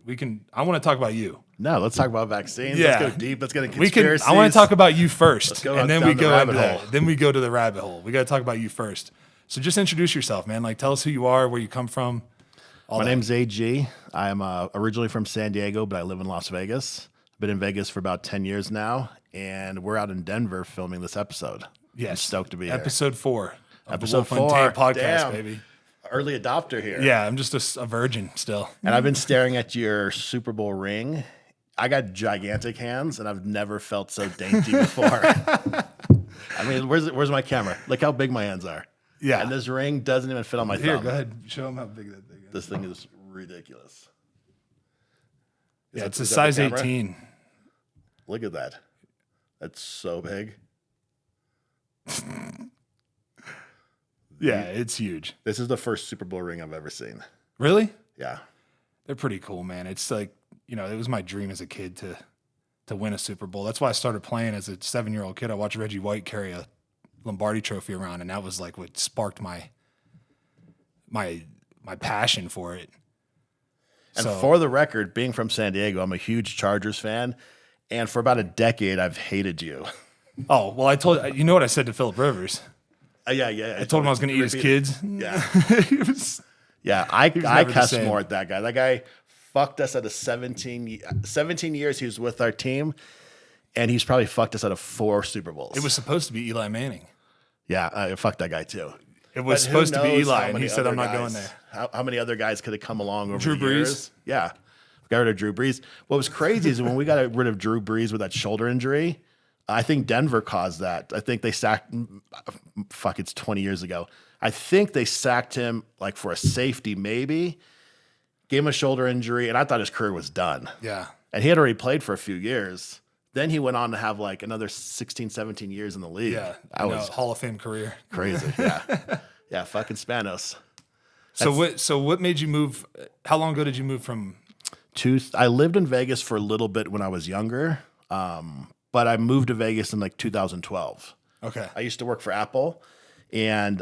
I want to talk about you. No, let's talk about vaccines. Yeah. Let's go deep. Let's get into conspiracies. I want to talk about you first, go and then down we the go rabbit into hole. then we go to the rabbit hole. We got to talk about you first. So just introduce yourself, man. Like, tell us who you are, where you come from. My name's AG. I am originally from San Diego, but I live in Las Vegas. I've been in Vegas for about 10 years now, and we're out in Denver filming this episode. Yes, I'm stoked to be here. Episode 4. Of Episode the Wolf 4 Untamed podcast, Damn. baby. Early adopter here. Yeah, I'm just a virgin still. And I've been staring at your Super Bowl ring. I got gigantic hands, and I've never felt so dainty before. I mean, where's my camera? Look how big my hands are. Yeah. And this ring doesn't even fit on my Here, thumb. go ahead. Show them how big that thing is. This thing is ridiculous. Yeah, it's a is that size the camera? 18. Look at that. That's so big. Yeah, it's huge. This is the first Super Bowl ring I've ever seen. Really? Yeah. They're pretty cool, man. It's like, it was my dream as a kid to win a Super Bowl. That's why I started playing as a 7-year-old kid. I watched Reggie White carry a Lombardi trophy around, and that was like what sparked my passion for it. And for the record, being from San Diego, I'm a huge Chargers fan. And for about a decade, I've hated you. Oh, well, you know what I said to Phillip Rivers? Yeah. I told him I was going to eat his kids. Yeah. He was- Yeah, I never the cuss same. more at that guy. That guy fucked us out of 17 years he was with our team, and he's probably fucked us out of 4 Super Bowls. It was supposed to be Eli Manning. Yeah, fuck that guy too. It was But who supposed to be knows Eli, how and he many said, other I'm not guys- going there. How many other guys could have come along over Drew the Brees? years? Yeah. Got rid of Drew Brees. What was crazy is when we got rid of Drew Brees with that shoulder injury, I think Denver caused that. I think they sacked, it's 20 years ago. I think they sacked him like for a safety maybe, gave him a shoulder injury, and I thought his career was done. Yeah. And he had already played for a few years. Then he went on to have like another 16, 17 years in the league. Yeah. That was Hall of Fame career. crazy. Yeah. Yeah, fucking Spanos. So what made you move? How long ago did you move from? I lived in Vegas for a little bit when I was younger, but I moved to Vegas in like 2012. Okay. I used to work for Apple, and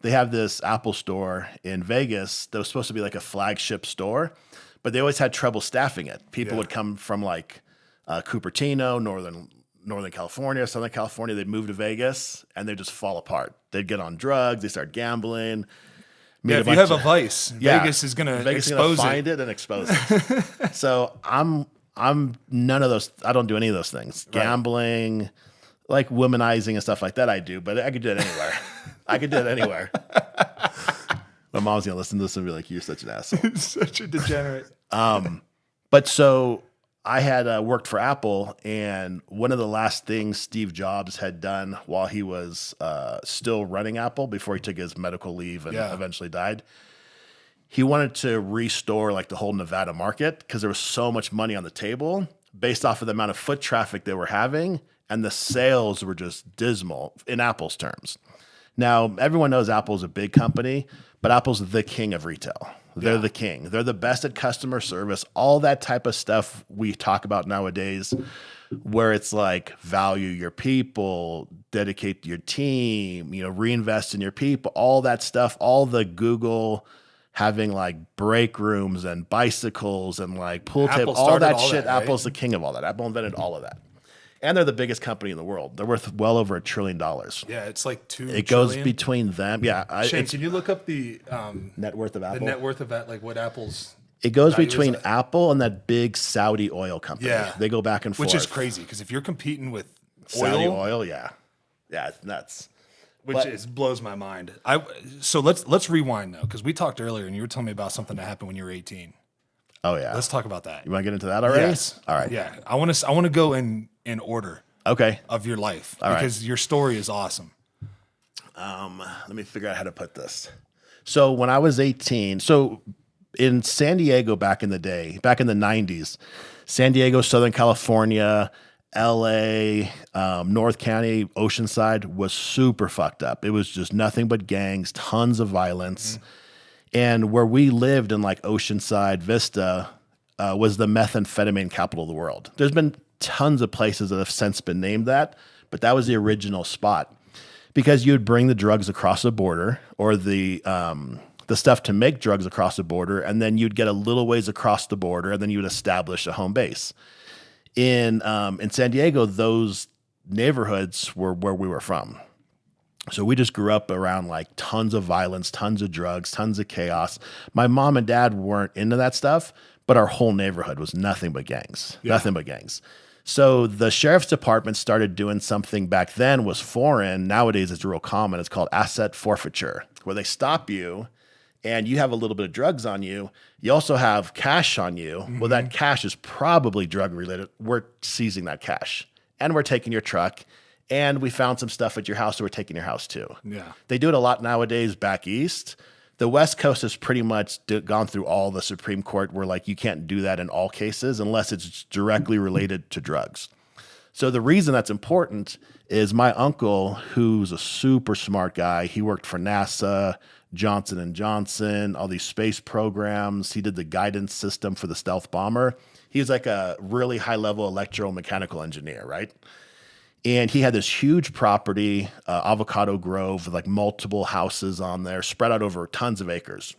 they have this Apple store in Vegas that was supposed to be like a flagship store, but they always had trouble staffing it. People would come from like Cupertino, Northern California, Southern California. They'd move to Vegas, and they'd just fall apart. They'd get on drugs. They start gambling. Yeah, if you have a vice, Vegas is going to expose find it and expose it. So I'm none of those. I don't do any of those things. Right. Gambling, like womanizing and stuff like that. I do, but I could do it anywhere. I could do it anywhere. My mom's gonna listen to this and be like, "You're such an asshole." Such a degenerate. But so I had worked for Apple, and one of the last things Steve Jobs had done while he was still running Apple before he took his medical leave and eventually died, he wanted to restore like the whole Nevada market because there was so much money on the table based off of the amount of foot traffic they were having, and the sales were just dismal in Apple's terms. Now, everyone knows Apple's a big company, but Apple's the king of retail. They're the king. They're the best at customer service, all that type of stuff we talk about nowadays, where it's like value your people, dedicate your team, reinvest in your people, all that stuff, all the Google having like break rooms and bicycles and like pool tables, all that shit. Right? Apple's the king of all that. Apple invented all of that. And they're the biggest company in the world. They're worth well over $1 trillion. Yeah, it's like $2 It trillion. goes between them. Yeah. Shane, can you look up the net worth of Apple? The net worth of that, like what Apple's. It goes value between is Apple and that big Saudi oil company. Yeah. They go back and forth. Which is crazy because if you're competing with Saudi oil, yeah. Yeah, it's nuts. Blows my mind. So let's rewind though, because we talked earlier and you were telling me about something that happened when you were 18. Oh yeah. Let's talk about that. You want to get into that already? Yes. All right. Yeah. I want to go in order. Okay. Of your life. All because your story is awesome. Let me figure out how to put this. So when I was 18, so in San Diego back in the day, back in the 90s, San Diego, Southern California, LA, North County, Oceanside was super fucked up. It was just nothing but gangs, tons of violence. Mm-hmm. And where we lived in like Oceanside, Vista, was the methamphetamine capital of the world. There's been tons of places that have since been named that, but that was the original spot because you would bring the drugs across the border or the the stuff to make drugs across the border, and then you'd get a little ways across the border, and then you would establish a home base. In San Diego, those neighborhoods were where we were from. So we just grew up around like tons of violence, tons of drugs, tons of chaos. My mom and dad weren't into that stuff, but our whole neighborhood was nothing but gangs, nothing but gangs. So the sheriff's department started doing something back then was foreign. Nowadays it's real common. It's called asset forfeiture, where they stop you and you have a little bit of drugs on you. You also have cash on you. Well, that cash is probably drug related. We're seizing that cash and we're taking your truck. And we found some stuff at your house, so we're taking your house too. Yeah. They do it a lot nowadays back east. The West Coast has pretty much gone through all the Supreme Court where like you can't do that in all cases unless it's directly related to drugs. So the reason that's important is my uncle, who's a super smart guy, he worked for NASA, Johnson & Johnson, all these space programs. He did the guidance system for the stealth bomber. He's like a really high-level electromechanical engineer, right? And he had this huge property, avocado grove, with like multiple houses on there, spread out over tons of acres.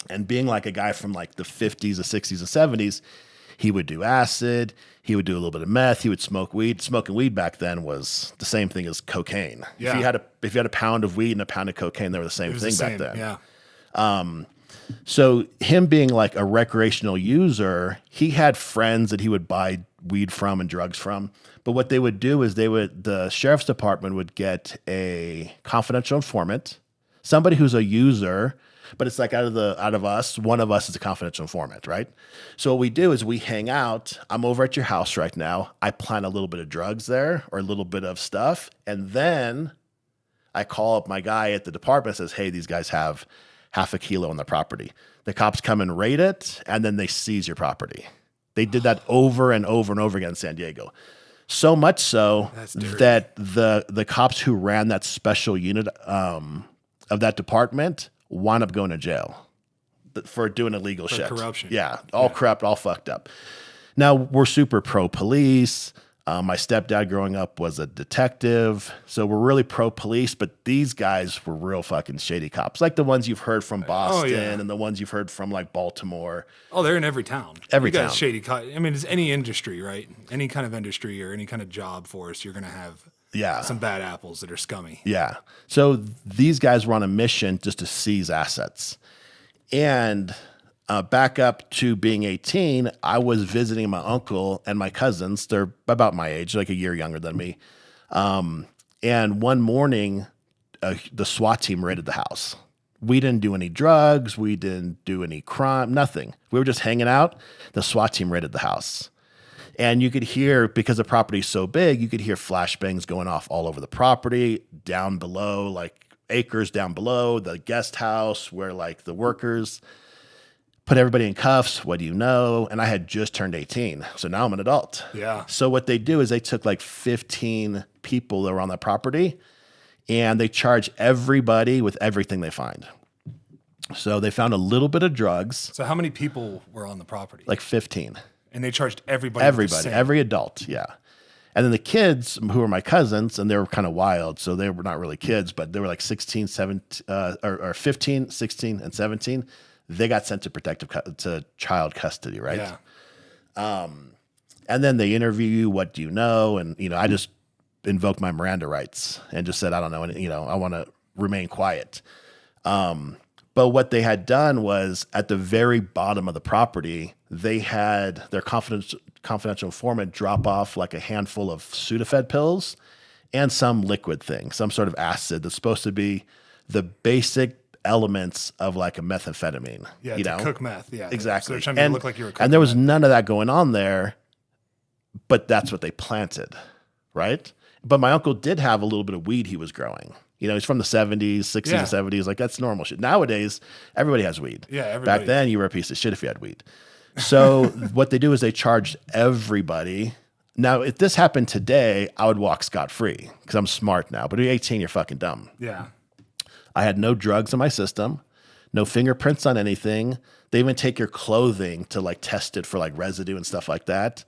And being like a guy from like the 50s, the 60s, and 70s, he would do acid, he would do a little bit of meth, he would smoke weed. Smoking weed back then was the same thing as cocaine. Yeah. If you had a pound of weed and a pound of cocaine, they were the same thing back then. Yeah. So him being like a recreational user, he had friends that he would buy weed from and drugs from. But what they would do is the sheriff's department would get a confidential informant, somebody who's a user, but it's like out of us, one of us is a confidential informant, right? So what we do is we hang out. I'm over at your house right now. I plant a little bit of drugs there or a little bit of stuff. And then I call up my guy at the department and says, hey, these guys have half a kilo on their property. The cops come and raid it, and then they seize your property. They did that over and over and over again in San Diego. So much so that the cops who ran that special unit of that department wound up going to jail for doing illegal shit. Corruption. Yeah, all corrupt, all fucked up. Now, we're super pro-police. My stepdad growing up was a detective, so we're really pro-police, but these guys were real fucking shady cops, like the ones you've heard from Boston and the ones you've heard from like Baltimore. Oh, they're in every town. Every you got town. Shady. I mean, it's any industry, right? Any kind of industry or any kind of job force, you're going to have some bad apples that are scummy. Yeah. So these guys were on a mission just to seize assets. And back up to being 18, I was visiting my uncle and my cousins. They're about my age, like a year younger than me. And one morning, the SWAT team raided the house. We didn't do any drugs. We didn't do any crime, nothing. We were just hanging out. The SWAT team raided the house. And you could hear, because the property's so big, you could hear flashbangs going off all over the property, down below, like acres down below, the guest house where like the workers put everybody in cuffs. What do you know? And I had just turned 18. So now I'm an adult. Yeah. So what they do is they took like 15 people that were on that property and they charge everybody with everything they find. So they found a little bit of drugs. So how many people were on the property? Like 15. And they charged everybody. Every adult. Yeah. And then the kids who were my cousins, and they were kind of wild. So they were not really kids, but they were like 16, 17, or 15, 16, and 17. They got sent to child custody, right? Yeah. And then they interview you. What do you know? And, I just invoked my Miranda rights and just said, I don't know. And, I want to remain quiet. But what they had done was at the very bottom of the property, they had their confidential informant drop off like a handful of Sudafed pills and some liquid thing, some sort of acid that's supposed to be the basic elements of like a methamphetamine. Yeah, to cook meth. Yeah, exactly. So they're trying to look like you were cooking and there was meth. none of that going on there, but that's what they planted, right? But my uncle did have a little bit of weed he was growing. He's from the 70s, 60s, and 70s. Like, that's normal shit. Nowadays, everybody has weed. Yeah, everybody. Back then, you were a piece of shit if you had weed. So what they do is they charged everybody. Now, if this happened today, I would walk scot-free because I'm smart now. But at 18, you're fucking dumb. Yeah. I had no drugs in my system, no fingerprints on anything. They even take your clothing to like test it for like residue and stuff like that.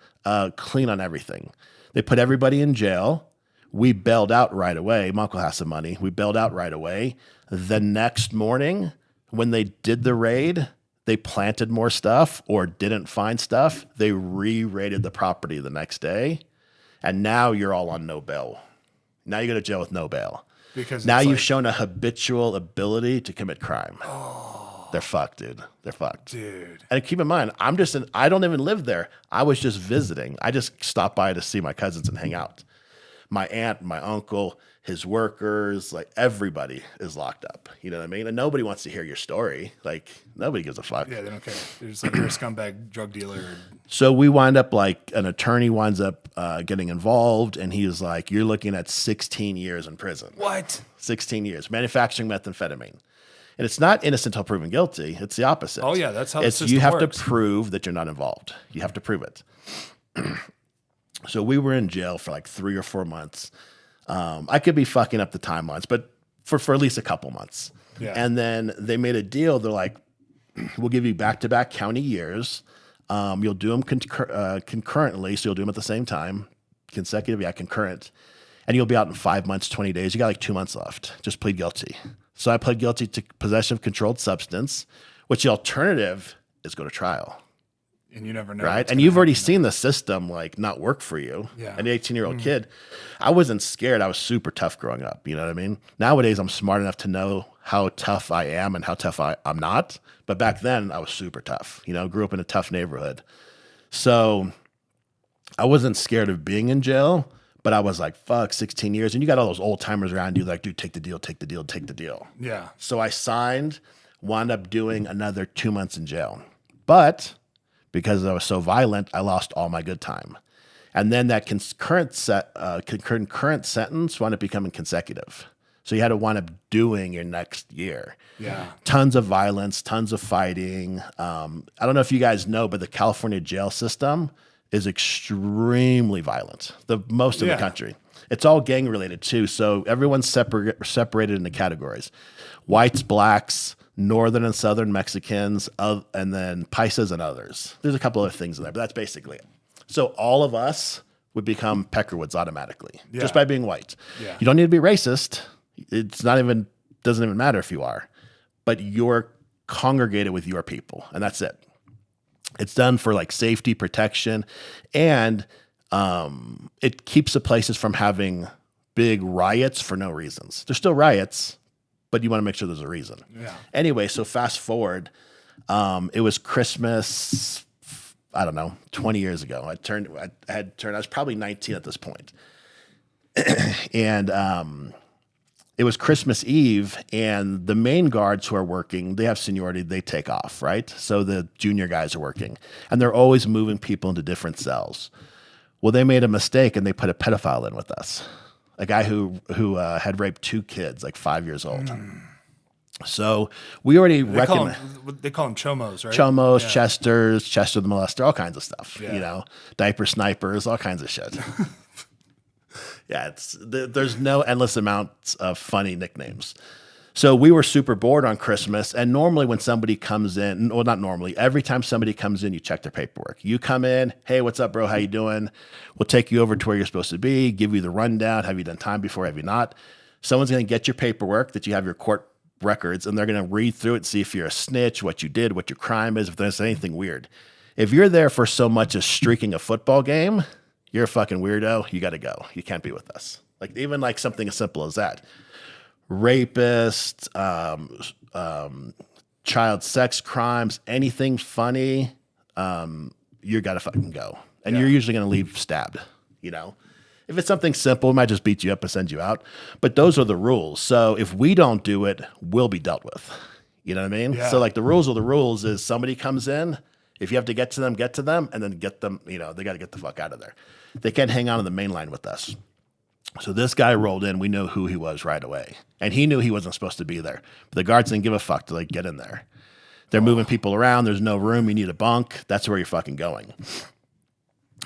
Clean on everything. They put everybody in jail. We bailed out right away. My uncle has some money. We bailed out right away. The next morning, when they did the raid, they planted more stuff or didn't find stuff. They re-raided the property the next day. And now you're all on no bail. Now you go to jail with no bail. Because now it's you've like, shown a habitual ability to commit crime. They're fucked, dude. They're fucked. dude. And keep in mind, I don't even live there. I was just visiting. I just stopped by to see my cousins and hang out. My aunt, my uncle, his workers, like everybody is locked up. You know what I mean? And nobody wants to hear your story. Like nobody gives a fuck. Yeah, they don't care. They're just like, you're a scumbag drug dealer. So we wind up like an attorney winds up getting involved, and he was like, "You're looking at 16 years in prison." What? 16 years manufacturing methamphetamine, and it's not innocent until proven guilty. It's the opposite. Oh yeah, that's how the system you have works. to prove that you're not involved. You have to prove it. So we were in jail for like 3 or 4 months. I could be fucking up the timelines, but for at least a couple months. Yeah. And then they made a deal. They're like, "We'll give you back-to-back county years. You'll do them concurrently, so you'll do them at the same time, consecutive, concurrent, and you'll be out in 5 months, 20 days. You got like 2 months left. Just plead guilty." So I pled guilty to possession of controlled substance, which the alternative is go to trial. And you never know. Right. And you've already seen the system like not work for you. Yeah. An 18-year-old kid. I wasn't scared. I was super tough growing up. You know what I mean? Nowadays, I'm smart enough to know how tough I am and how tough I'm not. But back then, I was super tough. You know, grew up in a tough neighborhood. So I wasn't scared of being in jail, but I was like, fuck, 16 years. And you got all those old timers around you like, dude, take the deal, take the deal, take the deal. Yeah. So I signed, wound up doing another 2 months in jail. But because I was so violent, I lost all my good time. And then that concurrent sentence wound up becoming consecutive. So you had to wind up doing your next year. Yeah. Tons of violence, tons of fighting. I don't know if you guys know, but the California jail system is extremely violent, the most in the country. It's all gang related too. So everyone's separated into categories: whites, blacks, northern and southern Mexicans, and then paisas and others. There's a couple other things in there, but that's basically it. So all of us would become Peckerwoods automatically just by being white. Yeah. You don't need to be racist. Doesn't even matter if you are, but you're congregated with your people, and that's it. It's done for like safety, protection, and it keeps the places from having big riots for no reasons. There's still riots, but you want to make sure there's a reason. Yeah. Anyway, so fast forward, it was Christmas, I don't know, 20 years ago. I was probably 19 at this point. And it was Christmas Eve, and the main guards who are working, they have seniority, they take off, right? So the junior guys are working, and they're always moving people into different cells. Well, they made a mistake, and they put a pedophile in with us. A guy who had raped 2 kids, like 5 years old. So we already recognize. They call them chomos, right? Chomos, Chesters, Chester the molester, all kinds of stuff. Yeah. You know, diaper snipers, all kinds of shit. Yeah, there's no endless amounts of funny nicknames. So we were super bored on Christmas, and normally when somebody comes in, well, not normally, every time somebody comes in, you check their paperwork. You come in, hey, what's up, bro? How you doing? We'll take you over to where you're supposed to be, give you the rundown. Have you done time before? Have you not? Someone's going to get your paperwork that you have your court records, and they're going to read through it, see if you're a snitch, what you did, what your crime is, if there's anything weird. If you're there for so much as streaking a football game, you're a fucking weirdo. You got to go. You can't be with us. Like even like something as simple as that. Rapist, child sex crimes, anything funny, you got to fucking go. And you're usually going to leave stabbed, you know? If it's something simple, we might just beat you up and send you out. But those are the rules. So if we don't do it, we'll be dealt with. You know what I mean? Yeah. So like the rules are the rules is somebody comes in, if you have to get to them, and then get them, you know, they got to get the fuck out of there. They can't hang on in the main line with us. So this guy rolled in. We knew who he was right away. And he knew he wasn't supposed to be there. But the guards didn't give a fuck to like get in there. They're moving people around. There's no room. You need a bunk. That's where you're fucking going.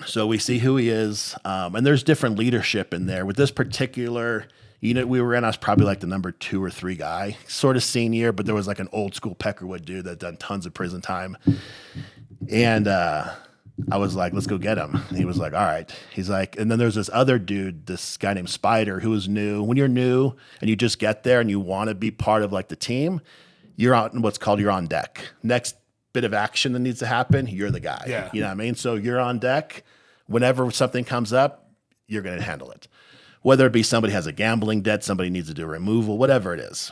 So we see who he is. And there's different leadership in there. With this particular unit we were in, I was probably like the number 2 or 3 guy. Sort of senior, but there was like an old school Peckerwood dude that done tons of prison time. And I was like, let's go get him. And he was like, all right. He's like, and then there's this other dude, this guy named Spider, who was new. When you're new and you just get there and you want to be part of like the team, you're on deck. Next bit of action that needs to happen, you're the guy. Yeah. You know what I mean? So you're on deck. Whenever something comes up, you're going to handle it. Whether it be somebody has a gambling debt, somebody needs to do a removal, whatever it is.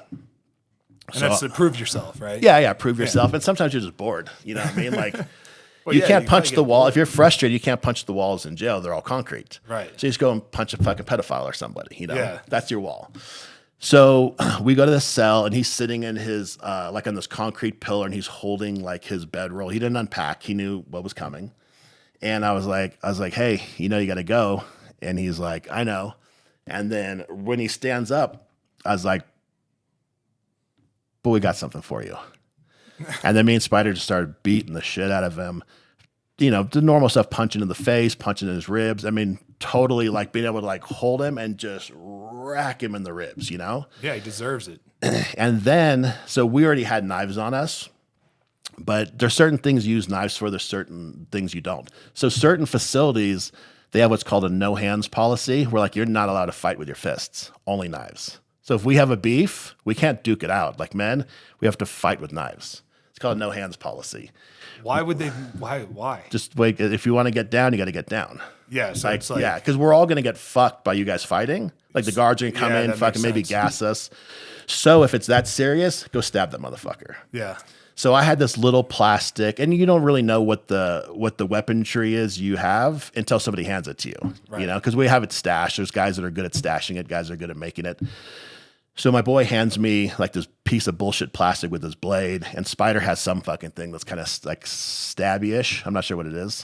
And that's to prove yourself, right? Yeah, prove yourself. And sometimes you're just bored. You know what I mean? Like, Well, you yeah, can't you punch gotta the get wall. bored. If you're frustrated, you can't punch the walls in jail. They're all concrete. Right. So you just go and punch a fucking pedophile or somebody. You know, Yeah. that's your wall. So we go to the cell, and he's sitting in his like on this concrete pillar, and he's holding like his bedroll. He didn't unpack. He knew what was coming. And I was like, hey, you know, you got to go. And he's like, I know. And then when he stands up, I was like, but we got something for you. And then me and Spider just started beating the shit out of him. You know, the normal stuff, punching in the face, punching in his ribs. I mean, totally like being able to like hold him and just rack him in the ribs, you know? Yeah, he deserves it. And then, so we already had knives on us, but there's certain things you use knives for, there's certain things you don't. So certain facilities, they have what's called a no hands policy, where like you're not allowed to fight with your fists, only knives. So if we have a beef, we can't duke it out. Like men, we have to fight with knives. It's called a no hands policy. Why would they? Why? Just wait. If you want to get down, you got to get down. Yeah, so it's like, yeah, because we're all going to get fucked by you guys fighting. Like the guards are going to come Yeah, in, that fucking makes maybe sense. gas us. So if it's that serious, go stab that motherfucker. yeah, So I had this little plastic, and you don't really know what the weaponry is you have until somebody hands it to you. Right. You know, because we have it stashed. There's guys that are good at stashing it, guys that are good at making it. So my boy hands me like this piece of bullshit plastic with his blade, and Spider has some fucking thing that's kind of like stabby-ish. I'm not sure what it is.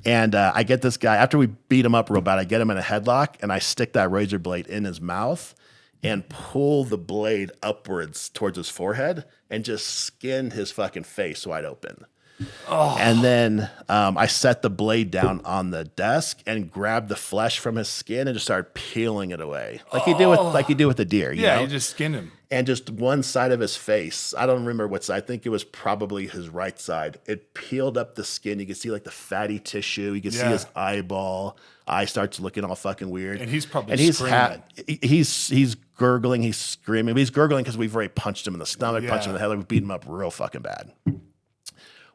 And I get this guy, after we beat him up real bad, I get him in a headlock, and I stick that razor blade in his mouth and pull the blade upwards towards his forehead and just skin his fucking face wide open. Oh. And then I set the blade down on the desk and grabbed the flesh from his skin and just started peeling it away, like you do with the deer. You yeah. know? You just skinned him. And just one side of his face, I don't remember what side. I think it was probably his right side. It peeled up the skin. You could see like the fatty tissue. You could see Yeah. his eyeball. Eye starts looking all fucking weird. And he's probably he's screaming. he's gurgling. He's screaming. But he's gurgling because we've already punched him in the stomach, punched him in the head. Like, we beat him up real fucking bad.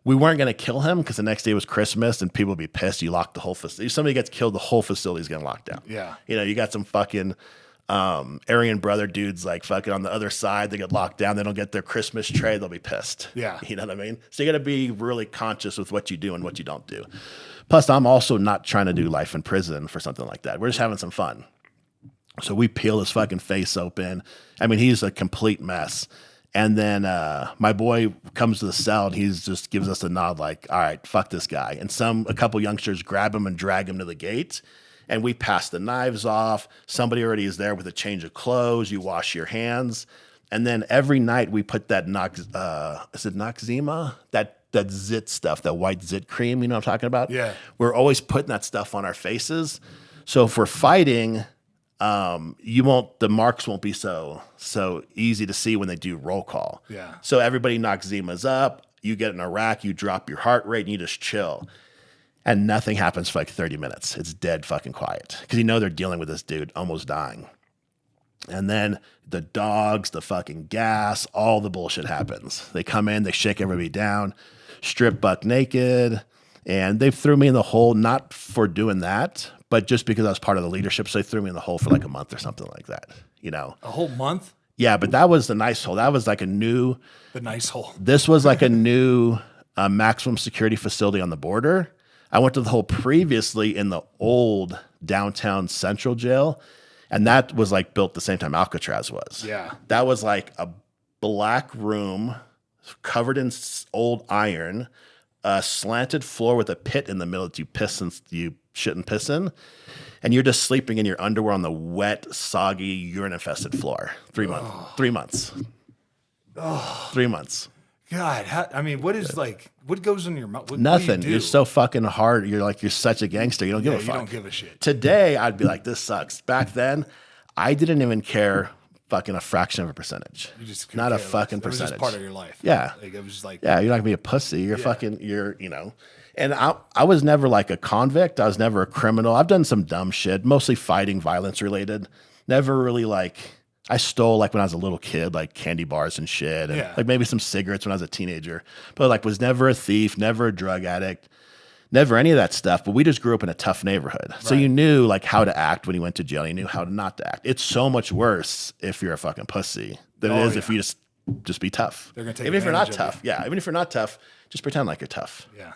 We weren't going to kill him because the next day was Christmas and people would be pissed. You lock the whole facility. If somebody gets killed, the whole facility is getting locked down. Yeah. You know, you got some fucking Aryan brother dudes like fucking on the other side. They get locked down. They don't get their Christmas tray. They'll be pissed. Yeah. You know what I mean? So you got to be really conscious with what you do and what you don't do. Plus, I'm also not trying to do life in prison for something like that. We're just having some fun. So we peel his fucking face open. I mean, he's a complete mess. And then my boy comes to the cell and he just gives us a nod like, all right, fuck this guy. And a couple youngsters grab him and drag him to the gate. And we pass the knives off. Somebody already is there with a change of clothes. You wash your hands. And then every night we put that is it Noxzema? That zit stuff, that white zit cream, you know what I'm talking about? Yeah. We're always putting that stuff on our faces. So if we're fighting, the marks won't be so easy to see when they do roll call. Yeah. So everybody Noxzema's up. You get in a rack, you drop your heart rate, and you just chill. And nothing happens for like 30 minutes. It's dead fucking quiet because you know they're dealing with this dude almost dying. And then the dogs, the fucking gas, all the bullshit happens. They come in, they shake everybody down, strip buck naked, and they threw me in the hole, not for doing that, but just because I was part of the leadership. So they threw me in the hole for like a month or something like that, you know? A whole month? Yeah, but that was the nice hole. That was like The nice hole. this was like a new maximum security facility on the border. I went to the hole previously in the old downtown central jail, and that was like built the same time Alcatraz was. Yeah. That was like a black room covered in old iron, a slanted floor with a pit in the middle that you shit and piss in, and you're just sleeping in your underwear on the wet, soggy, urine-infested floor. 3 months. 3 months. 3 months. God, what goes in your mouth? Nothing. Do you You're do? so fucking hard. You're such a gangster. You don't give a you fuck. don't give a shit. Today, I'd be like, this sucks. Back then, I didn't even care fucking a fraction of a percentage. You just Not a couldn't care less. fucking It was percentage. just part of your life. Yeah. Like it was just like, Yeah, you're not gonna be a pussy. And I was never like a convict. I was never a criminal. I've done some dumb shit, mostly fighting, violence related. Never really like, I stole like when I was a little kid, like candy bars and shit, and Yeah. like maybe some cigarettes when I was a teenager. But like was never a thief, never a drug addict, never any of that stuff. But we just grew up in a tough neighborhood, so Right. you knew like how to act when you went to jail. You knew how to not to act. It's so much worse if you're a fucking pussy than it is if you just be tough. They're gonna take even if you're not advantage of tough. Yeah, even if you're not tough, just pretend like you're tough. Yeah.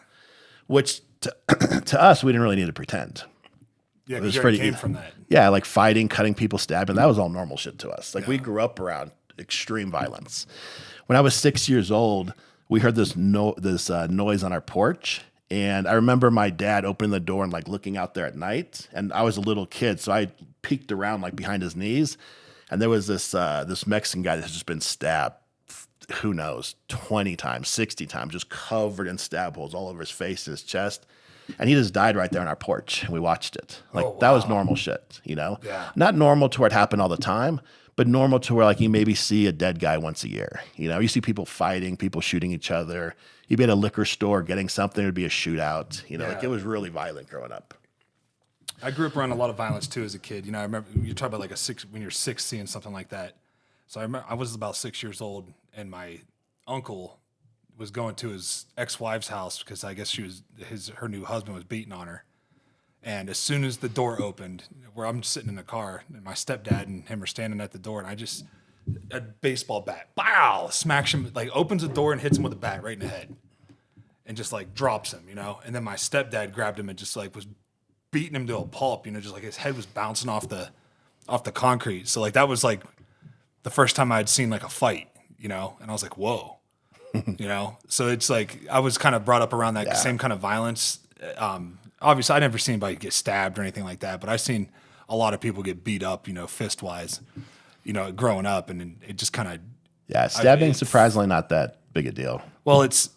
Which to us, we didn't really need to pretend. Yeah, was because you pretty already came easy. from that. Yeah, like fighting, cutting people, stabbing. That was all normal shit to us. Like we grew up around extreme violence. When I was 6 years old, we heard this noise on our porch. And I remember my dad opening the door and like looking out there at night. And I was a little kid, so I peeked around like behind his knees. And there was this Mexican guy that has just been stabbed, who knows, 20 times, 60 times, just covered in stab holes all over his face, his chest. And he just died right there on our porch, and we watched it. Like that was normal shit, you know? Yeah. Not normal to where it happened all the time, but normal to where like you maybe see a dead guy once a year. You know, you see people fighting, people shooting each other. You'd be at a liquor store getting something, it'd be a shootout. You know, like it was really violent growing up. I grew up around a lot of violence too as a kid. You know, I remember you talk about like when you're 6 seeing something like that. So I remember I was about 6 years old, and my uncle was going to his ex-wife's house because I guess her new husband was beating on her. And as soon as the door opened, where I'm sitting in the car, and my stepdad and him are standing at the door, and I just a baseball bat, bow, smacks him, like opens the door and hits him with a bat right in the head, and just like drops him, you know. And then my stepdad grabbed him and just like was beating him to a pulp, you know, just like his head was bouncing off the concrete. So like that was like the first time I'd seen like a fight, you know, and I was like, whoa. You know, so it's like I was kind of brought up around that same kind of violence. Obviously, I never seen anybody get stabbed or anything like that, but I've seen a lot of people get beat up, you know, fist wise, you know, growing up, and it just kind of Stabbing surprisingly not that big a deal. Well, it's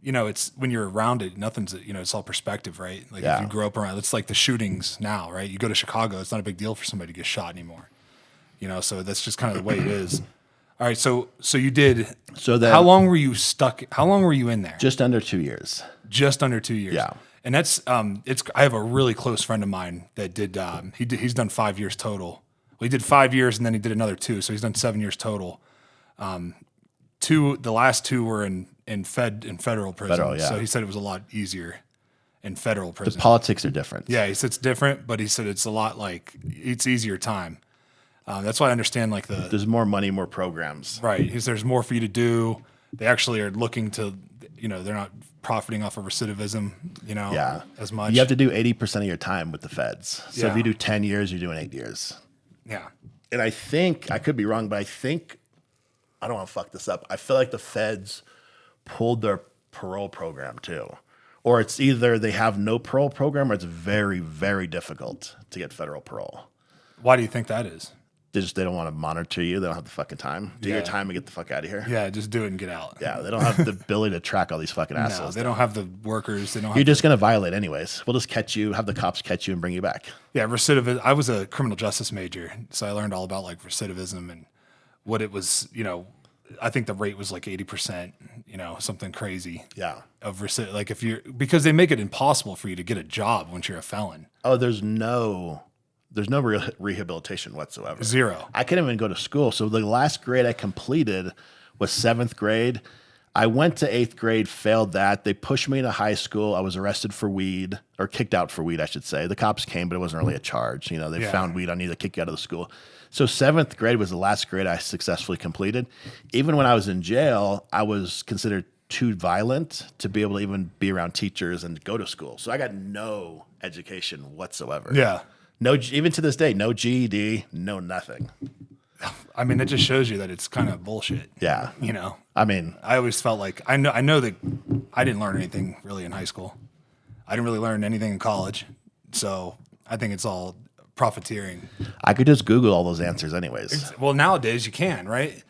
you know, it's when you're around it, nothing's you know, it's all perspective, right? Like if you grow up around, it's like the shootings now, right? You go to Chicago, it's not a big deal for somebody to get shot anymore, you know. So that's just kind of the way it is. All right, so you did. So then, how long were you stuck? How long were you in there? Just under 2 years. Just under 2 years. Yeah, and that's it's. I have a really close friend of mine that did. He's done 5 years total. Well, he did 5 years and then he did another 2, so he's done 7 years total. The last 2 were in federal prison. Federal, yeah. So he said it was a lot easier in federal prison. The politics are different. Yeah, he said it's different, but he said it's a lot like it's easier time. That's why I understand like there's more money, more programs. Right. Because there's more for you to do. They actually are looking to, you know, they're not profiting off of recidivism, you know, as much. You have to do 80% of your time with the feds. So if you do 10 years, you're doing 8 years. Yeah. And I think, I could be wrong, but I don't want to fuck this up. I feel like the feds pulled their parole program too. Or it's either they have no parole program or it's very, very difficult to get federal parole. Why do you think that is? They don't want to monitor you. They don't have the fucking time. Do your time and get the fuck out of here. Yeah, just do it and get out. Yeah, they don't have the ability to track all these fucking assholes. They don't have the workers. You're just going to violate anyways. We'll just catch you, have the cops catch you and bring you back. Yeah, recidivism. I was a criminal justice major, so I learned all about like recidivism and what it was, you know. I think the rate was like 80%, you know, something crazy. Yeah. Of like because they make it impossible for you to get a job once you're a felon. Oh, there's no rehabilitation whatsoever. Zero. I couldn't even go to school. So the last grade I completed was 7th grade. I went to 8th grade, failed that. They pushed me into high school. I was arrested for weed, or kicked out for weed, I should say. The cops came, but it wasn't really a charge. You know, they found weed on you, they kicked you out of the school. So 7th grade was the last grade I successfully completed. Even when I was in jail, I was considered too violent to be able to even be around teachers and go to school. So I got no education whatsoever. Yeah. No, even to this day, no GED, no nothing. I mean, it just shows you that it's kind of bullshit. Yeah. You know, I mean, I always felt like I know that I didn't learn anything really in high school. I didn't really learn anything in college. So I think it's all profiteering. I could just Google all those answers anyways. Well, nowadays you can, right?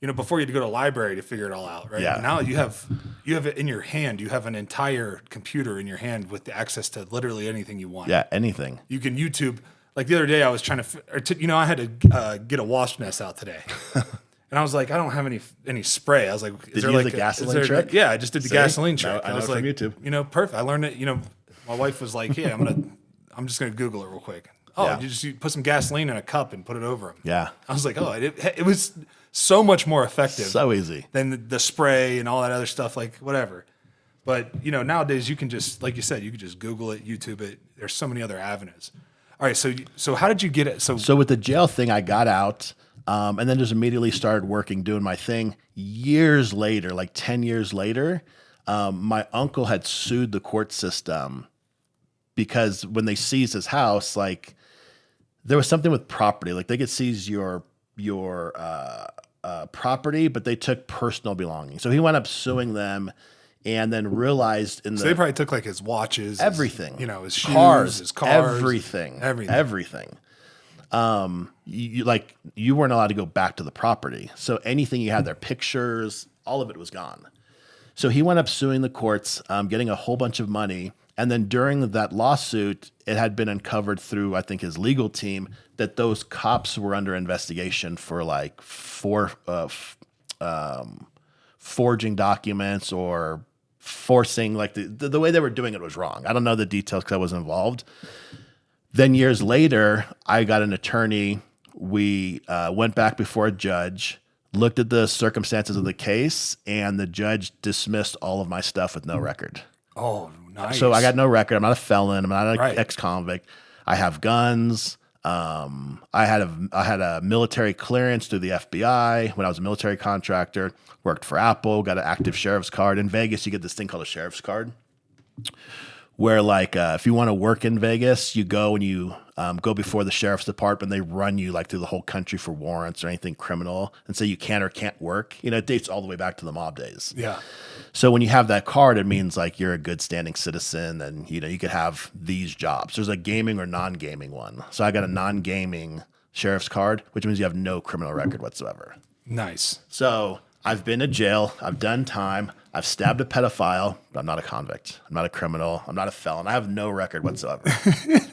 You know, before you had to go to a library to figure it all out, right? Yeah. Now you have it in your hand. You have an entire computer in your hand with access to literally anything you want. Yeah, anything. You can YouTube. Like the other day, I was trying to, I had to get a wasp nest out today, and I was like, I don't have any spray. I was like, Did you use the gasoline trick? Yeah, I just did the gasoline trick. I was know like, from YouTube. You know, perfect. I learned it. You know, my wife was like, "Hey, I'm just gonna Google it real quick." Oh, Yeah. you put some gasoline in a cup and put it over them. Yeah. I was like, oh, it was so much more effective So easy. than the spray and all that other stuff, like whatever. But, you know, nowadays you can just, like you said, you can just Google it, YouTube it. There's so many other avenues. All right, so how did you get it? So with the jail thing, I got out and then just immediately started working, doing my thing. Years later, like 10 years later, my uncle had sued the court system because when they seized his house, like there was something with property. Like they could seize your property, but they took personal belongings. So he wound up suing them and then realized so they probably took like his watches, everything, his shoes, his cars, everything. You weren't allowed to go back to the property. So anything you had there, pictures, all of it was gone. So he went up suing the courts, getting a whole bunch of money. And then during that lawsuit, it had been uncovered through, I think, his legal team that those cops were under investigation for like forging documents or forcing, like the way they were doing it was wrong. I don't know the details because I wasn't involved. Then years later, I got an attorney. We went back before a judge, looked at the circumstances of the case, and the judge dismissed all of my stuff with no record. Oh, nice. So I got no record. I'm not a felon. I'm not an Right. ex-convict. I have guns. I had a military clearance through the FBI when I was a military contractor. Worked for Apple. Got an active sheriff's card. In Vegas, you get this thing called a sheriff's card, where like if you want to work in Vegas, you go and you go before the sheriff's department. They run you like through the whole country for warrants or anything criminal, and say you can or can't work. You know, it dates all the way back to the mob days. Yeah. So when you have that card, it means like you're a good standing citizen, and you could have these jobs. There's a gaming or non-gaming one. So I got a non-gaming sheriff's card, which means you have no criminal record whatsoever. Nice. So I've been to jail. I've done time. I've stabbed a pedophile, but I'm not a convict. I'm not a criminal. I'm not a felon. I have no record whatsoever.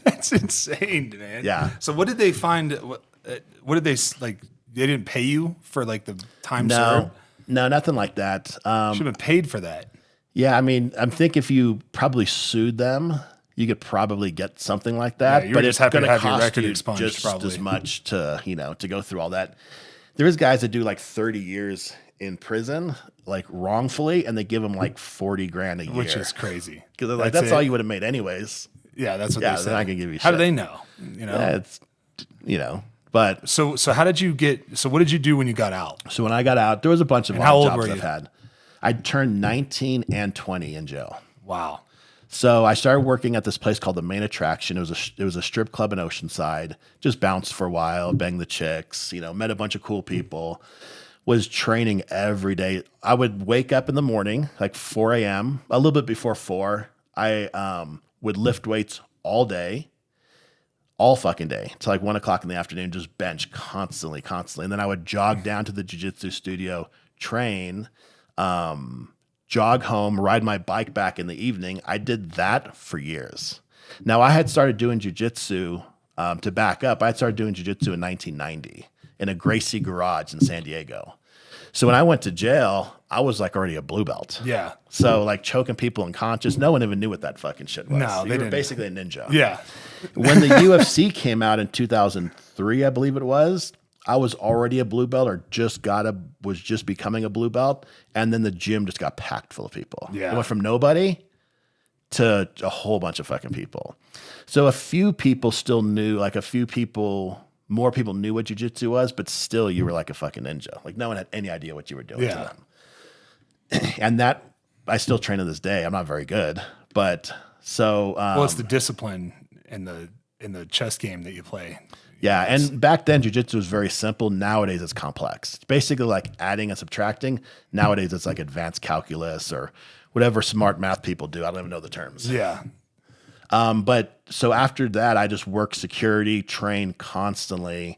That's insane, man. Yeah. So what did they find? What did they like? They didn't pay you for like the time served? No, nothing like that. Should have been paid for that. Yeah, I mean, I think if you probably sued them, you could probably get something like that. Yeah, you but were it's just happy going to to have your cost record you expunged, just probably. as much to go through all that. There is guys that do like 30 years in prison, like wrongfully, and they give them like 40 grand a year, Which is crazy. because they're like, that's all you would have made anyways. Yeah, that's what Yeah, they they're said. not gonna give you How do shit. they know? Yeah, it's but So how did you get? So what did you do when you got out? so when I got out, there was a bunch of how odd old jobs were I've you? had. I turned 19 and 20 in jail. Wow. So I started working at this place called the Main Attraction. It was a strip club in Oceanside. Just bounced for a while, banged the chicks, met a bunch of cool people. Was training every day. I would wake up in the morning, like 4 a.m., a little bit before 4. I would lift weights all day, all fucking day, till like 1 o'clock in the afternoon, just bench constantly. And then I would jog down to the jiu-jitsu studio, train, jog home, ride my bike back in the evening. I did that for years. Now, I had started doing jiu-jitsu, to back up, I had started doing jiu-jitsu in 1990 in a Gracie garage in San Diego. So when I went to jail, I was like already a blue belt. Yeah. So like choking people unconscious, no one even knew what that fucking shit was. No, You they were didn't. basically a ninja. Yeah. When the UFC came out in 2003, I believe it was, I was already a blue belt or was just becoming a blue belt. And then the gym just got packed full of people. Yeah. It went from nobody to a whole bunch of fucking people. So a few people still knew, like more people knew what jiu-jitsu was, but still you were like a fucking ninja. Like no one had any idea what you were doing to Yeah. them. And that I still train to this day. I'm not very good, but so Well, it's the discipline in the chess game that you play. yeah. And back then jiu-jitsu was very simple. Nowadays it's complex. It's basically like adding and subtracting. Nowadays it's like advanced calculus or whatever smart math people do. I don't even know the terms. Yeah. But so after that, I just worked security, trained constantly,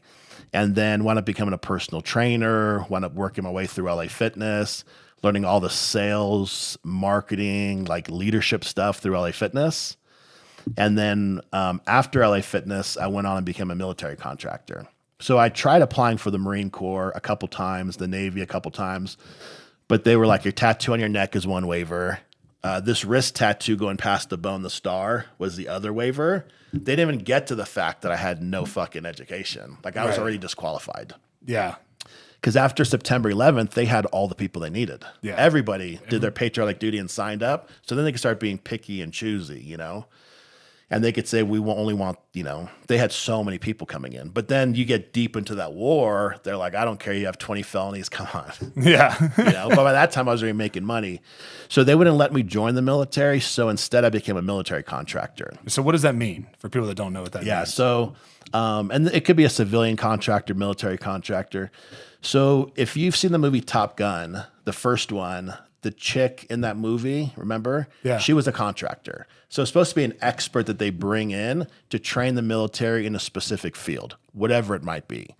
and then wound up becoming a personal trainer, wound up working my way through LA Fitness, learning all the sales, marketing, like leadership stuff through LA Fitness. And then after LA Fitness, I went on and became a military contractor. So I tried applying for the Marine Corps a couple times, the Navy a couple times, but they were like, your tattoo on your neck is one waiver. This wrist tattoo going past the bone, the star, was the other waiver. They didn't even get to the fact that I had no fucking education. Like I was Right. already disqualified. Yeah. Because after September 11th, they had all the people they needed. Yeah. Everybody did their patriotic duty and signed up. So then they could start being picky and choosy, you know? And they could say, we only want, you know, they had so many people coming in. But then you get deep into that war. They're like, I don't care. You have 20 felonies. Come on. Yeah. You know, but by that time I was already making money. So they wouldn't let me join the military. So instead I became a military contractor. So what does that mean for people that don't know what that Yeah. means? So, and it could be a civilian contractor, military contractor. So if you've seen the movie Top Gun, the first one, the chick in that movie, remember? Yeah. She was a contractor. So it's supposed to be an expert that they bring in to train the military in a specific field, whatever it might be.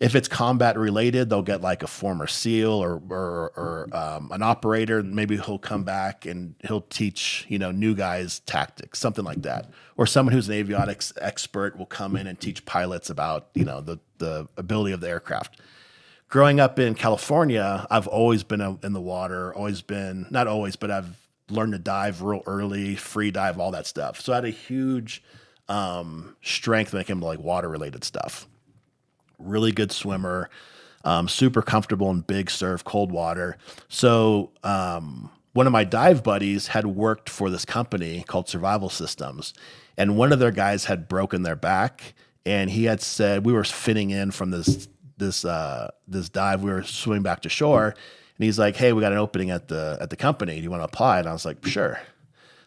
If it's combat related, they'll get like a former SEAL or an operator. Maybe he'll come back and he'll teach, you know, new guys tactics, something like that. Or someone who's an avionics expert will come in and teach pilots about, you know, the ability of the aircraft. Growing up in California, I've always been in the water, not always, but I've learned to dive real early, free dive, all that stuff. So I had a huge strength when it came to like water related stuff. Really good swimmer, super comfortable in big surf, cold water. So one of my dive buddies had worked for this company called Survival Systems, and one of their guys had broken their back, and he had said, we were fitting in from this dive, we were swimming back to shore, and he's like, hey, we got an opening at the company. Do you want to apply? And I was like, sure.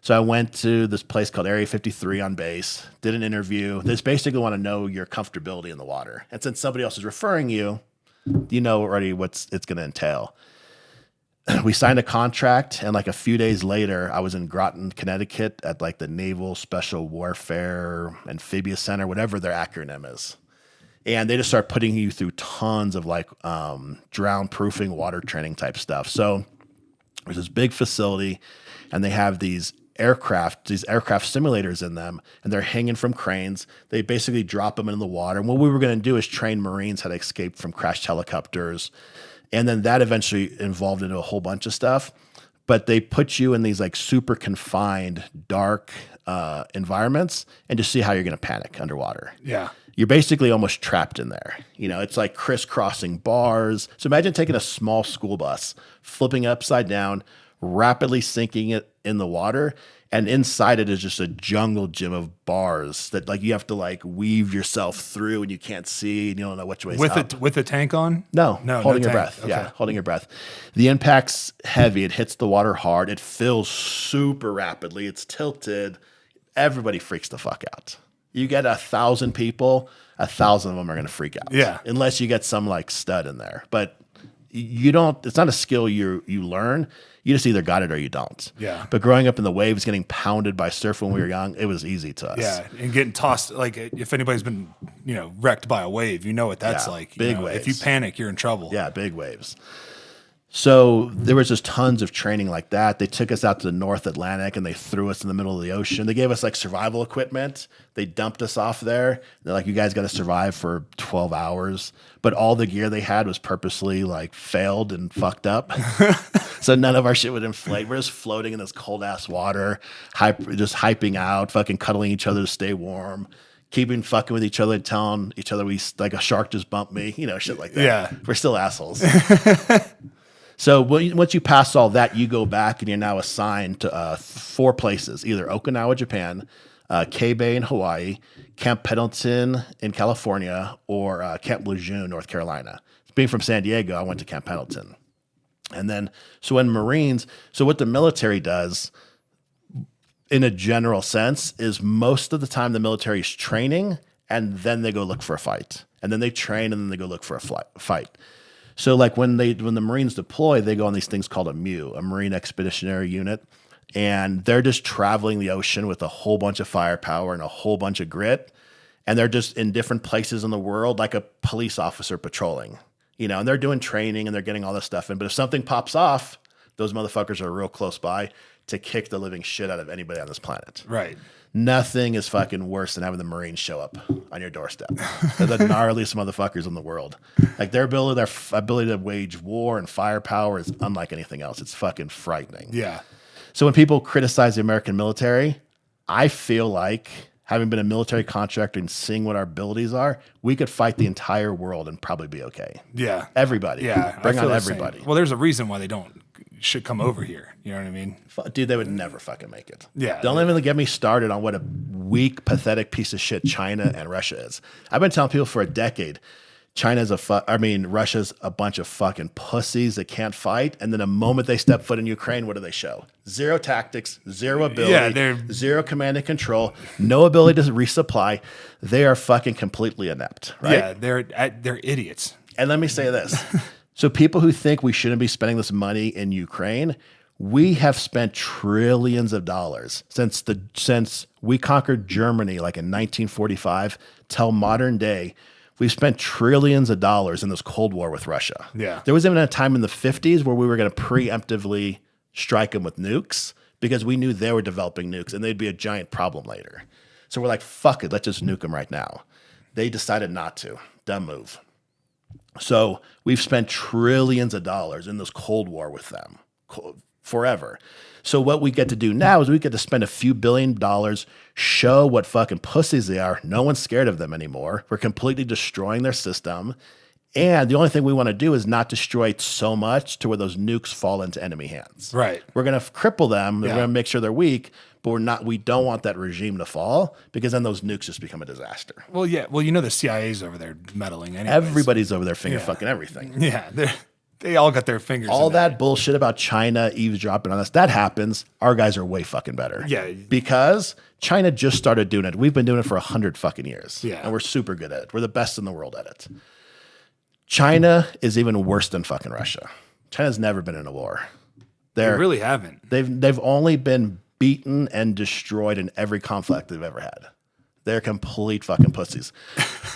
So I went to this place called Area 53 on base, did an interview. They just basically want to know your comfortability in the water. And since somebody else is referring you, you know already what it's going to entail. We signed a contract, and like a few days later, I was in Groton, Connecticut at like the Naval Special Warfare Amphibious Center, whatever their acronym is. And they just start putting you through tons of like drown proofing, water training type stuff. So there's this big facility, and they have these aircraft simulators in them, and they're hanging from cranes. They basically drop them into the water. And what we were going to do is train Marines how to escape from crashed helicopters. And then that eventually evolved into a whole bunch of stuff. But they put you in these like super confined, dark environments and just see how you're going to panic underwater. Yeah. You're basically almost trapped in there. You know, it's like crisscrossing bars. So imagine taking a small school bus, flipping it upside down, rapidly sinking it in the water, and inside it is just a jungle gym of bars that like you have to like weave yourself through, and you can't see, and you don't know which way With up. with the tank on? No, holding your tank. breath. Okay. Yeah, holding your breath. The impact's heavy. It hits the water hard. It fills super rapidly. It's tilted. Everybody freaks the fuck out. You get 1,000 people, 1,000 of them are going to freak out. Yeah. Unless you get some like stud in there. But you don't, it's not a skill you learn. You just either got it or you don't. Yeah. But growing up in the waves, getting pounded by surf when we were young, it was easy to us. Yeah, and getting tossed, like if anybody's been, you know, wrecked by a wave, you know what that's Yeah, like. big If waves. you panic, you're in trouble. Yeah, big waves. So there was just tons of training like that. They took us out to the North Atlantic and they threw us in the middle of the ocean. They gave us like survival equipment. They dumped us off there. They're like, you guys got to survive for 12 hours. But all the gear they had was purposely like failed and fucked up. So none of our shit would inflate. We're just floating in this cold ass water, just hyping out, fucking cuddling each other to stay warm. Keeping fucking with each other, telling each other we like a shark just bumped me, you know, shit like that. Yeah. We're still assholes. So once you pass all that, you go back and you're now assigned to 4 places, either Okinawa, Japan, K-Bay in Hawaii, Camp Pendleton in California, or Camp Lejeune, North Carolina. Being from San Diego, I went to Camp Pendleton. And then, so when Marines, so what the military does in a general sense is most of the time the military is training and then they go look for a fight. And then they train and then they go look for a fight. So like when the Marines deploy, they go on these things called a MU, a Marine Expeditionary Unit, and they're just traveling the ocean with a whole bunch of firepower and a whole bunch of grit, and they're just in different places in the world like a police officer patrolling, you know, and they're doing training and they're getting all this stuff in. But if something pops off, those motherfuckers are real close by to kick the living shit out of anybody on this planet. Right. Nothing is fucking worse than having the Marines show up on your doorstep. They're the gnarliest motherfuckers in the world. Like their ability to wage war and firepower is unlike anything else. It's fucking frightening. Yeah. So when people criticize the American military, I feel like, having been a military contractor and seeing what our abilities are, we could fight the entire world and probably be okay. Yeah. Everybody. Yeah. Bring I feel on the same. everybody. Well, there's a reason why they should come over here. You know what I mean? Dude, they would never fucking make it. Yeah. Don't even get me started on what a weak, pathetic piece of shit China and Russia is. I've been telling people for a decade, Russia's a bunch of fucking pussies that can't fight. And then the moment they step foot in Ukraine, what do they show? Zero tactics, zero ability, zero command and control, no ability to resupply. They are fucking completely inept, right? Yeah, they're idiots. And let me say this. So people who think we shouldn't be spending this money in Ukraine, we have spent trillions of dollars since we conquered Germany like in 1945 till modern day. We've spent trillions of dollars in this Cold War with Russia. Yeah. There was even a time in the 50s where we were going to preemptively strike them with nukes because we knew they were developing nukes and they'd be a giant problem later. So we're like, fuck it, let's just nuke them right now. They decided not to. Dumb move. So we've spent trillions of dollars in this Cold War with them forever. So what we get to do now is we get to spend a few $billions, show what fucking pussies they are. No one's scared of them anymore. We're completely destroying their system. And the only thing we want to do is not destroy it so much to where those nukes fall into enemy hands. Right. We're going to cripple them. We're going to make sure they're weak, but we don't want that regime to fall because then those nukes just become a disaster. Well, yeah. Well, the CIA's over there meddling anyways. Everybody's over there finger fucking everything. Yeah. They all got their fingers all in that bullshit about China eavesdropping on us, that happens. Our guys are way fucking better. Yeah. Because China just started doing it. We've been doing it for 100 fucking years. Yeah. And we're super good at it. We're the best in the world at it. China is even worse than fucking Russia. China's never been in a war. They really haven't. They've only been beaten and destroyed in every conflict they've ever had. They're complete fucking pussies.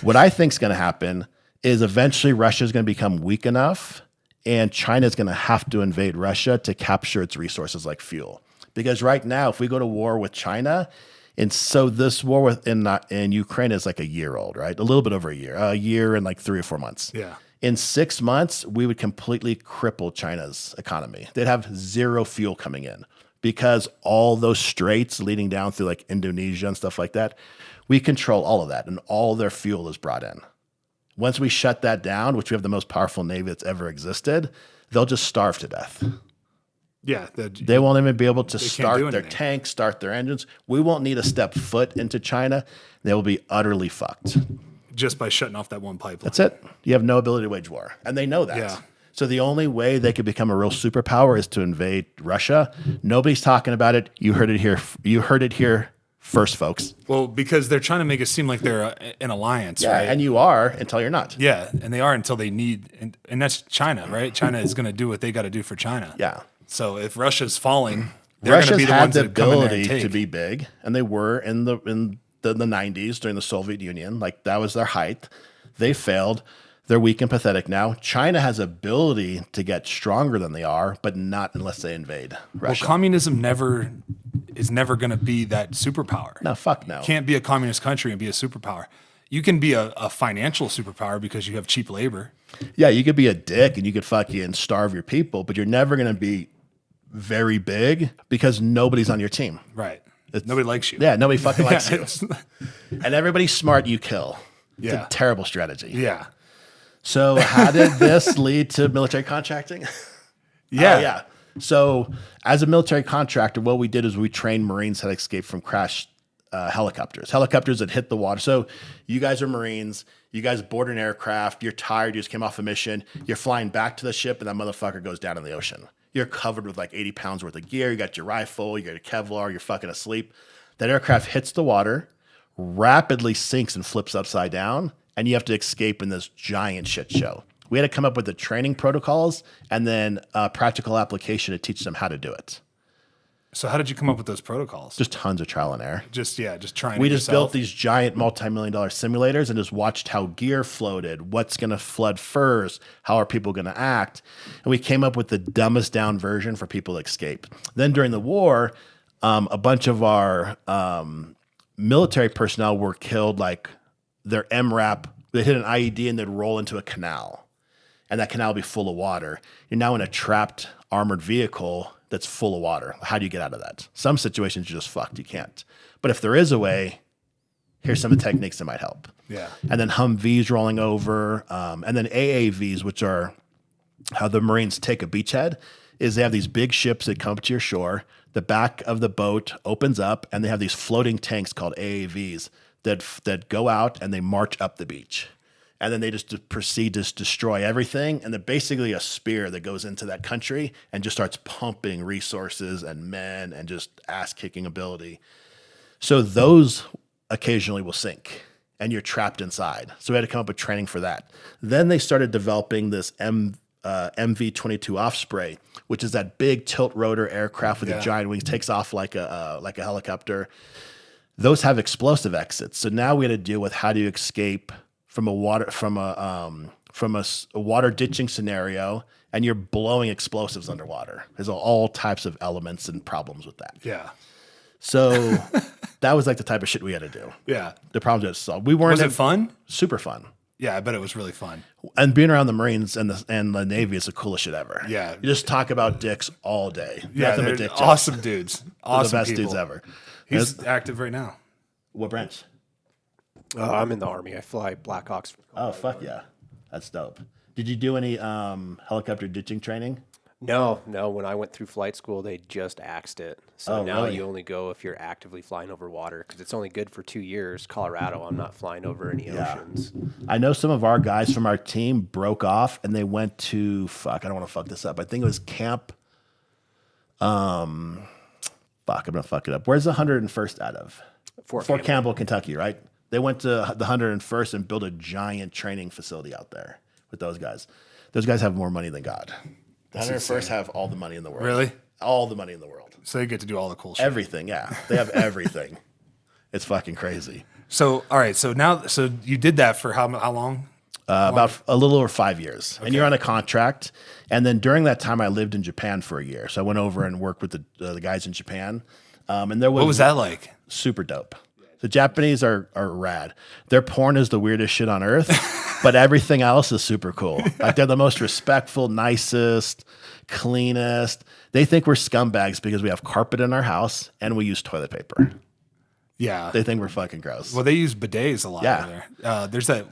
What I think is going to happen is eventually Russia's going to become weak enough and China's going to have to invade Russia to capture its resources like fuel. Because right now, if we go to war with China, and so this war in Ukraine is like a year old, right? A little bit over a year and like 3 or 4 months. Yeah. In 6 months, we would completely cripple China's economy. They'd have zero fuel coming in because all those straits leading down through like Indonesia and stuff like that, we control all of that and all their fuel is brought in. Once we shut that down, which we have the most powerful Navy that's ever existed, they'll just starve to death. Yeah. They won't even be able to start their anything. tanks, start their engines. We won't need to step foot into China. They will be utterly fucked. Just by shutting off that one pipeline. That's it. You have no ability to wage war. And they know that. Yeah. So the only way they could become a real superpower is to invade Russia. Nobody's talking about it. You heard it here. You heard it here first, folks. Well, because they're trying to make it seem like they're an alliance, Yeah, right? and you are until you're not. Yeah, and they are until they need, and that's China, right? China is going to do what they got to do for China. Yeah. So if Russia's falling, they're going to Russia's be the had ones the that come in there and ability take. to be big, and they were in the 90s during the Soviet Union. Like that was their height. They failed. They're weak and pathetic now. China has ability to get stronger than they are, but not unless they invade Russia. Well, communism is never going to be that superpower. No, fuck no. Can't be a communist country and be a superpower. You can be a financial superpower because you have cheap labor. Yeah, you could be a dick and you could fucking starve your people, but you're never going to be very big because nobody's on your team. Right. Nobody likes you. Yeah, nobody fucking likes you. Yeah. And everybody's smart, you kill. It's Yeah. a terrible strategy. Yeah. So how did this lead to military contracting? Yeah. Yeah. So as a military contractor, what we did is we trained Marines how to escape from crashed helicopters that hit the water. So you guys are Marines, you guys board an aircraft, you're tired, you just came off a mission, you're flying back to the ship and that motherfucker goes down in the ocean. You're covered with like 80 pounds worth of gear, you got your rifle, you got your Kevlar, you're fucking asleep. That aircraft hits the water, rapidly sinks and flips upside down, and you have to escape in this giant shit show. We had to come up with the training protocols and then a practical application to teach them how to do it. So how did you come up with those protocols? Just tons of trial and error. Just trying. We just built these giant multi-million-dollar simulators and just watched how gear floated, what's going to flood first, how are people going to act. And we came up with the dumbest down version for people to escape. Then during the war, a bunch of our military personnel were killed, like their MRAP, they hit an IED and they'd roll into a canal. And that canal would be full of water. You're now in a trapped armored vehicle that's full of water. How do you get out of that? Some situations you're just fucked. You can't. But if there is a way, here's some of the techniques that might help. Yeah. And then Humvees rolling over, and then AAVs, which are how the Marines take a beachhead, is they have these big ships that come up to your shore. The back of the boat opens up, and they have these floating tanks called AAVs that go out and they march up the beach. And then they just proceed to destroy everything. And they're basically a spear that goes into that country and just starts pumping resources and men and just ass-kicking ability. So those occasionally will sink, and you're trapped inside. So we had to come up with training for that. Then they started developing this MV-22 Osprey, which is that big tilt rotor aircraft with the giant wings, takes off like a helicopter. Those have explosive exits. So now we had to deal with how do you escape from a water ditching scenario, and you're blowing explosives underwater. There's all types of elements and problems with that. Yeah. So that was like the type of shit we had to do. Yeah. The problem was solved. We weren't. Was it fun? Super fun. Yeah, I bet it was really fun. And being around the Marines and the Navy is the coolest shit ever. Yeah. You just talk about dicks all day. Yeah, Nothing but they're dick jokes. awesome dudes. Awesome The best people. dudes ever. He's active right now. What branch? I'm in the Army. I fly Blackhawks. Oh, fuck yeah. That's dope. Did you do any helicopter ditching training? No. When I went through flight school, they just axed it. So now really? you only go if you're actively flying over water because it's only good for 2 years. Colorado, I'm not flying over any oceans. I know some of our guys from our team broke off and they went to, I don't want to fuck this up. I think it was camp. I'm going to fuck it up. Where's the 101st out of? Fort Campbell, Kentucky, right? They went to the 101st and built a giant training facility out there with those guys. Those guys have more money than God. The 101st have all the money in the world. Really? All the money in the world. So they get to do all the cool shit. Everything, yeah. They have everything. It's fucking crazy. So, all right. So you did that for how long? About a little over 5 years. Okay. And you're on a contract. And then during that time, I lived in Japan for a year. So I went over and worked with the guys in Japan. And there was What was that like? Super dope. The Japanese are rad. Their porn is the weirdest shit on earth, but everything else is super cool. Like they're the most respectful, nicest, cleanest. They think we're scumbags because we have carpet in our house and we use toilet paper. Yeah. They think we're fucking gross. Well, they use bidets a lot Yeah. there. There's that.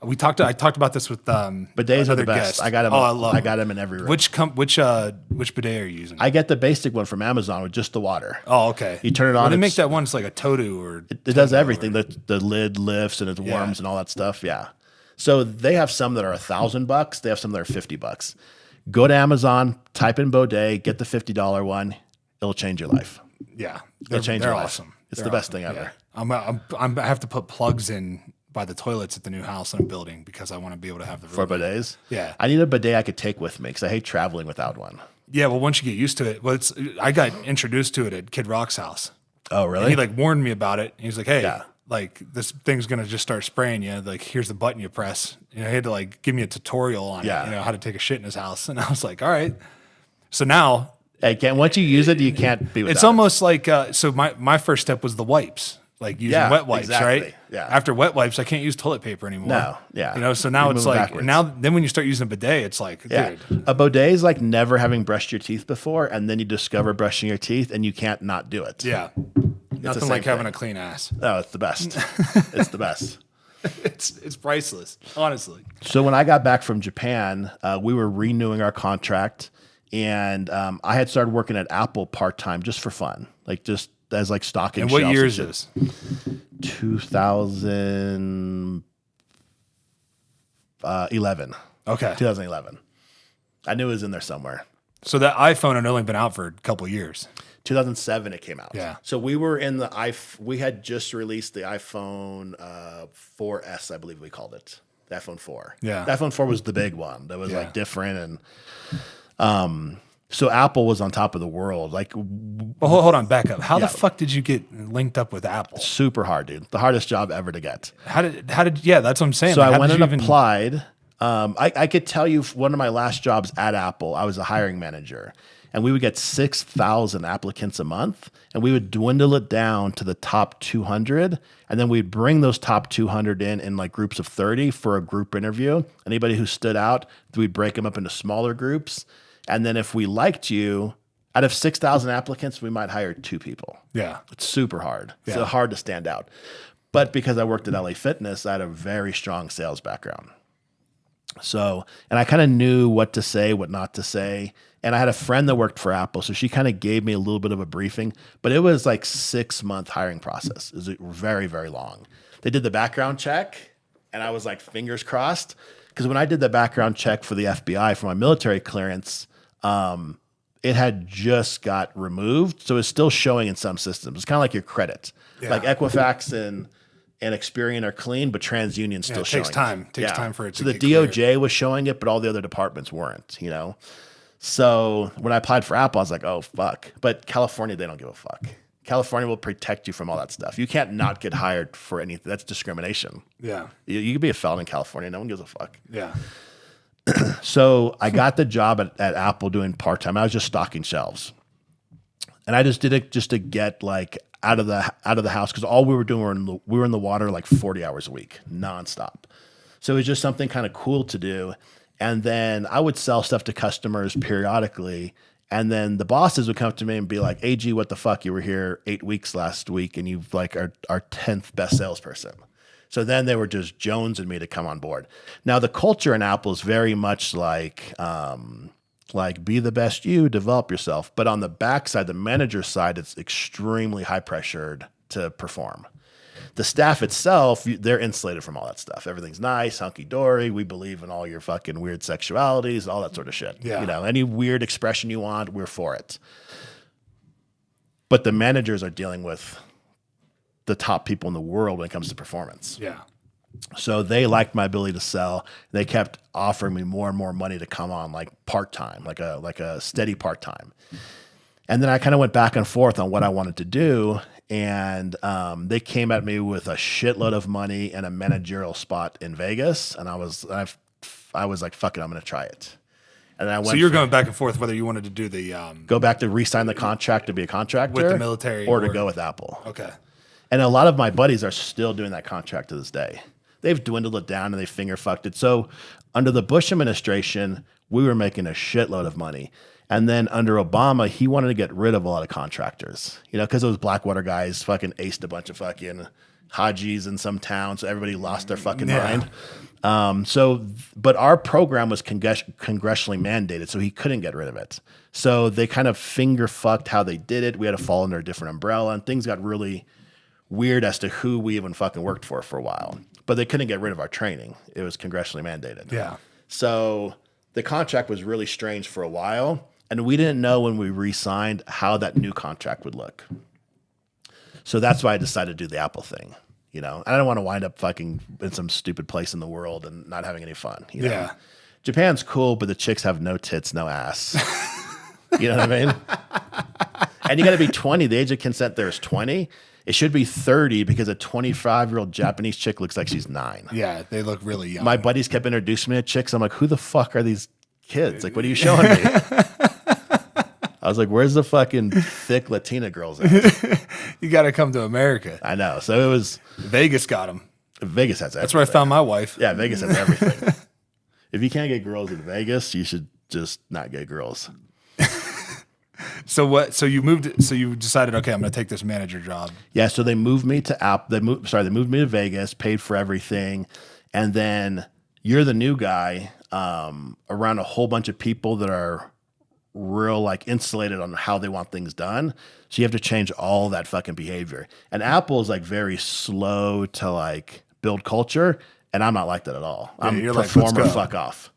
I talked about this with Bidets are the best. guest. I got them. Oh, I love I got them in every room. Which bidet are you using? I get the basic one from Amazon with just the water. Oh, okay. You turn it on. Well, they make it's- that one. It's like a Todu or It does everything. The lid lifts and it warms and all that stuff. Yeah. So they have some that are $1,000. They have some that are $50. Go to Amazon, type in bidet, get the $50 one. It'll change your life. Yeah, It'll change they're your life. awesome. It's They're the best awesome. thing ever. Yeah. I have to put plugs in by the toilets at the new house I'm building because I want to be able to have the For room. bidets? Yeah. I need a bidet I could take with me because I hate traveling without one. Yeah, well, once you get used to it, I got introduced to it at Kid Rock's house. Oh, And really? he like warned me about it. He's like, "Hey, Yeah. like this thing's gonna just start spraying you. Like, here's the button you press." He had to like give me a tutorial on Yeah. it, how to take a shit in his house. And I was like, "All right." So now Once you use it, you can't be without it's it. almost like so. My first step was the wipes, like using Yeah, wet wipes, exactly. right? Yeah. After wet wipes, I can't use toilet paper anymore. No, yeah. So now You're it's moving like backwards. then when you start using a bidet, it's like, Yeah. dude, A bidet is like never having brushed your teeth before, and then you discover brushing your teeth, and you can't not do it. yeah, nothing same like having thing. a clean ass. Oh, it's the best. It's the best. It's priceless, honestly. So when I got back from Japan, we were renewing our contract, and I had started working at Apple part time just for fun, like just as like stocking. And what shelves year is shit. this? 2011. Okay, 2011. I knew it was in there somewhere. so that iPhone had only been out for a couple of years. 2007 it came out. Yeah. So we were in we had just released the iPhone 4S, I believe we called it. The iPhone 4. Yeah. The iPhone 4 was the big one that was Yeah. like different. And so Apple was on top of the world. Like Well, hold on, back up. How the fuck did you get linked up with Apple? super hard, dude. The hardest job ever to get. How did? Yeah, that's what I'm saying. So Like, I how went did and you even- applied. I could tell you one of my last jobs at Apple, I was a hiring manager, and we would get 6,000 applicants a month, and we would dwindle it down to the top 200, and then we'd bring those top 200 in like groups of 30 for a group interview. Anybody who stood out, we'd break them up into smaller groups, and then if we liked you Out of 6,000 applicants, we might hire 2 people. Yeah. It's super hard. Yeah. It's hard to stand out. But because I worked at LA Fitness, I had a very strong sales background. So, and I kind of knew what to say, what not to say. And I had a friend that worked for Apple. So she kind of gave me a little bit of a briefing, but it was like 6-month hiring process. It was very, very long. They did the background check and I was like, fingers crossed. Because when I did the background check for the FBI for my military clearance, it had just got removed. So it's still showing in some systems. It's kind of like your credit. Yeah. Like Equifax and Experian are clean, but TransUnion's still showing. Takes time. Takes time for it to So the get cleared. DOJ was showing it, but all the other departments weren't, you know? So when I applied for Apple, I was like, oh, fuck. But California, they don't give a fuck. California will protect you from all that stuff. You can't not get hired for anything. That's discrimination. Yeah. You could be a felon in California. No one gives a fuck. Yeah. So I got the job at Apple doing part-time. I was just stocking shelves. And I just did it just to get like out of the house, because all we were doing, we were in the water like 40 hours a week, nonstop. So it was just something kind of cool to do. And then I would sell stuff to customers periodically. And then the bosses would come to me and be like, AG, what the fuck? You were here 8 weeks last week and you've like our 10th best salesperson. So then they were just jonesing me to come on board. Now the culture in Apple is very much like be the best you, develop yourself. But on the backside, the manager side, it's extremely high pressured to perform. The staff itself, they're insulated from all that stuff. Everything's nice, hunky-dory. We believe in all your fucking weird sexualities, all that sort of shit. Yeah. You know, any weird expression you want, we're for it. But the managers are dealing with the top people in the world when it comes to performance. Yeah. So they liked my ability to sell. They kept offering me more and more money to come on like part-time, like a steady part-time. And then I kind of went back and forth on what I wanted to do. And they came at me with a shitload of money and a managerial spot in Vegas. And I was like, fuck it, I'm going to try it. And then I went. So you're going back and forth whether you wanted to do the go back to re-sign the contract to be a contractor with the military or to go with Apple. Okay. And a lot of my buddies are still doing that contract to this day. They've dwindled it down and they finger fucked it. So under the Bush administration, we were making a shitload of money. And then under Obama, he wanted to get rid of a lot of contractors, you know, because those Blackwater guys fucking aced a bunch of fucking Hajis in some town. So everybody lost their fucking mind. But our program was congressionally mandated, so he couldn't get rid of it. So they kind of finger fucked how they did it. We had to fall under a different umbrella and things got really weird as to who we even fucking worked for a while. But they couldn't get rid of our training. It was congressionally mandated. Yeah. So the contract was really strange for a while. And we didn't know when we re-signed how that new contract would look. So that's why I decided to do the Apple thing. You know, I don't want to wind up fucking in some stupid place in the world and not having any fun. You know? Yeah. Japan's cool, but the chicks have no tits, no ass. You know what I mean? And you got to be 20. The age of consent there is 20. It should be 30 because a 25-year-old Japanese chick looks like she's 9. Yeah, they look really young. My buddies kept introducing me to chicks. I'm like, who the fuck are these kids? Like, what are you showing me? I was like, where's the fucking thick Latina girls at? You got to come to America. I know. So it was Vegas got them. Vegas has everything. That's where I found my wife. Yeah, Vegas has everything. If you can't get girls in Vegas, you should just not get girls. So what? So you moved. So you decided, okay, I'm going to take this manager job. Yeah. So they moved me to They moved me to Vegas, paid for everything, and then you're the new guy around a whole bunch of people that are real like insulated on how they want things done. So you have to change all that fucking behavior. And Apple is like very slow to like build culture, and I'm not like that at all. I'm you're performer, like, let's go. fuck off.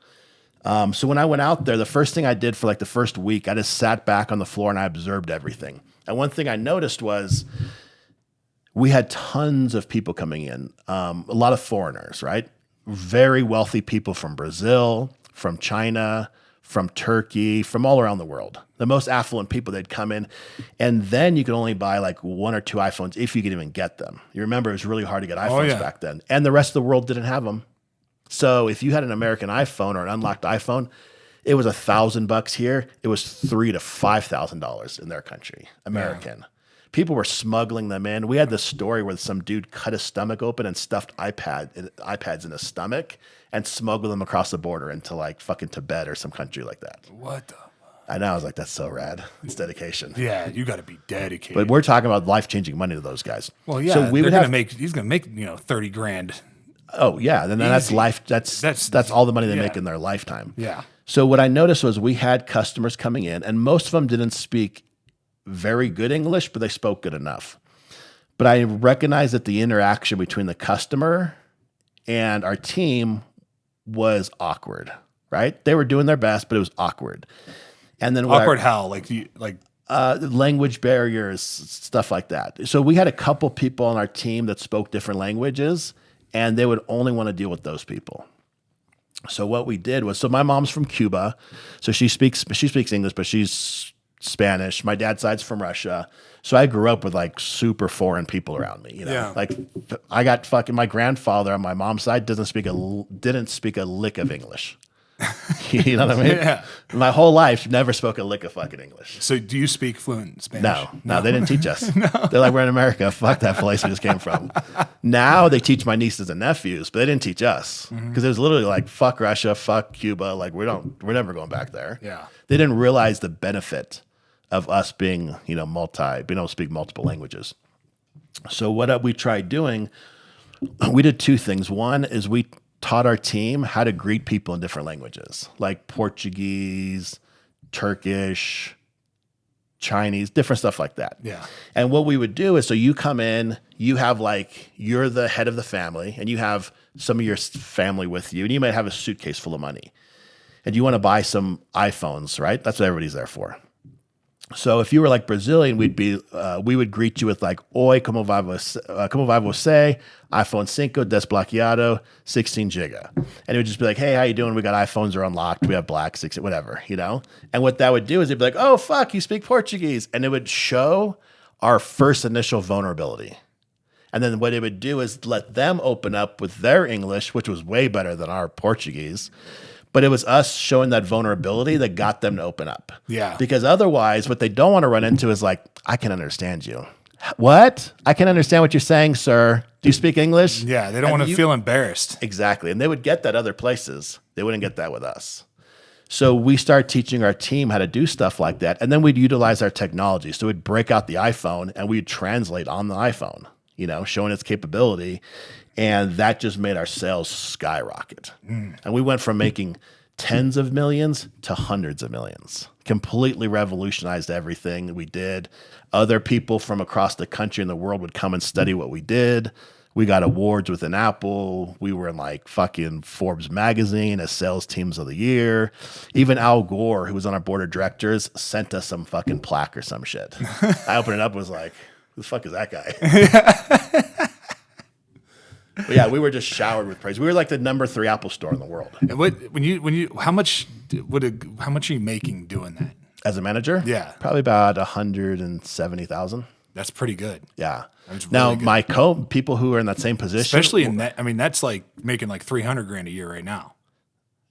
So when I went out there, the first thing I did for like the first week, I just sat back on the floor and I observed everything. And one thing I noticed was we had tons of people coming in, a lot of foreigners, right? Very wealthy people from Brazil, from China, from Turkey, from all around the world. The most affluent people, they'd come in. And then you could only buy like 1 or 2 iPhones if you could even get them. You remember it was really hard to get iPhones back then. And the rest of the world didn't have them. So if you had an American iPhone or an unlocked iPhone, it was $1,000 here. It was $3,000 to $5,000 in their country, American. Yeah. People were smuggling them in. We had this story where some dude cut his stomach open and stuffed iPads in his stomach and smuggled them across the border into like fucking Tibet or some country like that. What the? I know. I was like, that's so rad. It's dedication. Yeah, you got to be dedicated. But we're talking about life-changing money to those guys. Well, yeah, So we would he's gonna make 30 grand. Oh yeah, then that's Easy. life. That's all the money they make in their lifetime. Yeah. So what I noticed was we had customers coming in, and most of them didn't speak very good English, but they spoke good enough. But I recognized that the interaction between the customer and our team was awkward. Right? They were doing their best, but it was awkward. And then Awkward how? Like language barriers, stuff like that. So we had a couple people on our team that spoke different languages, and they would only want to deal with those people. So what we did was, so my mom's from Cuba, so she speaks English, but she's Spanish. My dad's side's from Russia. So I grew up with like super foreign people around me, Yeah. Like I got fucking, my grandfather on my mom's side didn't speak a lick of English. You know what I mean? Yeah. My whole life, never spoke a lick of fucking English. So do you speak fluent Spanish? No, they didn't teach us. They're like, we're in America. Fuck that place we just came from. Now they teach my nieces and nephews, but they didn't teach us because it was literally like, fuck Russia, fuck Cuba. Like we're never going back there. Yeah. They didn't realize the benefit of us being, being able to speak multiple languages. So what we tried doing, we did two things. One is we taught our team how to greet people in different languages, like Portuguese, Turkish, Chinese, different stuff like that. Yeah. And what we would do is, so you come in, you have you're the head of the family, and you have some of your family with you, and you might have a suitcase full of money, and you want to buy some iPhones, right? That's what everybody's there for. So if you were like Brazilian, we would greet you with like, oi, como vai você? iPhone 5 desbloqueado, 16 giga. And it would just be like, hey, how you doing? We got iPhones are unlocked. We have black, 6, whatever, And what that would do is it'd be like, oh, fuck, you speak Portuguese. And it would show our first initial vulnerability. And then what it would do is let them open up with their English, which was way better than our Portuguese. But it was us showing that vulnerability that got them to open up. Yeah. Because otherwise, what they don't want to run into is like, I can understand you. What? I can understand what you're saying, sir. Do you speak English? Yeah. They don't want to feel embarrassed. Exactly. And they would get that other places. They wouldn't get that with us. So we started teaching our team how to do stuff like that. And then we'd utilize our technology. So we'd break out the iPhone and we'd translate on the iPhone, showing its capability. And that just made our sales skyrocket. And we went from making tens of millions to hundreds of millions. Completely revolutionized everything we did. Other people from across the country and the world would come and study what we did. We got awards within Apple. We were in like fucking Forbes magazine as sales teams of the year. Even Al Gore, who was on our board of directors, sent us some fucking plaque or some shit. I opened it up and was like, who the fuck is that guy? But yeah, we were just showered with praise. We were like the number 3 Apple store in the world. And how much are you making doing that? As a manager? Yeah. Probably about 170,000. That's pretty good. Yeah. That's really Now good. my people who are in that same position, Especially in that, that's like making like 300 grand a year right now.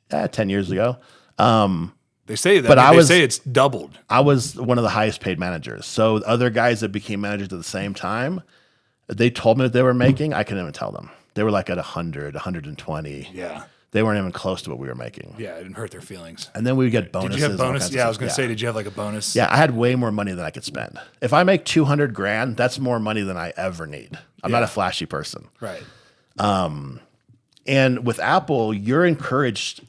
10 years ago, They say that, But they say it's doubled. I was one of the highest paid managers. So other guys that became managers at the same time, they told me what they were making. I couldn't even tell them. They were like at 100, 120. Yeah. They weren't even close to what we were making. Yeah, it didn't hurt their feelings. And then we would get bonuses. Did you have and all bonus? kinds of Yeah, I was stuff. going to say, did you have like a bonus? Yeah, I had way more money than I could spend. If I make 200 grand, that's more money than I ever need. I'm not a flashy person. Right. And with Apple, you're encouraged.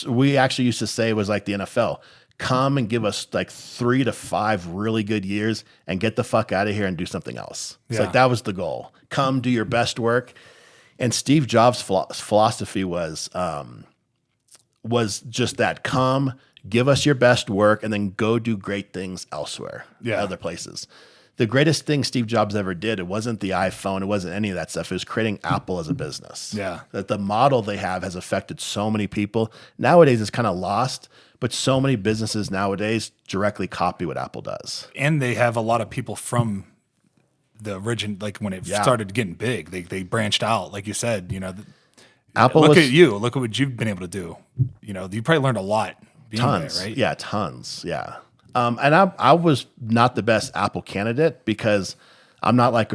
We actually used to say it was like the NFL. Come and give us like 3 to 5 really good years and get the fuck out of here and do something else. It's like that was the goal. Come do your best work. And Steve Jobs' philosophy was just that. Come, give us your best work, and then go do great things elsewhere, other places. The greatest thing Steve Jobs ever did, it wasn't the iPhone, it wasn't any of that stuff. It was creating Apple as a business. Yeah. That the model they have has affected so many people. Nowadays, it's kind of lost, but so many businesses nowadays directly copy what Apple does. And they have a lot of people from the origin, like when it started getting big, they branched out, like you said, Apple look at you, look at what you've been able to do. You probably learned a lot being tons, there, right? Yeah, tons, yeah. And I was not the best Apple candidate because I'm not like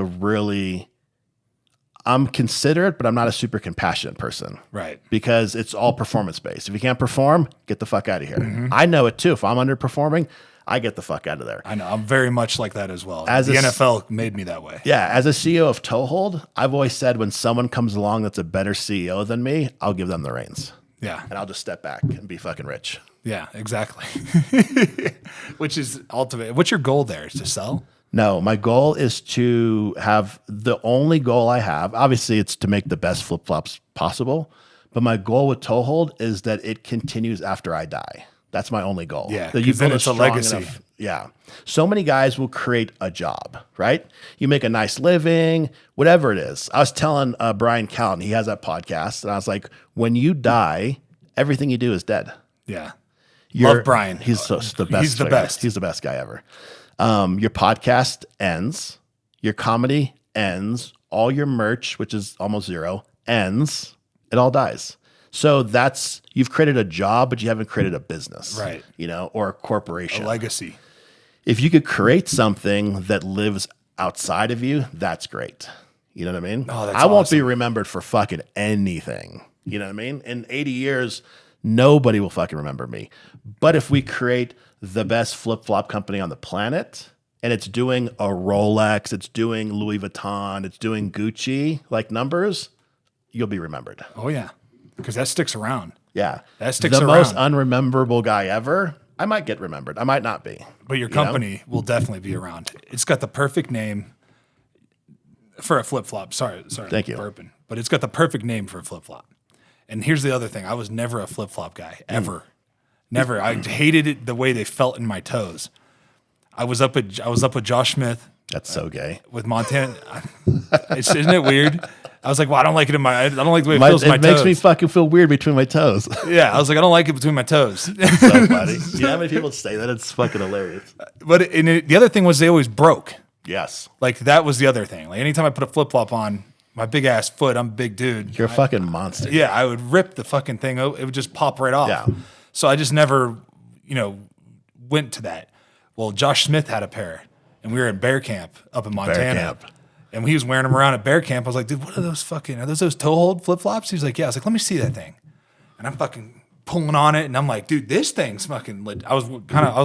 I'm considerate, but I'm not a super compassionate person. Right. Because it's all performance based. If you can't perform, get the fuck out of here. I know it too. If I'm underperforming, I get the fuck out of there. I know. I'm very much like that as well. As the a NFL made me that way. Yeah, as a CEO of Toehold, I've always said when someone comes along that's a better CEO than me, I'll give them the reins. Yeah. And I'll just step back and be fucking rich. Yeah, exactly. Which is ultimate. What's your goal there? Is to sell? No, my goal is to have the only goal I have. Obviously, it's to make the best flip flops possible. But my goal with Toehold is that it continues after I die. That's my only goal. Yeah, that 'cause then build it's a strong legacy. Yeah. So many guys will create a job, right? You make a nice living, whatever it is. I was telling Brian Callen, he has that podcast, and I was like, when you die, everything you do is dead. Yeah. Love Brian. He's the best. He's the guy. best. He's the best guy ever. Your podcast ends. Your comedy ends. All your merch, which is almost zero, ends. It all dies. So you've created a job, but you haven't created a business, Right? Or a corporation. A legacy. If you could create something that lives outside of you, that's great. You know what I mean? Oh, that's I won't be awesome. remembered for fucking anything. You know what I mean? In 80 years, nobody will fucking remember me. But if we create the best flip-flop company on the planet, and it's doing a Rolex, it's doing Louis Vuitton, it's doing Gucci, like numbers, you'll be remembered. Oh yeah, because that sticks around. Yeah. That sticks the around. most unrememberable guy ever, I might get remembered. I might not be. But your company will definitely be around. It's got the perfect name for a flip flop. Sorry, Thank you. burping. But it's got the perfect name for a flip flop. And here's the other thing: I was never a flip flop guy ever, never. I hated it the way they felt in my toes. I was up with Josh Smith That's so gay. with Montana. Isn't it weird? I was like, well, I don't like it I don't like the way it feels in my It makes toes. me fucking feel weird between my toes. Yeah, I was like, I don't like it between my toes. So funny. You know how many people say that? It's fucking hilarious. But the other thing was they always broke. Yes. Like that was the other thing. Like anytime I put a flip flop on my big ass foot, I'm a big dude. You're a fucking monster. Yeah, I would rip the fucking thing. It would just pop right off. Yeah. So I just never, went to that. Well, Josh Smith had a pair, and we were in bear camp up in Montana. camp. And he was wearing them around at bear camp. I was like, dude, what are those toe hold flip flops? He's like, yeah. I was like, let me see that thing. And I'm fucking pulling on it, and I'm like, dude, this thing's fucking lit. I was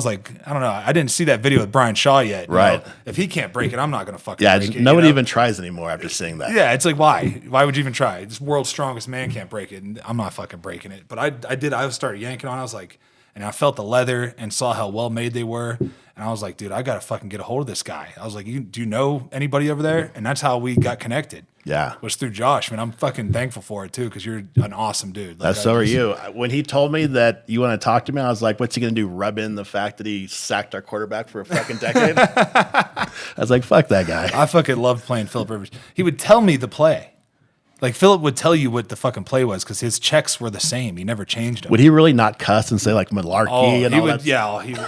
like, I don't know. I didn't see that video with Brian Shaw yet. Right. If he can't break it, I'm not gonna fucking Yeah, break it. nobody even tries anymore after seeing that. Yeah, it's like, why? Why would you even try? This world's strongest man can't break it, and I'm not fucking breaking it. But I did. I started yanking on it. I was like, and I felt the leather and saw how well made they were. And I was like, dude, I got to fucking get a hold of this guy. I was like, do you know anybody over there? And that's how we got connected. Yeah. Was through Josh. Man, I'm fucking thankful for it too, because you're an awesome dude. Like, So are you. When he told me that you want to talk to me, I was like, what's he going to do? Rub in the fact that he sacked our quarterback for a fucking decade? I was like, fuck that guy. I fucking loved playing Philip Rivers. He would tell me the play. Like Philip would tell you what the fucking play was because his checks were the same. He never changed them. Would he really not cuss and say like malarkey and he all would, that? yeah. He would.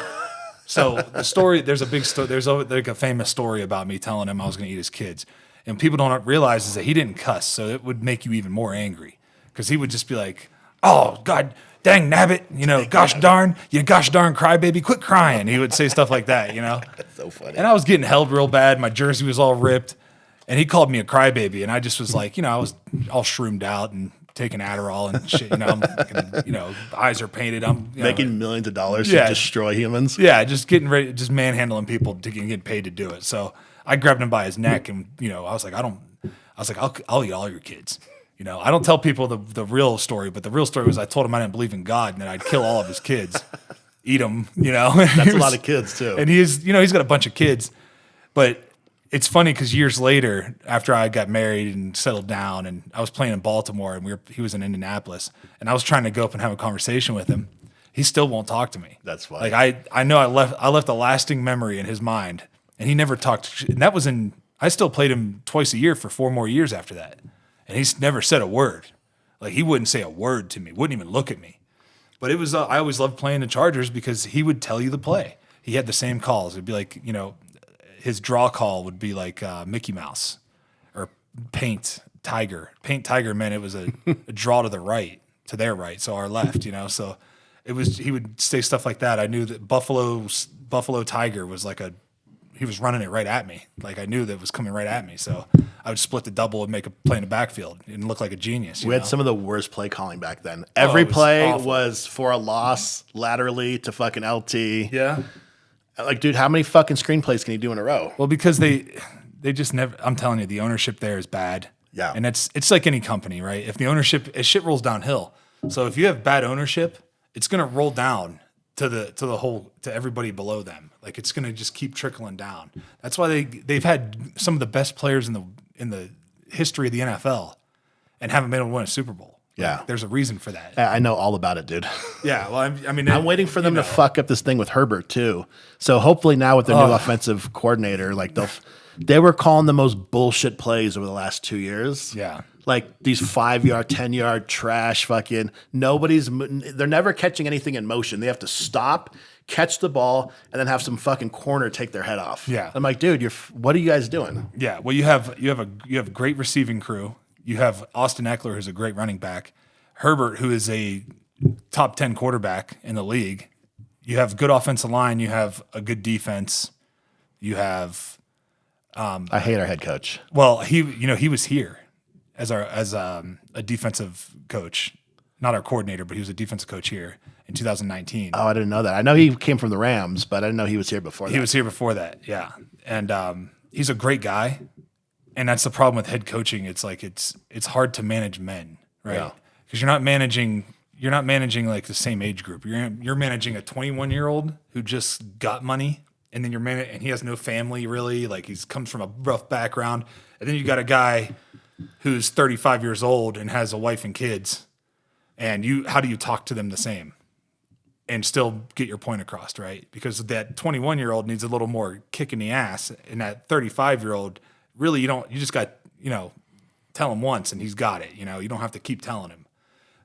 So the story, there's a big story. There's like a famous story about me telling him I was going to eat his kids, and people don't realize is that he didn't cuss, so it would make you even more angry because he would just be like, "Oh God, dang nabbit, gosh darn, you gosh darn crybaby, quit crying." He would say stuff like that, That's so funny. And I was getting held real bad. My jersey was all ripped, and he called me a crybaby, and I just was like, I was all shroomed out and taking Adderall and shit. I'm, eyes are painted. I'm Making millions of dollars Yeah. to destroy humans. Yeah, just getting ready, just manhandling people to get paid to do it. So I grabbed him by his neck, and I was like, I'll eat all your kids. I don't tell people the real story, but the real story was I told him I didn't believe in God and that I'd kill all of his kids, eat them. That's a lot of kids too. And he's got a bunch of kids, but it's funny because years later, after I got married and settled down, and I was playing in Baltimore, and he was in Indianapolis, and I was trying to go up and have a conversation with him. He still won't talk to me. That's funny. Like I know I left a lasting memory in his mind, and he never talked. And that was I still played him twice a year for 4 more years after that, and he's never said a word. Like he wouldn't say a word to me, wouldn't even look at me. But it was I always loved playing the Chargers because he would tell you the play. He had the same calls. It'd be like his draw call would be like Mickey Mouse or paint tiger. Paint tiger meant it was a draw to their right, so our left. So it was he would say stuff like that. I knew that Buffalo Tiger was like he was running it right at me. Like I knew that it was coming right at me. So I would split the double and make a play in the backfield and look like a genius. We you had know? some of the worst play calling back then. Every it was play awful. was for a loss laterally to fucking LT. Yeah. Like, dude, how many fucking screenplays can you do in a row? Well, because they just never. I'm telling you, the ownership there is bad. Yeah. And it's like any company, right? If the ownership, shit rolls downhill. So if you have bad ownership, it's gonna roll down to everybody below them. Like it's gonna just keep trickling down. That's why they've had some of the best players in the history of the NFL and haven't been able to win a Super Bowl. Yeah. Like, there's a reason for that. I know all about it, dude. Yeah. Well, I mean, I'm waiting for them to fuck up this thing with Herbert too. So hopefully now with their new offensive coordinator, like they were calling the most bullshit plays over the last 2 years. Yeah. Like these 5-yard, 10-yard trash fucking they're never catching anything in motion. They have to stop, catch the ball, and then have some fucking corner take their head off. Yeah. I'm like, dude, what are you guys doing? Yeah. Well, you have a great receiving crew. You have Austin Eckler, who's a great running back. Herbert, who is a top 10 quarterback in the league. You have good offensive line. You have a good defense. You have I hate our head coach. well, he was here as a defensive coach, not our coordinator, but he was a defensive coach here in 2019. Oh, I didn't know that. I know he came from the Rams, but I didn't know he was here before that. He was here before that, yeah. And he's a great guy. And that's the problem with head coaching. It's like it's hard to manage men, right? Yeah. Because you're not managing like the same age group. You're managing a 21-year-old who just got money, and then and he has no family really. Like he's comes from a rough background, and then you got a guy who's 35 years old and has a wife and kids, and how do you talk to them the same and still get your point across, right? Because that 21-year-old needs a little more kick in the ass, and that 35-year-old really you just got tell him once and he's got it. You don't have to keep telling him.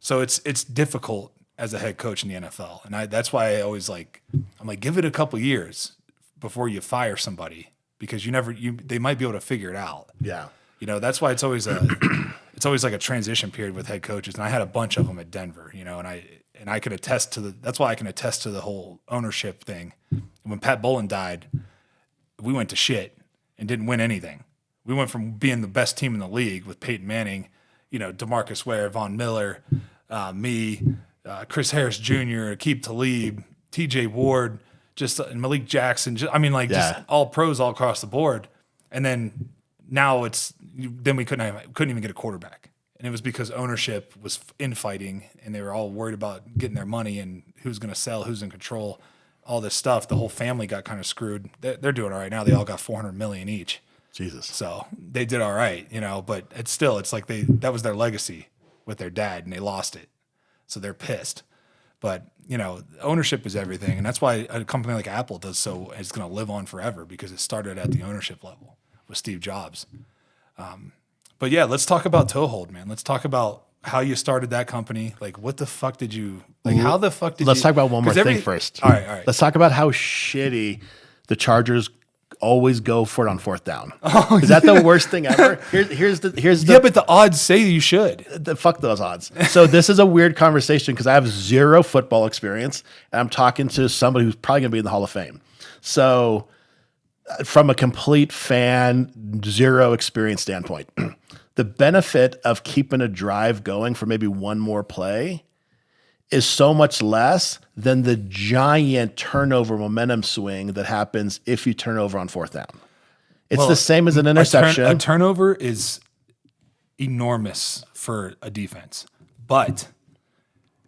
So it's difficult as a head coach in the NFL, and that's why I'm like give it a couple years before you fire somebody, because they might be able to figure it out. Yeah. That's why it's always like a transition period with head coaches, and I had a bunch of them at Denver. And I can attest to that's why I can attest to the whole ownership thing. When Pat Bowlen died, we went to shit and didn't win anything. We went from being the best team in the league with Peyton Manning, DeMarcus Ware, Von Miller, me, Chris Harris Jr., Aqib Talib, T.J. Ward, and Malik Jackson. Just all pros all across the board. And then now we couldn't even get a quarterback. And it was because ownership was infighting, and they were all worried about getting their money and who's going to sell, who's in control, all this stuff. The whole family got kind of screwed. They're doing all right now. They all got $400 million each. Jesus. So they did all right, but it's like that was their legacy with their dad, and they lost it. So they're pissed. But, ownership is everything. And that's why a company like Apple is going to live on forever, because it started at the ownership level with Steve Jobs. But yeah, let's talk about Toehold, man. Let's talk about how you started that company. Like, what the fuck did you, how the fuck did Let's you? talk about one more thing first. All right. Let's talk about how shitty the Chargers always go for it on fourth down. Is that the worst thing ever? Here's the Yeah, but the odds say you should. fuck those odds. So this is a weird conversation because I have zero football experience, and I'm talking to somebody who's probably going to be in the Hall of Fame. So from a complete fan, zero experience standpoint, the benefit of keeping a drive going for maybe one more play is so much less than the giant turnover momentum swing that happens if you turn over on fourth down. It's the same as an interception. A turnover is enormous for a defense, but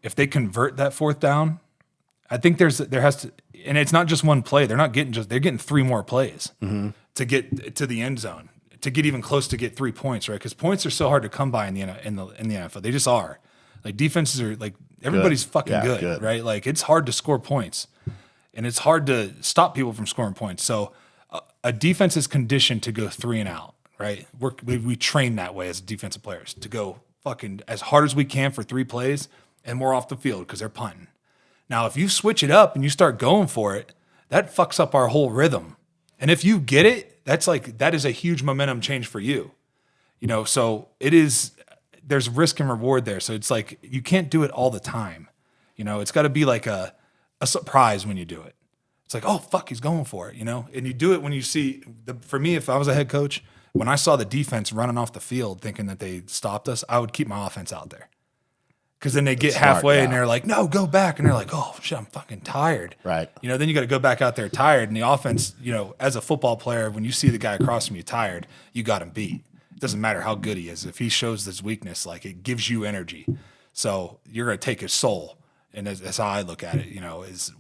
if they convert that fourth down, I think there has to, and it's not just one play. They're getting 3 more plays to get to the end zone, to get even close to get 3 points, right? Because points are so hard to come by in the NFL. They just are. Like defenses are like everybody's fucking good, right? Like it's hard to score points, and it's hard to stop people from scoring points. So a defense is conditioned to go 3 and out, right? We train that way as defensive players to go fucking as hard as we can for 3 plays, and we're off the field because they're punting. Now, if you switch it up and you start going for it, that fucks up our whole rhythm. And if you get it, that is a huge momentum change for you. So it is. There's risk and reward there. So it's like you can't do it all the time. It's got to be like a surprise when you do it. It's like, oh fuck, he's going for it, And you do it when you see for me, if I was a head coach, when I saw the defense running off the field thinking that they stopped us, I would keep my offense out there. Because then they get halfway and they're like, no, go back. And they're like, oh, shit, I'm fucking tired. Right. Then you got to go back out there tired. And the offense, as a football player, when you see the guy across from you tired, you got him beat. It doesn't matter how good he is. If he shows this weakness, like it gives you energy. So you're going to take his soul. And that's how I look at it, is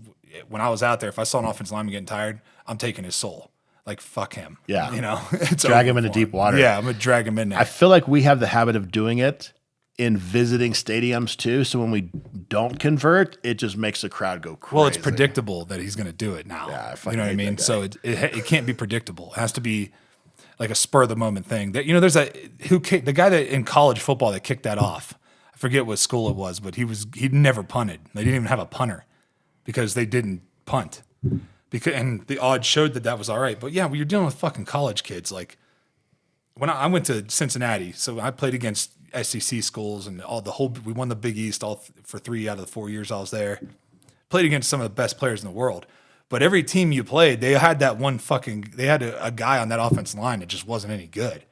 when I was out there, if I saw an offensive lineman getting tired, I'm taking his soul. Like, fuck him. Yeah. It's drag him into deep water. Yeah, I'm going to drag him in there. I feel like we have the habit of doing it in visiting stadiums too. So when we don't convert, it just makes the crowd go crazy. Well, it's predictable that he's going to do it now. Yeah, I fucking you know what I hate mean? that guy. So it can't be predictable. It has to be like a spur of the moment thing. That there's the guy that in college football that kicked that off. I forget what school it was, but he never punted. They didn't even have a punter because they didn't punt. And the odds showed that was all right. But yeah, when you're dealing with fucking college kids, like when I went to Cincinnati, so I played against SEC schools and we won the Big East for 3 out of the 4 years I was there. Played against some of the best players in the world. But every team you played, they had that they had a guy on that offensive line that just wasn't any good,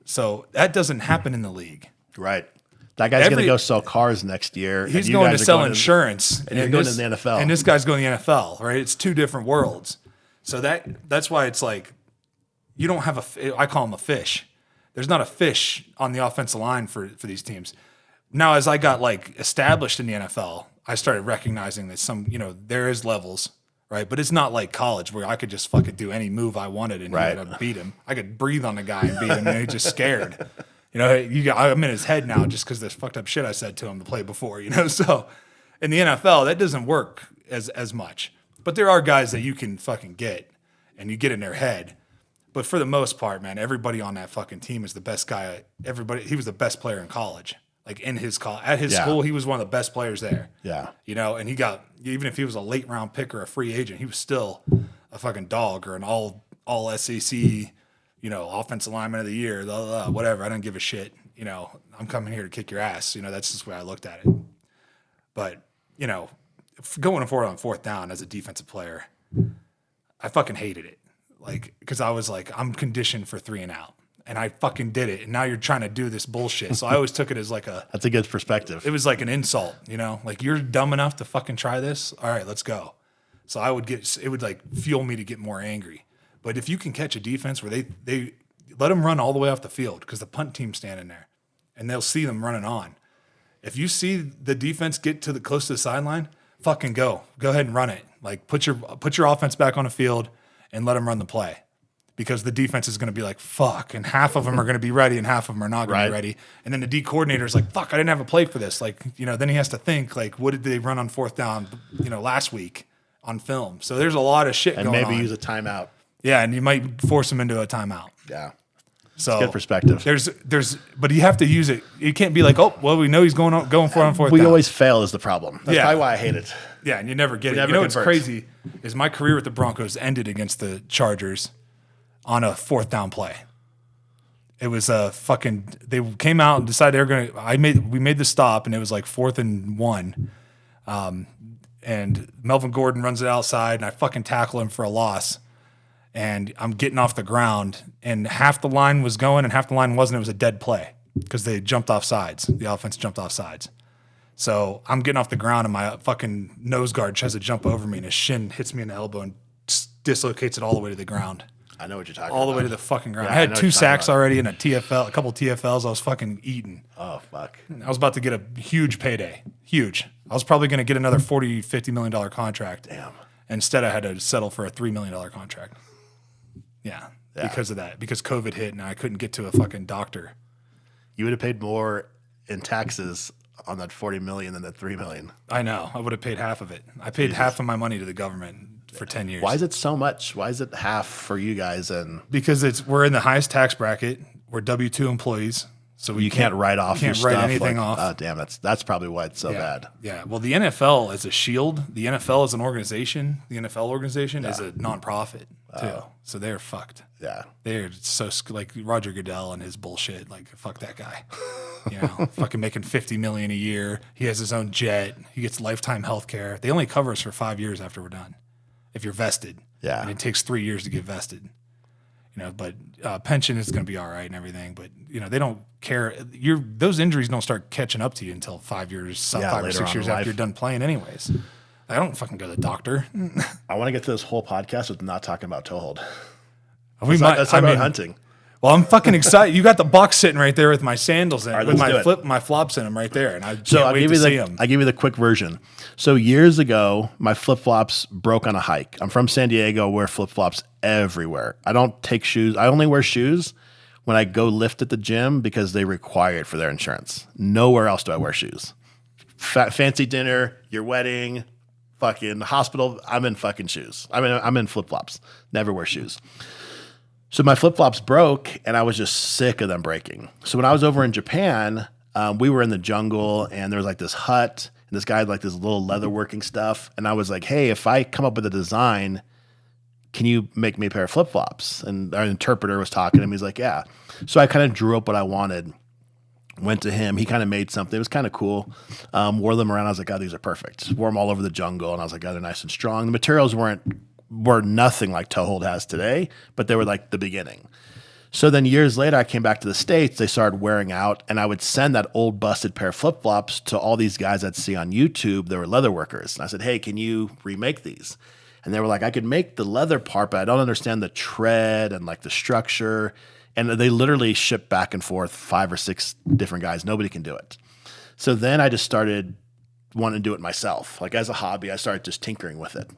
So that doesn't happen in the league. Right. That guy's going to go sell cars next year. He's going to sell insurance. And you're going to the NFL. And this guy's going to the NFL, right? It's two different worlds. So that's why it's like you don't have I call him a fish. There's not a fish on the offensive line for these teams. Now, as I got like established in the NFL, I started recognizing that there is levels, right? But it's not like college where I could just fucking do any move I wanted and I'd beat him. I could breathe on the guy and beat him, and he's just scared. I'm in his head now just because there's fucked up shit I said to him to play before, So in the NFL, that doesn't work as much. But there are guys that you can fucking get and you get in their head. But for the most part, man, everybody on that fucking team is the best guy. He was the best player in college. Like in his at his school, he was one of the best players there. Yeah. And he got, even if he was a late round pick or a free agent, he was still a fucking dog or an all SEC, offensive lineman of the year, blah, blah, blah, whatever. I don't give a shit. I'm coming here to kick your ass. That's just the way I looked at it. But, going for it on fourth down as a defensive player, I fucking hated it. Like, because I was like, I'm conditioned for 3 and out. And I fucking did it. And now you're trying to do this bullshit. So I always took it as like that's a good perspective. It was like an insult, Like, you're dumb enough to fucking try this? All right, let's go. So it would like fuel me to get more angry. But if you can catch a defense where they let them run all the way off the field because the punt team's standing there and they'll see them running on. If you see the defense get close to the sideline, fucking go ahead and run it. Like put your offense back on the field and let them run the play because the defense is going to be like, fuck. And half of them are going to be ready and half of them are not going to be ready. And then the D coordinator is like, fuck, I didn't have a play for this. Like, then he has to think like, what did they run on fourth down, last week on film? So there's a lot of shit going on. And maybe use a timeout. Yeah, and you might force them into a timeout. Yeah. So good perspective. But you have to use it. You can't be like, oh, well, we know he's going for it on fourth down. We always fail is the problem. That's probably why I hate it. Yeah, and you never get it. What's crazy is my career with the Broncos ended against the Chargers on a fourth down play. It was they came out and decided they were we made the stop and it was like 4th and 1. And Melvin Gordon runs it outside and I fucking tackle him for a loss. And I'm getting off the ground, and half the line was going, and half the line wasn't. It was a dead play because they jumped off sides. The offense jumped off sides. So I'm getting off the ground, and my fucking nose guard tries to jump over me, and his shin hits me in the elbow and dislocates it all the way to the ground. I know what you're talking about. All the way to the fucking ground. Yeah, I had 2 sacks already and a couple TFLs. I was fucking eating. Oh, fuck. I was about to get a huge payday. Huge. I was probably going to get another $40, $50 million contract. Damn. Instead, I had to settle for a $3 million contract. Yeah, because of that. Because COVID hit and I couldn't get to a fucking doctor. You would have paid more in taxes on that $40 million than that $3 million. I know. I would have paid half of it. I paid half of my money to the government for 10 years. Why is it so much? Why is it half for you guys? Because we're in the highest tax bracket. We're W-2 employees. So you can't write off your stuff. You can't write anything off. Oh, damn. That's probably why it's so bad. Yeah. Well, the NFL is a shield. The NFL is an organization. The NFL organization is a nonprofit too. So they're fucked. Yeah. They're so like Roger Goodell and his bullshit. Like fuck that guy. Fucking making $50 million a year. He has his own jet. He gets lifetime health care. They only cover us for 5 years after we're done. if you're vested. Yeah. And it takes 3 years to get vested. But pension is going to be all right and everything. But they don't care. Those injuries don't start catching up to you until 5 years, 5 or 6 years after you're done playing, anyways. I don't fucking go to the doctor. I want to get to this whole podcast with not talking about toe hold. Let's talk about hunting. Well, I'm fucking excited. You got the box sitting right there with my sandals in, right, with let's my flops in them right there, and I can't wait to see them. I'll give you the quick version. So years ago, my flip flops broke on a hike. I'm from San Diego. I wear flip flops everywhere. I don't take shoes. I only wear shoes when I go lift at the gym because they require it for their insurance. Nowhere else do I wear shoes. Fancy dinner, your wedding, fucking hospital. I'm in fucking shoes. I'm in flip flops. Never wear shoes. So my flip-flops broke, and I was just sick of them breaking. So when I was over in Japan, we were in the jungle, and there was like this hut, and this guy had like this little leather-working stuff. And I was like, hey, if I come up with a design, can you make me a pair of flip-flops? And our interpreter was talking to him. He's like, yeah. So I kind of drew up what I wanted, went to him. He kind of made something. It was kind of cool. Wore them around. I was like, oh, these are perfect. Wore them all over the jungle, and I was like, oh, they're nice and strong. The materials were nothing like toe hold has today, but they were like the beginning. So then years later, I came back to the States. They started wearing out, and I would send that old busted pair of flip-flops to all these guys I'd see on YouTube. They were leather workers. And I said, hey, can you remake these? And they were like, I could make the leather part, but I don't understand the tread and like the structure. And they literally ship back and forth 5 or 6 different guys. Nobody can do it. So then I just started wanting to do it myself. Like as a hobby, I started just tinkering with it.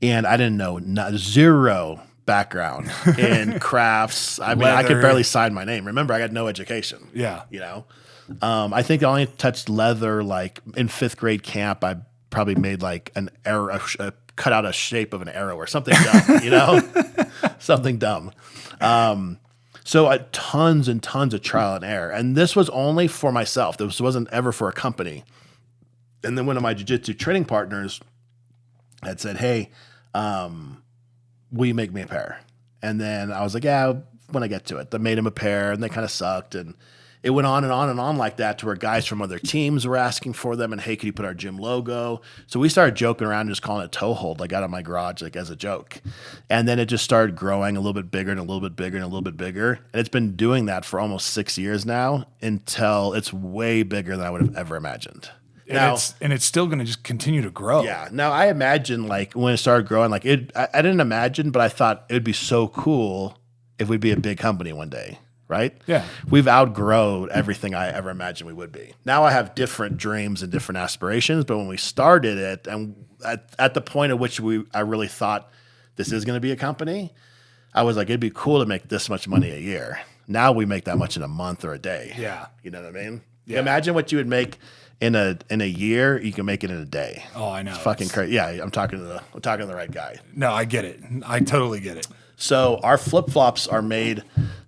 And I didn't know zero background in crafts. I mean, I could barely sign my name. Remember, I got no education. Yeah. I think I only touched leather like in 5th grade camp. I probably made like an arrow, cut out a shape of an arrow or something dumb, something dumb. So tons and tons of trial and error. And this was only for myself. This wasn't ever for a company. And then one of my jiu-jitsu training partners had said, hey, will you make me a pair? And then I was like, yeah, when I get to it. They made him a pair, and they kind of sucked. And it went on and on and on like that to where guys from other teams were asking for them. And, hey, could you put our gym logo? So we started joking around and just calling it toe hold, like out of my garage, like as a joke. And then it just started growing a little bit bigger and a little bit bigger and a little bit bigger. And it's been doing that for almost 6 years now until it's way bigger than I would have ever imagined. And it's still going to just continue to grow. Yeah. Now I imagine like when it started growing, like I didn't imagine, but I thought it would be so cool if we'd be a big company one day, right? Yeah. We've outgrown everything I ever imagined we would be. Now I have different dreams and different aspirations, but when we started it, and at the point at which I really thought this is going to be a company, I was like, it'd be cool to make this much money a year. Now we make that much in a month or a day. Yeah. You know what I mean? Yeah. Imagine what you would make in a year. You can make it in a day. Oh, I know. It's fucking crazy. Yeah, I'm talking to the right guy. No, I get it. I totally get it. So our flip flops are made.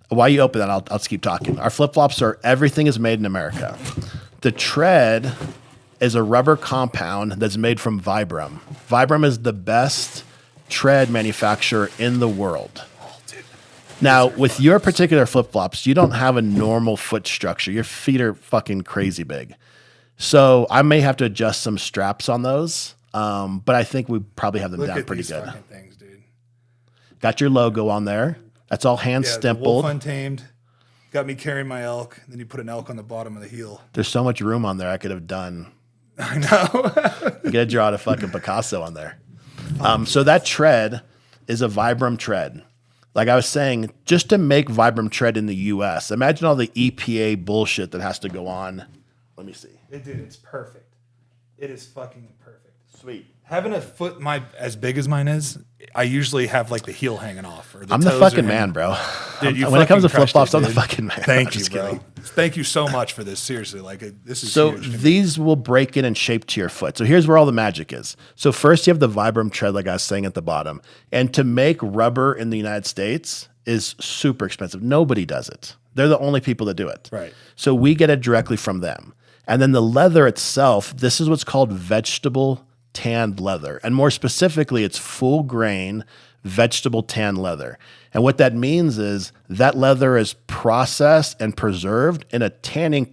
While you open that, I'll just keep talking. Our flip flops everything is made in America. The tread is a rubber compound that's made from Vibram. Vibram is the best tread manufacturer in the world. Now, with your particular flip flops, you don't have a normal foot structure. Your feet are fucking crazy big. So I may have to adjust some straps on those, but I think we probably have them down pretty good. Fucking things, dude. Got your logo on there. That's all hand The stippled. wolf untamed. Got me carrying my elk. Then you put an elk on the bottom of the heel. There's so much room on there. I could have done. I know. You gotta draw a fucking Picasso on there. So that tread is a Vibram tread. Like I was saying, just to make Vibram tread in the U.S., imagine all the EPA bullshit that has to go on. Let me see. Dude, it's perfect. It is fucking perfect. Sweet. Having a foot as big as mine is, I usually have like the heel hanging off. Or I'm the fucking man, bro. Dude, when it comes to flip flops, I'm the dude. fucking man. Thank you, bro. Thank you so much for this. Seriously, like this is so huge. these will break in and shape to your foot. So here's where all the magic is. So first you have the Vibram tread, like I was saying at the bottom, and to make rubber in the United States is super expensive. Nobody does it. They're the only people that do it. Right. So we get it directly from them. And then the leather itself, this is what's called vegetable tanned leather. And more specifically, it's full grain vegetable tan leather. And what that means is that leather is processed and preserved in a tanning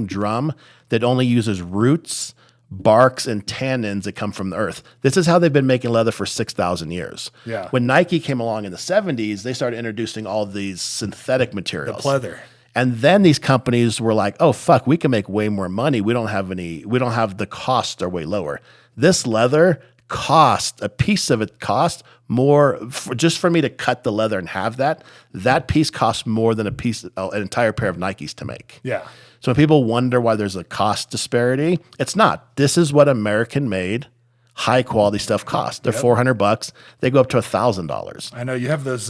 drum that only uses roots barks and tannins that come from the earth. This is how they've been making leather for 6,000 years. Yeah. When Nike came along in the 70s, they started introducing all these synthetic materials. The pleather. And then these companies were like, oh, fuck, we can make way more money. We don't have the costs are way lower. This leather a piece of it cost more, just for me to cut the leather and have that piece costs more than an entire pair of Nikes to make. Yeah. So when people wonder why there's a cost disparity, it's not. This is what American made high quality stuff costs. They're $400. They go up to $1,000. I know you have those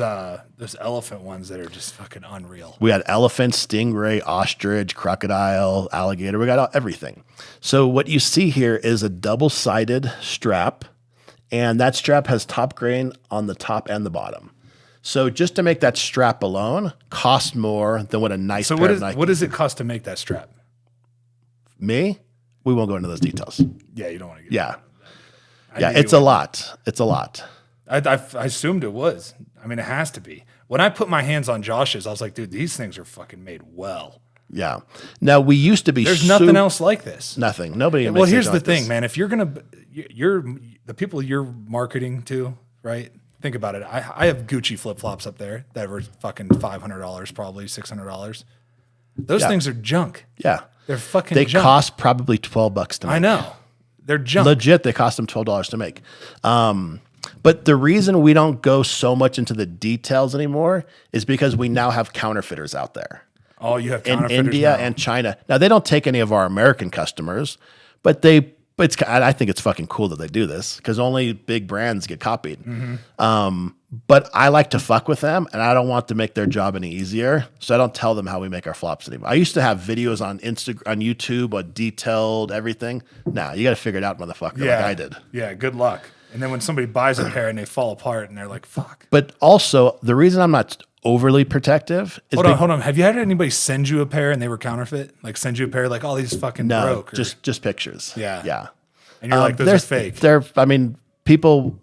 elephant ones that are just fucking unreal. We had elephant, stingray, ostrich, crocodile, alligator. We got everything. So what you see here is a double-sided strap, and that strap has top grain on the top and the bottom. So just to make that strap alone costs more than what a nice pair of Nike. What does it cost to make that strap? Me? We won't go into those details. Yeah, you don't want to get Yeah. I Yeah, knew it's you a would. lot. It's a lot. I assumed it was. I mean, it has to be. When I put my hands on Josh's, I was like, dude, these things are fucking made well. Yeah. Now, we used to be There's nothing else like this. Nothing. Nobody Well, makes here's anything the like thing, this. man. If you're the people you're marketing to, right? Think about it. I have Gucci flip flops up there that were fucking $500, probably $600. Those Yeah. things are junk. Yeah. They're fucking They junk. cost probably $12 to make. I know. They're junk. Legit, they cost them $12 to make. But the reason we don't go so much into the details anymore is because we now have counterfeiters out there Oh, you have in counterfeiters India now. and China. Now, they don't take any of our American customers, but I think it's fucking cool that they do this because only big brands get copied. But I like to fuck with them, and I don't want to make their job any easier, so I don't tell them how we make our flops anymore. I used to have videos on YouTube, on detailed everything. Nah, you got to figure it out, motherfucker, like I did. Yeah, good luck. And then when somebody buys a pair and they fall apart and they're like, fuck. But also, the reason I'm not overly protective is Hold on. Have you had anybody send you a pair and they were counterfeit? Like send you a pair like, oh, these fucking broke. Or, just pictures. Yeah. Yeah. and you're like, those are fake. People,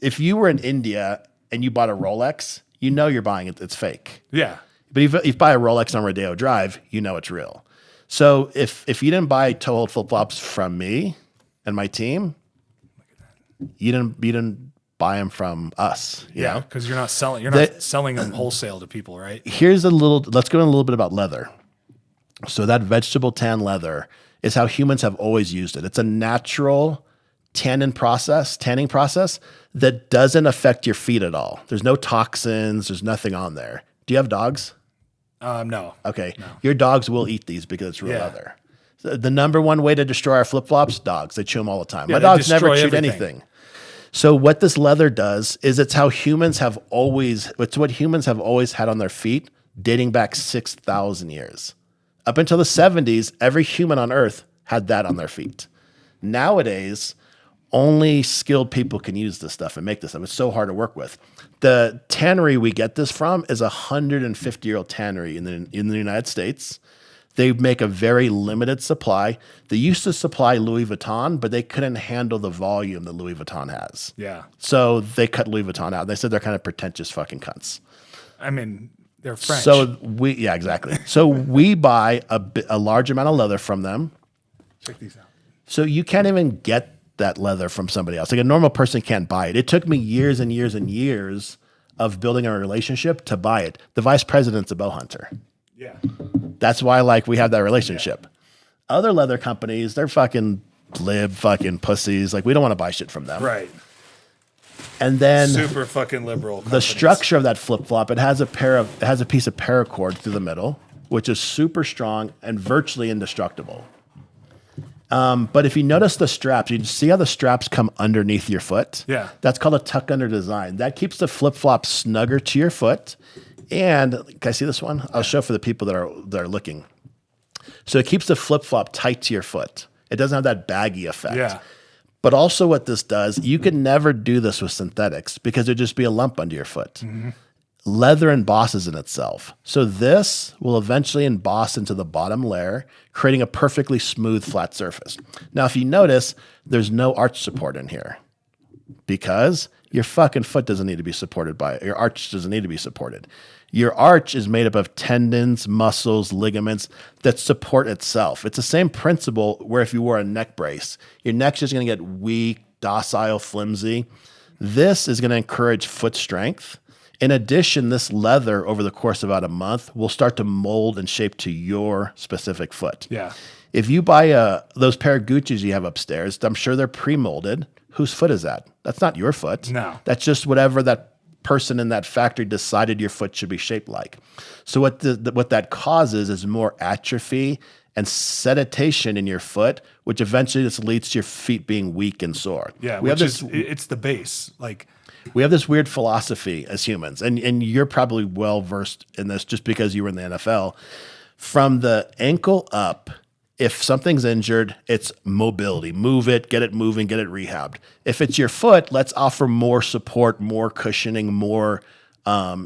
if you were in India and you bought a Rolex, you know you're buying it, it's fake. Yeah. But if you buy a Rolex on Rodeo Drive, you know it's real. So if you didn't buy toe-hold flip-flops from me and my team, you didn't buy them from us. You Yeah. know? Because you're not selling them wholesale to people, right? Let's go in a little bit about leather. So that vegetable tan leather is how humans have always used it. It's a natural tanning process that doesn't affect your feet at all. There's no toxins. There's nothing on there. Do you have dogs? No. Okay. No. Your dogs will eat these because it's real Yeah. leather. So the number one way to destroy our flip-flops, dogs. They chew them all the time. Yeah, My they dogs never destroy chewed everything. anything. So what this leather does is it's what humans have always had on their feet dating back 6,000 years. Up until the 70s, every human on earth had that on their feet. Nowadays, only skilled people can use this stuff and make this stuff. It's so hard to work with. The tannery we get this from is a 150-year-old tannery in the United States. They make a very limited supply. They used to supply Louis Vuitton, but they couldn't handle the volume that Louis Vuitton has. Yeah. So they cut Louis Vuitton out. They said they're kind of pretentious fucking cunts. I mean, they're French. So exactly. So we buy a large amount of leather from them. Check these out. So you can't even get that leather from somebody else. Like a normal person can't buy it. It took me years and years and years of building a relationship to buy it. The vice president's a bow hunter. Yeah. That's why we have that relationship. Other leather companies, they're fucking fucking pussies. Like we don't want to buy shit from them. Right. And then Super fucking liberal. the companies. structure of that flip flop, it has a piece of paracord through the middle, which is super strong and virtually indestructible. But if you notice the straps, you see how the straps come underneath your foot? Yeah. That's called a tuck under design. That keeps the flip flop snugger to your foot. And can I see this one? I'll show for the people that are looking. So it keeps the flip flop tight to your foot. It doesn't have that baggy effect. Yeah. But also what this does, you can never do this with synthetics because it'd just be a lump under your foot. Mm-hmm. Leather embosses in itself. So this will eventually emboss into the bottom layer, creating a perfectly smooth, flat surface. Now, if you notice, there's no arch support in here because your fucking foot doesn't need to be supported by it. Your arch doesn't need to be supported. Your arch is made up of tendons, muscles, ligaments that support itself. It's the same principle where if you wore a neck brace, your neck's just going to get weak, docile, flimsy. This is going to encourage foot strength. In addition, this leather over the course of about a month will start to mold and shape to your specific foot. Yeah. If you buy those pair of Gucci's you have upstairs, I'm sure they're pre-molded. Whose foot is that? That's not your foot. No. That's just whatever that person in that factory decided your foot should be shaped like. So what that causes is more atrophy and sedimentation in your foot, which eventually just leads to your feet being weak and sore. Yeah, it's the base. Like, we have this weird philosophy as humans, and you're probably well versed in this just because you were in the NFL. From the ankle up, if something's injured, it's mobility. Move it, get it moving, get it rehabbed. If it's your foot, let's offer more support, more cushioning, more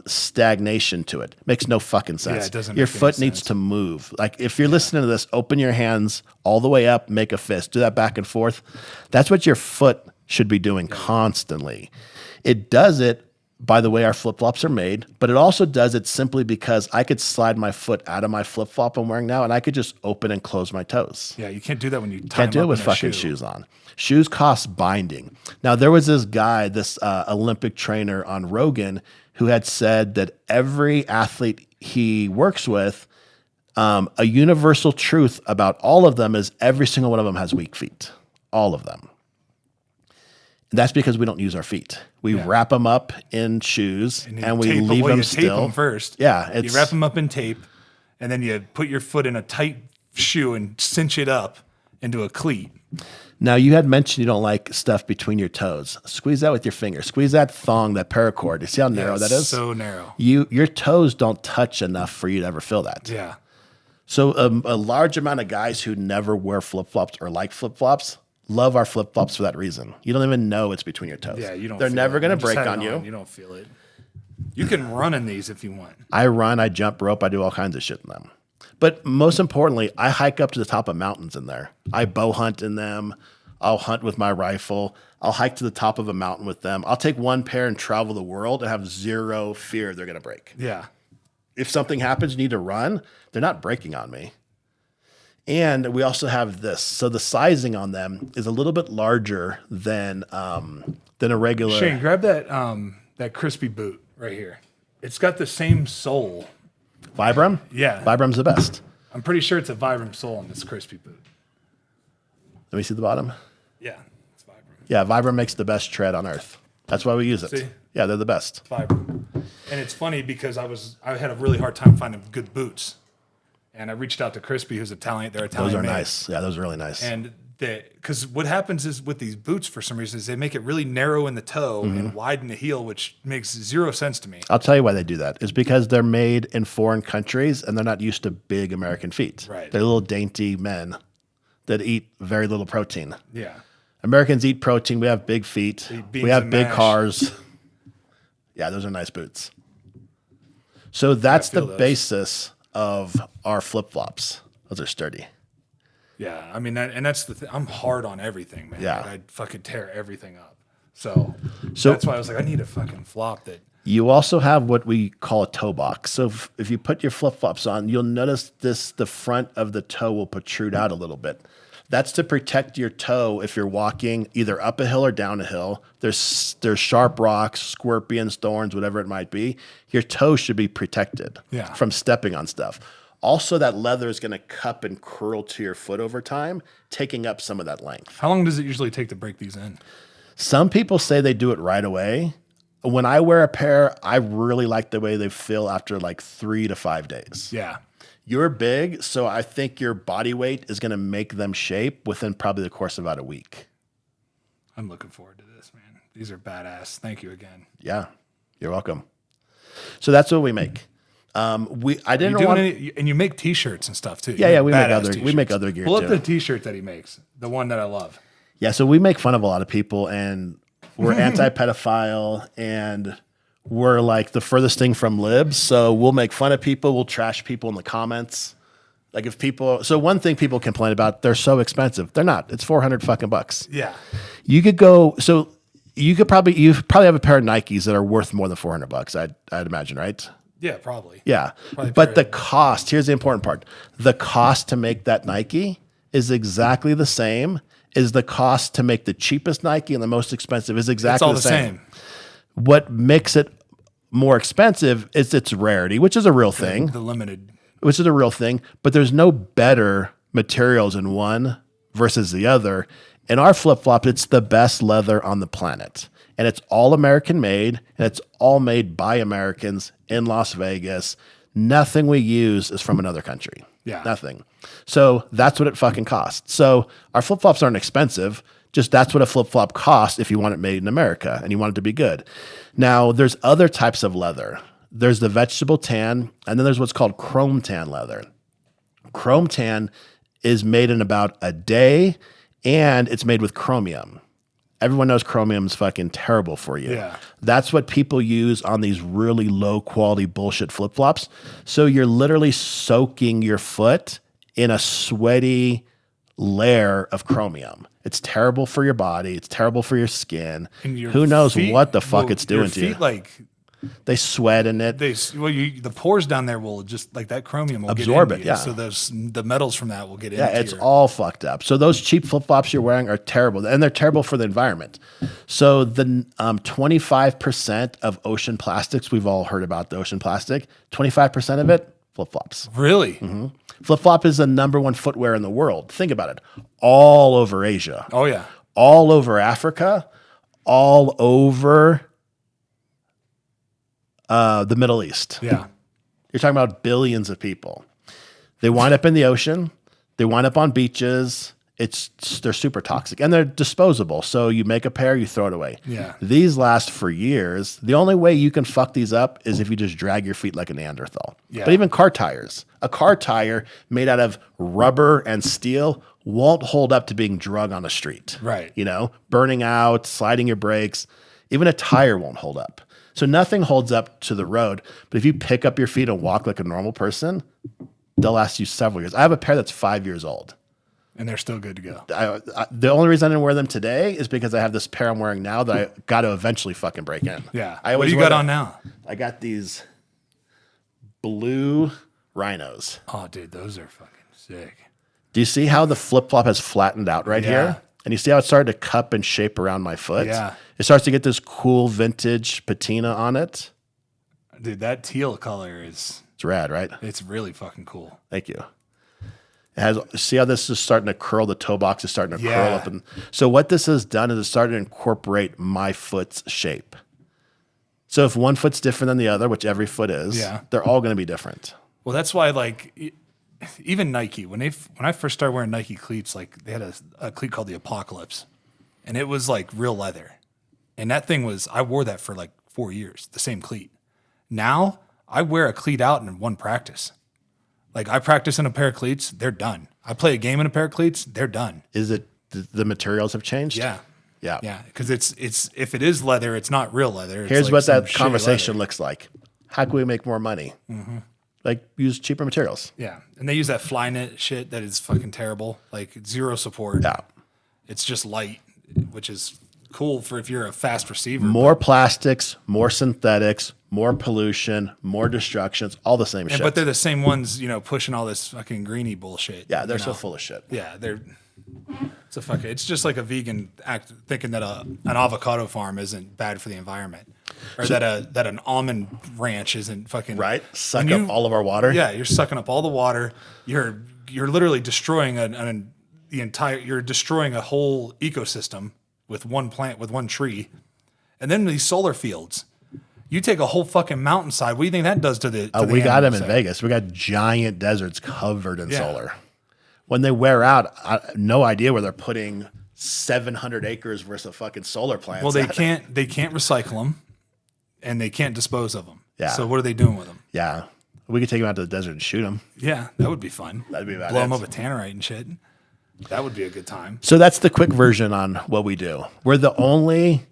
stagnation to it. Makes no fucking sense. Yeah, it doesn't Your make any foot needs sense. to move. Like if you're listening to this, open your hands all the way up, make a fist, do that back and forth. That's what your foot should be doing constantly. It does it by the way our flip-flops are made, but it also does it simply because I could slide my foot out of my flip-flop I'm wearing now, and I could just open and close my toes. Yeah, you can't do that when you tie Can't do them it up with in a fucking shoe. shoes on. Shoes cost binding. Now, there was this guy, this Olympic trainer on Rogan, who had said that every athlete he works with, a universal truth about all of them is every single one of them has weak feet. All of them. That's because we don't use our feet. We wrap them up in shoes and we leave them you still. tape them first. Yeah, You wrap them up in tape, and then you put your foot in a tight shoe and cinch it up into a cleat. Now, you had mentioned you don't like stuff between your toes. Squeeze that with your finger. Squeeze that thong, that paracord. You see how narrow that is? So narrow. Your toes don't touch enough for you to ever feel that. Yeah. So a large amount of guys who never wear flip-flops or like flip-flops love our flip-flops for that reason. You don't even know it's between your toes. Yeah, you don't. They're feel never it. going to You just break have it on you. You don't feel it. You can run in these if you want. I run, I jump rope, I do all kinds of shit in them. But most importantly, I hike up to the top of mountains in there. I bow hunt in them. I'll hunt with my rifle. I'll hike to the top of a mountain with them. I'll take one pair and travel the world and have zero fear they're going to break. Yeah. If something happens, you need to run, they're not breaking on me. And we also have this. So the sizing on them is a little bit larger than a regular. Shane, grab that crispy boot right here. It's got the same sole. Vibram? Yeah. Vibram's the best. I'm pretty sure it's a Vibram sole on this crispy boot. Let me see the bottom. Yeah, it's Vibram. Yeah, Vibram makes the best tread on earth. That's why we use it. See? Yeah, they're the best. Vibram. And it's funny because I had a really hard time finding good boots. And I reached out to Crispy, who's Italian. They're Italian. Those are made. nice. Yeah, those are really nice. And because what happens is with these boots, for some reason, is they make it really narrow in the toe and widen the heel, which makes zero sense to me. I'll tell you why they do that. It's because they're made in foreign countries and they're not used to big American feet. Right. They're little dainty men that eat very little protein. Yeah. Americans eat protein. We have big feet. Eat beans We have and big mash. cars. Yeah, those are nice boots. So that's the feel those. basis of our flip-flops. Those are sturdy. Yeah. I mean, that's the thing. I'm hard on everything, man. Yeah. Like, I'd fucking tear everything up. So So- that's why I was like, I need a fucking flop that. You also have what we call a toe box. So if you put your flip-flops on, you'll notice the front of the toe will protrude out a little bit. That's to protect your toe if you're walking either up a hill or down a hill. There's sharp rocks, scorpions, thorns, whatever it might be. Your toe should be protected from stepping on stuff. Also, that leather is going to cup and curl to your foot over time, taking up some of that length. How long does it usually take to break these in? Some people say they do it right away. When I wear a pair, I really like the way they feel after like 3 to 5 days. Yeah. You're big, so I think your body weight is going to make them shape within probably the course of about a week. I'm looking forward to this, man. These are badass. Thank you again. Yeah, you're welcome. So that's what we make. I didn't want. And you make T-shirts and stuff too. Yeah, we make Badass other- we T-shirts. make other gear, Pull up too. the T-shirt that he makes, the one that I love. Yeah, so we make fun of a lot of people, and we're anti-pedophile, and we're like the furthest thing from libs. So we'll make fun of people. We'll trash people in the comments. Like if people, so one thing people complain about, they're so expensive. They're not. It's $400 fucking bucks. Yeah. You could go. So you probably have a pair of Nikes that are worth more than $400. I'd imagine, right? Yeah, probably. Yeah. Probably But the cost, here's the important part. The cost to make that Nike is exactly the same as the cost to make the cheapest Nike and the most expensive is It's exactly all the the same. same. What makes it more expensive is its rarity, which is a real thing, The limited. but there's no better materials in one versus the other. In our flip-flop, it's the best leather on the planet. And it's all American made, and it's all made by Americans in Las Vegas. Nothing we use is from another country. Yeah. Nothing. So that's what it fucking costs. So our flip-flops aren't expensive. Just that's what a flip-flop costs if you want it made in America and you want it to be good. Now, there's other types of leather. There's the vegetable tan, and then there's what's called chrome tan leather. Chrome tan is made in about a day, and it's made with chromium. Everyone knows chromium's fucking terrible for you. Yeah. That's what people use on these really low quality bullshit flip-flops. So you're literally soaking your foot in a sweaty layer of chromium. It's terrible for your body. It's terrible for your skin. And your Who knows feet- what the fuck well, it's doing your to you. feet, like They sweat in it. the pores down there will just like that chromium will Absorb get it, into yeah. you. So the metals from that will get Yeah, into it's your, all fucked up. So those cheap flip-flops you're wearing are terrible, and they're terrible for the environment. So the 25% of ocean plastics, we've all heard about the ocean plastic, 25% of it, flip-flops. really. Mm-hmm. Flip-flop is the number one footwear in the world. Think about it. All over Asia, Oh yeah. all over Africa, all over the Middle East. Yeah. You're talking about billions of people. They wind up in the ocean. They wind up on beaches. They're super toxic and they're disposable. So you make a pair, you throw it away. Yeah. These last for years. The only way you can fuck these up is if you just drag your feet like a Neanderthal. Yeah. But even car tires, a car tire made out of rubber and steel won't hold up to being drug on a street. Right. You know, burning out, sliding your brakes. Even a tire won't hold up. So nothing holds up to the road. But if you pick up your feet and walk like a normal person, they'll last you several years. I have a pair that's 5 years old. And they're still good to go. The only reason I didn't wear them today is because I have this pair I'm wearing now that I got to eventually fucking break in. Yeah. I What always do you wear got them. on now? I got these blue rhinos. Oh, dude, those are fucking sick. Do you see how the flip-flop has flattened out right Yeah. here? And you see how it started to cup and shape around my foot? Yeah. It starts to get this cool vintage patina on it. Dude, that teal color is It's rad, right? it's really fucking cool. Thank you. It has. See how this is starting to curl? The toe box is starting to curl Yeah. up, and so what this has done is it started to incorporate my foot's shape. So if one foot's different than the other, which every foot is, Yeah. they're all going to be different. Well, that's why even Nike when I first started wearing Nike cleats, like they had a cleat called the Apocalypse, and it was like real leather, and that thing was I wore that for like 4 years, the same cleat. Now I wear a cleat out in one practice. Like I practice in a pair of cleats, they're done. I play a game in a pair of cleats, they're done. Is it the materials have changed? Yeah. Yeah. Yeah, because it's if it is leather, it's not real leather. It's Here's like what some that shitty conversation leather. looks like. How can we make more money? Mm-hmm. Like use cheaper materials. Yeah, and they use that fly knit shit that is fucking terrible. Like zero support. Yeah. It's just light, which is cool for if you're a fast receiver. More plastics, more synthetics, more pollution, more destructions, all the same shit. But they're the same ones, pushing all this fucking greeny bullshit. yeah, they're you so know? full of shit. Yeah, it's just like a vegan act thinking that an avocado farm isn't bad for the environment, or that an almond ranch isn't fucking Right? Suck When up all of our water. Yeah, you're sucking up all the water. You're literally destroying you're destroying a whole ecosystem with one plant, with one tree. And then these solar fields. You take a whole fucking mountainside. What do you think that does to the We got them in animals? Vegas. We got giant deserts covered in Yeah. solar. When they wear out, no idea where they're putting 700 acres worth of fucking solar plants. Well, they can't recycle them, and they can't dispose of them. Yeah. So what are they doing with them? Yeah. We could take them out to the desert and shoot them. Yeah, that would be fun. That'd be about Blow it. them up with tannerite and shit. That would be a good time. So that's the quick version on what we do. We're the only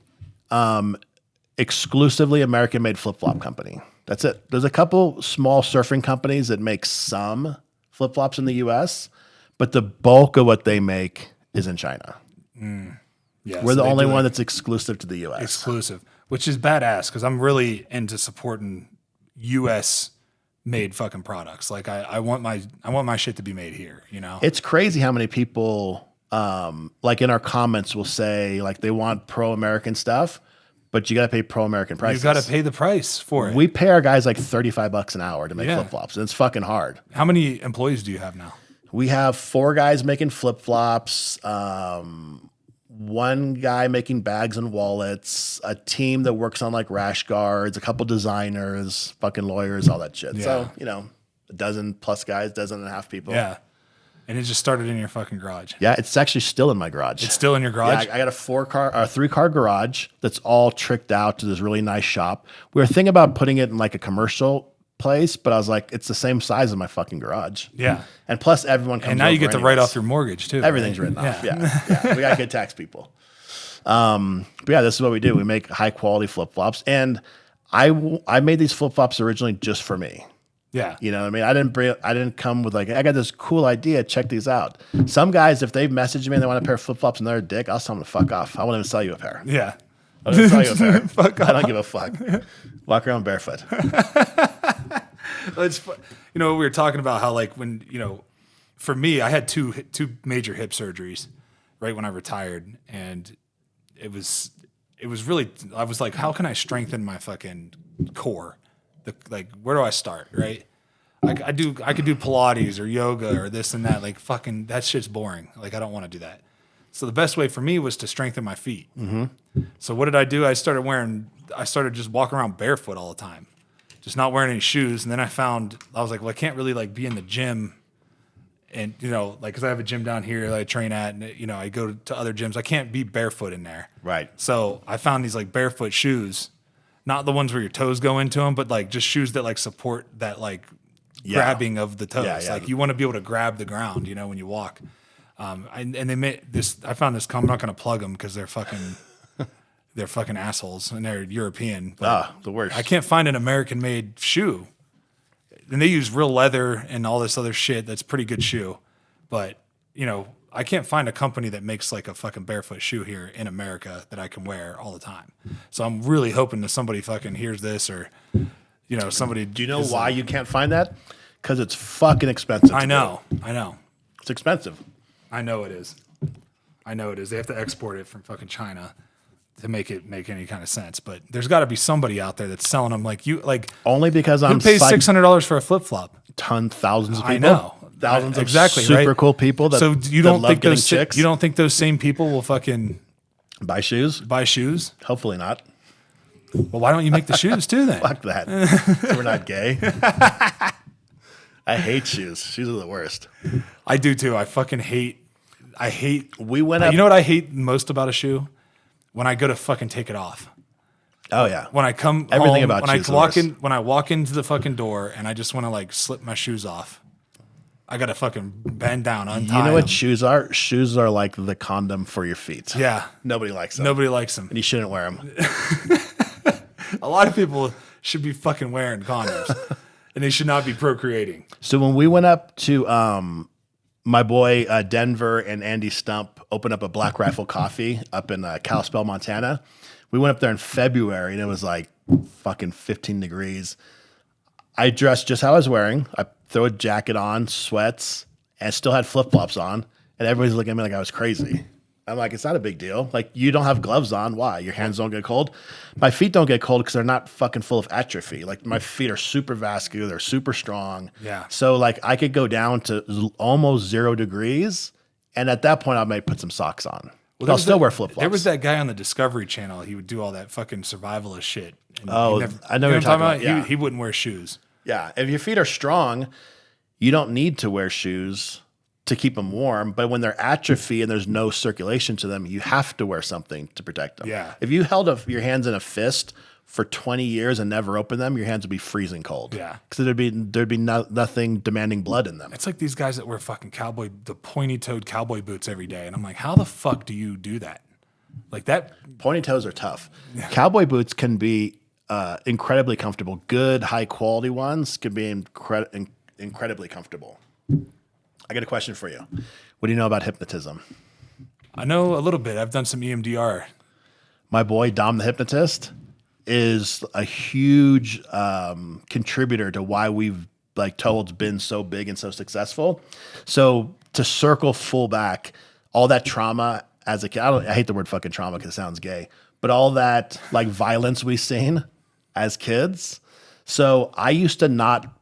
exclusively American-made flip-flop company. That's it. There's a couple small surfing companies that make some flip-flops in the U.S., but the bulk of what they make is in China. Yeah, We're so the they only do one it that's exclusive to the U.S. exclusive, which is badass because I'm really into supporting, U.S. made fucking products. Like I want my shit to be made here. You know, It's crazy how many people, like in our comments, will say like they want pro-American stuff, but you got to pay pro-American prices. you got to pay the price for it. We pay our guys like $35 an hour to make Yeah. flip flops, and it's fucking hard. How many employees do you have now? We have 4 guys making flip flops, 1 guy making bags and wallets, a team that works on like rash guards, a couple designers, fucking lawyers, all that shit. So, a dozen plus guys, dozen and a half people. Yeah, and it just started in your fucking garage. Yeah, it's actually still in my garage. It's still in your garage. Yeah, I got a 3-car garage that's all tricked out to this really nice shop. We were thinking about putting it in like a commercial place, but I was like, it's the same size as my fucking garage. Yeah. And plus everyone comes And now you over get to write anyways. off your mortgage too. Everything's right? written off. Yeah. We got good tax people. But yeah, this is what we do. We make high quality flip flops, and I made these flip flops originally just for me. Yeah. You know what I mean? I didn't come with like, I got this cool idea. Check these out. Some guys, if they message me and they want a pair of flip flops and they're a dick, I'll tell them to fuck off. I won't even sell you a pair. Yeah. I won't even sell you a pair. Fuck I don't give a fuck. Walk around barefoot. It's we were talking about how like when for me I had two major hip surgeries right when I retired, and it was really, I was like, how can I strengthen my fucking core? Like where do I start, right? Like I could do Pilates or yoga or this and that. Like fucking that shit's boring. Like I don't want to do that. So the best way for me was to strengthen my feet. Mm-hmm. So what did I do? I started just walking around barefoot all the time, just not wearing any shoes. And then I was like, well, I can't really like be in the gym, and like because I have a gym down here that I train at, and I go to other gyms. I can't be barefoot in there. Right. So I found these like barefoot shoes, not the ones where your toes go into them, but like just shoes that like support that like grabbing of the toes. Yeah. Like you want to be able to grab the ground, when you walk. And they made this. I found this. I'm not going to plug them because they're fucking assholes and they're European. But the worst. I can't find an American-made shoe, and they use real leather and all this other shit. That's pretty good shoe, but I can't find a company that makes like a fucking barefoot shoe here in America that I can wear all the time. So I'm really hoping that somebody fucking hears this, or somebody. Do you know why you can't find that? Because it's fucking expensive. I know. It's expensive. I know it is. They have to export it from fucking China to make it make any kind of sense. But there's got to be somebody out there that's selling them like you. Like Only because who I'm pays $600 for a flip flop? thousands of people. I know. Thousands exactly, of super right? cool people that, so you don't that love think getting those chicks. you don't think those same people will fucking buy shoes? buy shoes? Hopefully not. Well, why don't you make the shoes too then? Fuck that. So we're not gay. I hate shoes. Shoes are the worst. I do too. I hate. We went up. You know what I hate most about a shoe? When I go to fucking take it off. Oh yeah. When I come Everything home, about when I shoes is walk the in, when I walk into the fucking door and I just want to like slip my shoes off, I gotta fucking bend down, untie You know what them. shoes are? Shoes are like the condom for your feet. Yeah, Nobody likes them. nobody likes them. And you shouldn't wear them. A lot of people should be fucking wearing condoms, and they should not be procreating. So when we went up to my boy Denver and Andy Stump opened up a Black Rifle Coffee up in Kalispell, Montana. We went up there in February and it was like fucking 15 degrees. I dressed just how I was wearing. I throw a jacket on, sweats, and still had flip flops on. And everybody's looking at me like I was crazy. I'm like, it's not a big deal. Like, you don't have gloves on. Why? Your hands don't get cold? My feet don't get cold because they're not fucking full of atrophy. Like, my feet are super vascular. They're super strong. Yeah. So, like, I could go down to almost 0 degrees. And at that point, I might put some socks on. But I'll still wear flip flops. There was that guy on the Discovery Channel. He would do all that fucking survivalist shit. And Oh, he I know what you're talking about. Yeah. He wouldn't wear shoes. Yeah. If your feet are strong, you don't need to wear shoes to keep them warm. But when they're atrophy and there's no circulation to them, you have to wear something to protect them. Yeah. If you held your hands in a fist for 20 years and never opened them, your hands would be freezing cold. Yeah. Because there'd be nothing demanding blood in them. It's like these guys that wear fucking the pointy-toed cowboy boots every day. And I'm like, how the fuck do you do that? Like that. Pointy toes are tough. Yeah. Cowboy boots can be incredibly comfortable. Good, high quality ones can be incredibly comfortable. I got a question for you. What do you know about hypnotism? I know a little bit. I've done some EMDR. My boy, Dom the hypnotist, is a huge contributor to why we've like Toad's been so big and so successful. So to circle full back, all that trauma as a kid, I hate the word fucking trauma because it sounds gay, but all that like violence we've seen as kids. So I used to not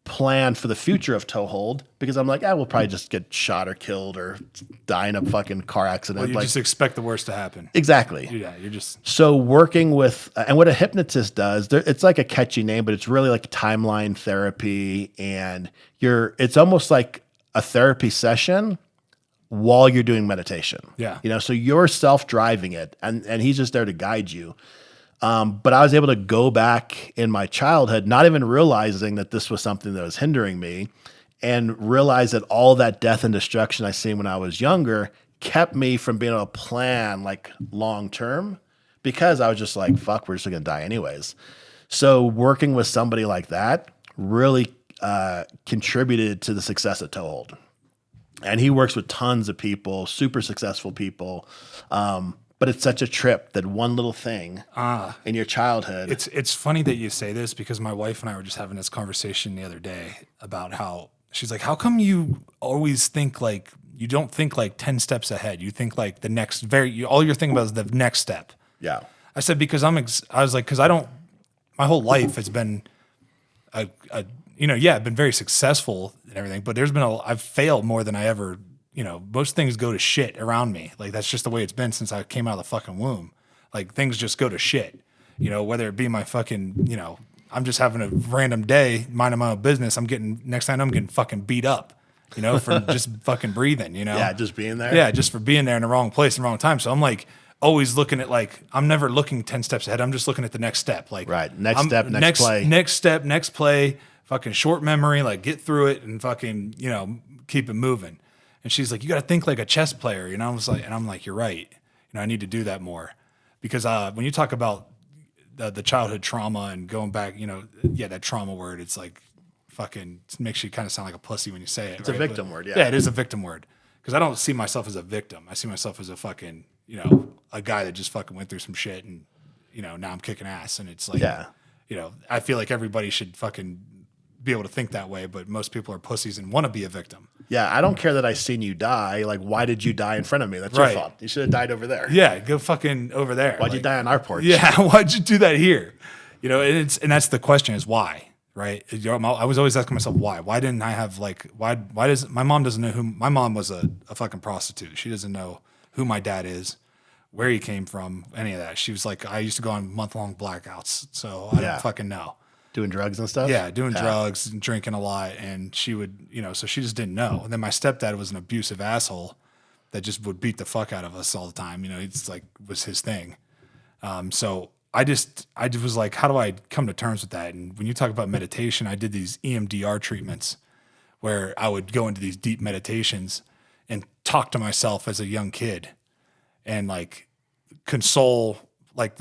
plan for the future of Toehold because I'm like, we'll probably just get shot or killed or die in a fucking car accident. Well, you like, just expect the worst to happen. exactly. Yeah, you're just So working with, and what a hypnotist does, it's like a catchy name, but it's really like timeline therapy, and it's almost like a therapy session while you're doing meditation. Yeah. You know, so you're self-driving it, and he's just there to guide you. But I was able to go back in my childhood, not even realizing that this was something that was hindering me, and realize that all that death and destruction I seen when I was younger kept me from being able to plan like long term, because I was just like, fuck, we're just gonna die anyways. So working with somebody like that really contributed to the success of Toehold. And he works with tons of people, super successful people. But it's such a trip that one little thing in your childhood. It's funny that you say this because my wife and I were just having this conversation the other day about how she's like, how come you always think like, you don't think like 10 steps ahead? You think like the next all you're thinking about is the next step. Yeah. I said, because I was like, because my whole life has been I've been very successful and everything, but I've failed more than I ever, most things go to shit around me. Like that's just the way it's been since I came out of the fucking womb. Like things just go to shit, whether it be my fucking, I'm just having a random day, minding my own business. Next time I'm getting fucking beat up, for just fucking breathing, Yeah, just being there. Yeah, just for being there in the wrong place and the wrong time. So I'm like always looking at like, I'm never looking 10 steps ahead. I'm just looking at the next step. Like right. Next step, next play. Next step, next play, fucking short memory, like get through it and fucking, keep it moving. And she's like, you got to think like a chess player, I'm like, you're right. I need to do that more because when you talk about the childhood trauma and going back, that trauma word, it's like fucking makes you kind of sound like a pussy when you say it. It's a victim word. Yeah. Yeah, it is a victim word because I don't see myself as a victim. I see myself as a fucking, a guy that just fucking went through some shit and, now I'm kicking ass. And it's like, I feel like everybody should fucking be able to think that way, but most people are pussies and want to be a victim. Yeah, I don't care that I seen you die. Like, why did you die in front of me? That's Right. your fault. You should have died over there. Yeah, go fucking over there. Why'd you die on our porch? Yeah, why'd you do that here? And that's the question is why, right? I was always asking myself why. Why didn't I have like why does my mom doesn't know who my mom was a fucking prostitute. She doesn't know who my dad is, where he came from, any of that. She was like, I used to go on month-long blackouts, so I don't fucking know. Doing drugs and stuff? Yeah, doing drugs and drinking a lot. And she would, so she just didn't know. And then my stepdad was an abusive asshole that just would beat the fuck out of us all the time. It's like, was his thing. So I was like, how do I come to terms with that? And when you talk about meditation, I did these EMDR treatments where I would go into these deep meditations and talk to myself as a young kid and like console like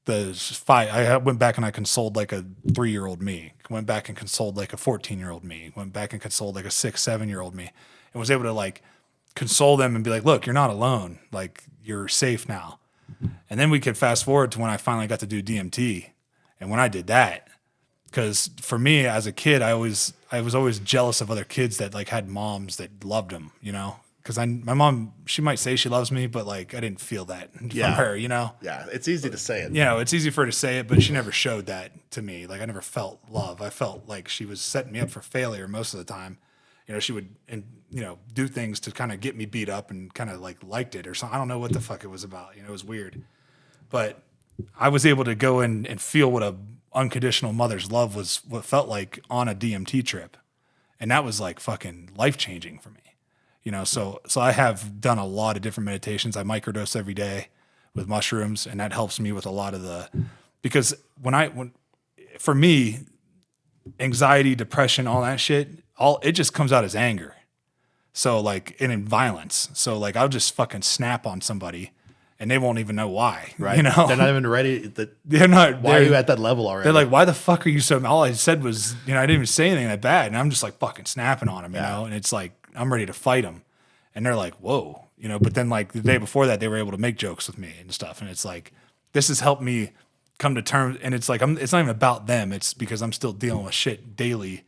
I went back and I consoled like a 3-year-old me, went back and consoled like a 14-year-old me, went back and consoled like a 6-7-year-old me, and was able to like console them and be like, look, you're not alone. Like you're safe now. And then we could fast forward to when I finally got to do DMT. And when I did that, because for me as a kid, I was always jealous of other kids that like had moms that loved them, because my mom, she might say she loves me, but like I didn't feel that from her, Yeah, it's easy to say it. It's easy for her to say it, but she never showed that to me. Like I never felt love. I felt like she was setting me up for failure most of the time. She would do things to kind of get me beat up and kind of like liked it or something. I don't know what the fuck it was about. It was weird, but I was able to go in and feel what a unconditional mother's love was, what felt like on a DMT trip, and that was like fucking life changing for me. So I have done a lot of different meditations. I microdose every day with mushrooms, and that helps me with a lot of because for me, anxiety, depression, all that shit, it just comes out as anger. So like, and in violence. So like, I'll just fucking snap on somebody and they won't even know why, right? They're not even ready. They're not. Why are you at that level already? They're like, why the fuck are you so, all I said was, I didn't even say anything that bad. And I'm just like fucking snapping on them, and it's like, I'm ready to fight them. And they're like, whoa, but then like the day before that, they were able to make jokes with me and stuff. And it's like, this has helped me come to terms. And it's like, it's not even about them. It's because I'm still dealing with shit daily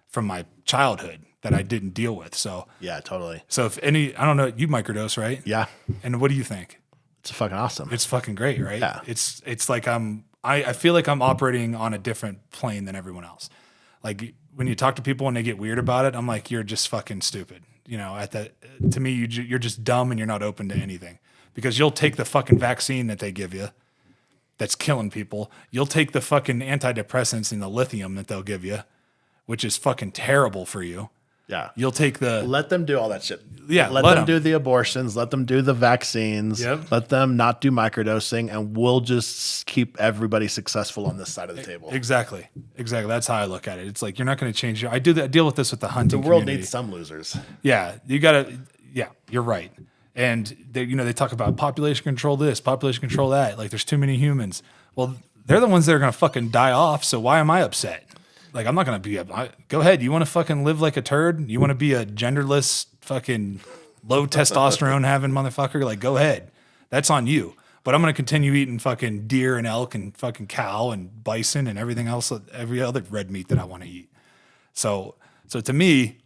from my childhood that I didn't deal with. So Yeah, totally. so if any, I don't know, you microdose, right? Yeah. And what do you think? It's fucking awesome. It's fucking great, right? Yeah. It's like I feel like I'm operating on a different plane than everyone else. Like when you talk to people and they get weird about it, I'm like, you're just fucking stupid. You know, to me, you're just dumb and you're not open to anything, because you'll take the fucking vaccine that they give you that's killing people. You'll take the fucking antidepressants and the lithium that they'll give you, which is fucking terrible for you. Yeah. You'll take the Let them do all that shit. Yeah, Let let them 'em. do the abortions. Let them do the vaccines. Yep. Let them not do microdosing, and we'll just keep everybody successful on this side of the table. exactly. That's how I look at it. It's like you're not going to change. I deal with this with the hunting. The world community. needs some losers. Yeah, you gotta. Yeah, you're right. And they talk about population control this, population control that. Like there's too many humans. Well, they're the ones that are gonna fucking die off. So why am I upset? Like I'm not gonna be. Go ahead. You want to fucking live like a turd? You want to be a genderless fucking low testosterone having motherfucker? Like go ahead. That's on you. But I'm gonna continue eating fucking deer and elk and fucking cow and bison and everything else, every other red meat that I want to eat. So to me,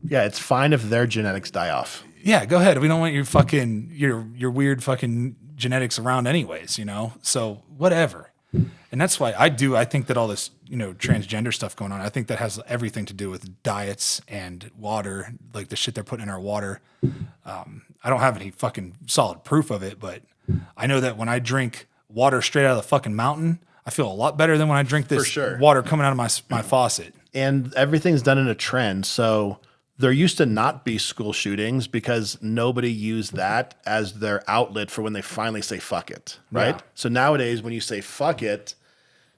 Yeah, it's fine if their genetics die off. yeah, go ahead. We don't want your fucking your weird fucking genetics around anyways, you know? So whatever. And that's why I think that all this, transgender stuff going on, I think that has everything to do with diets and water, like the shit they're putting in our water. I don't have any fucking solid proof of it, but I know that when I drink water straight out of the fucking mountain, I feel a lot better than when I drink this sure. water coming out of my faucet. And everything's done in a trend. So there used to not be school shootings because nobody used that as their outlet for when they finally say fuck it, right? Yeah. So nowadays, when you say fuck it,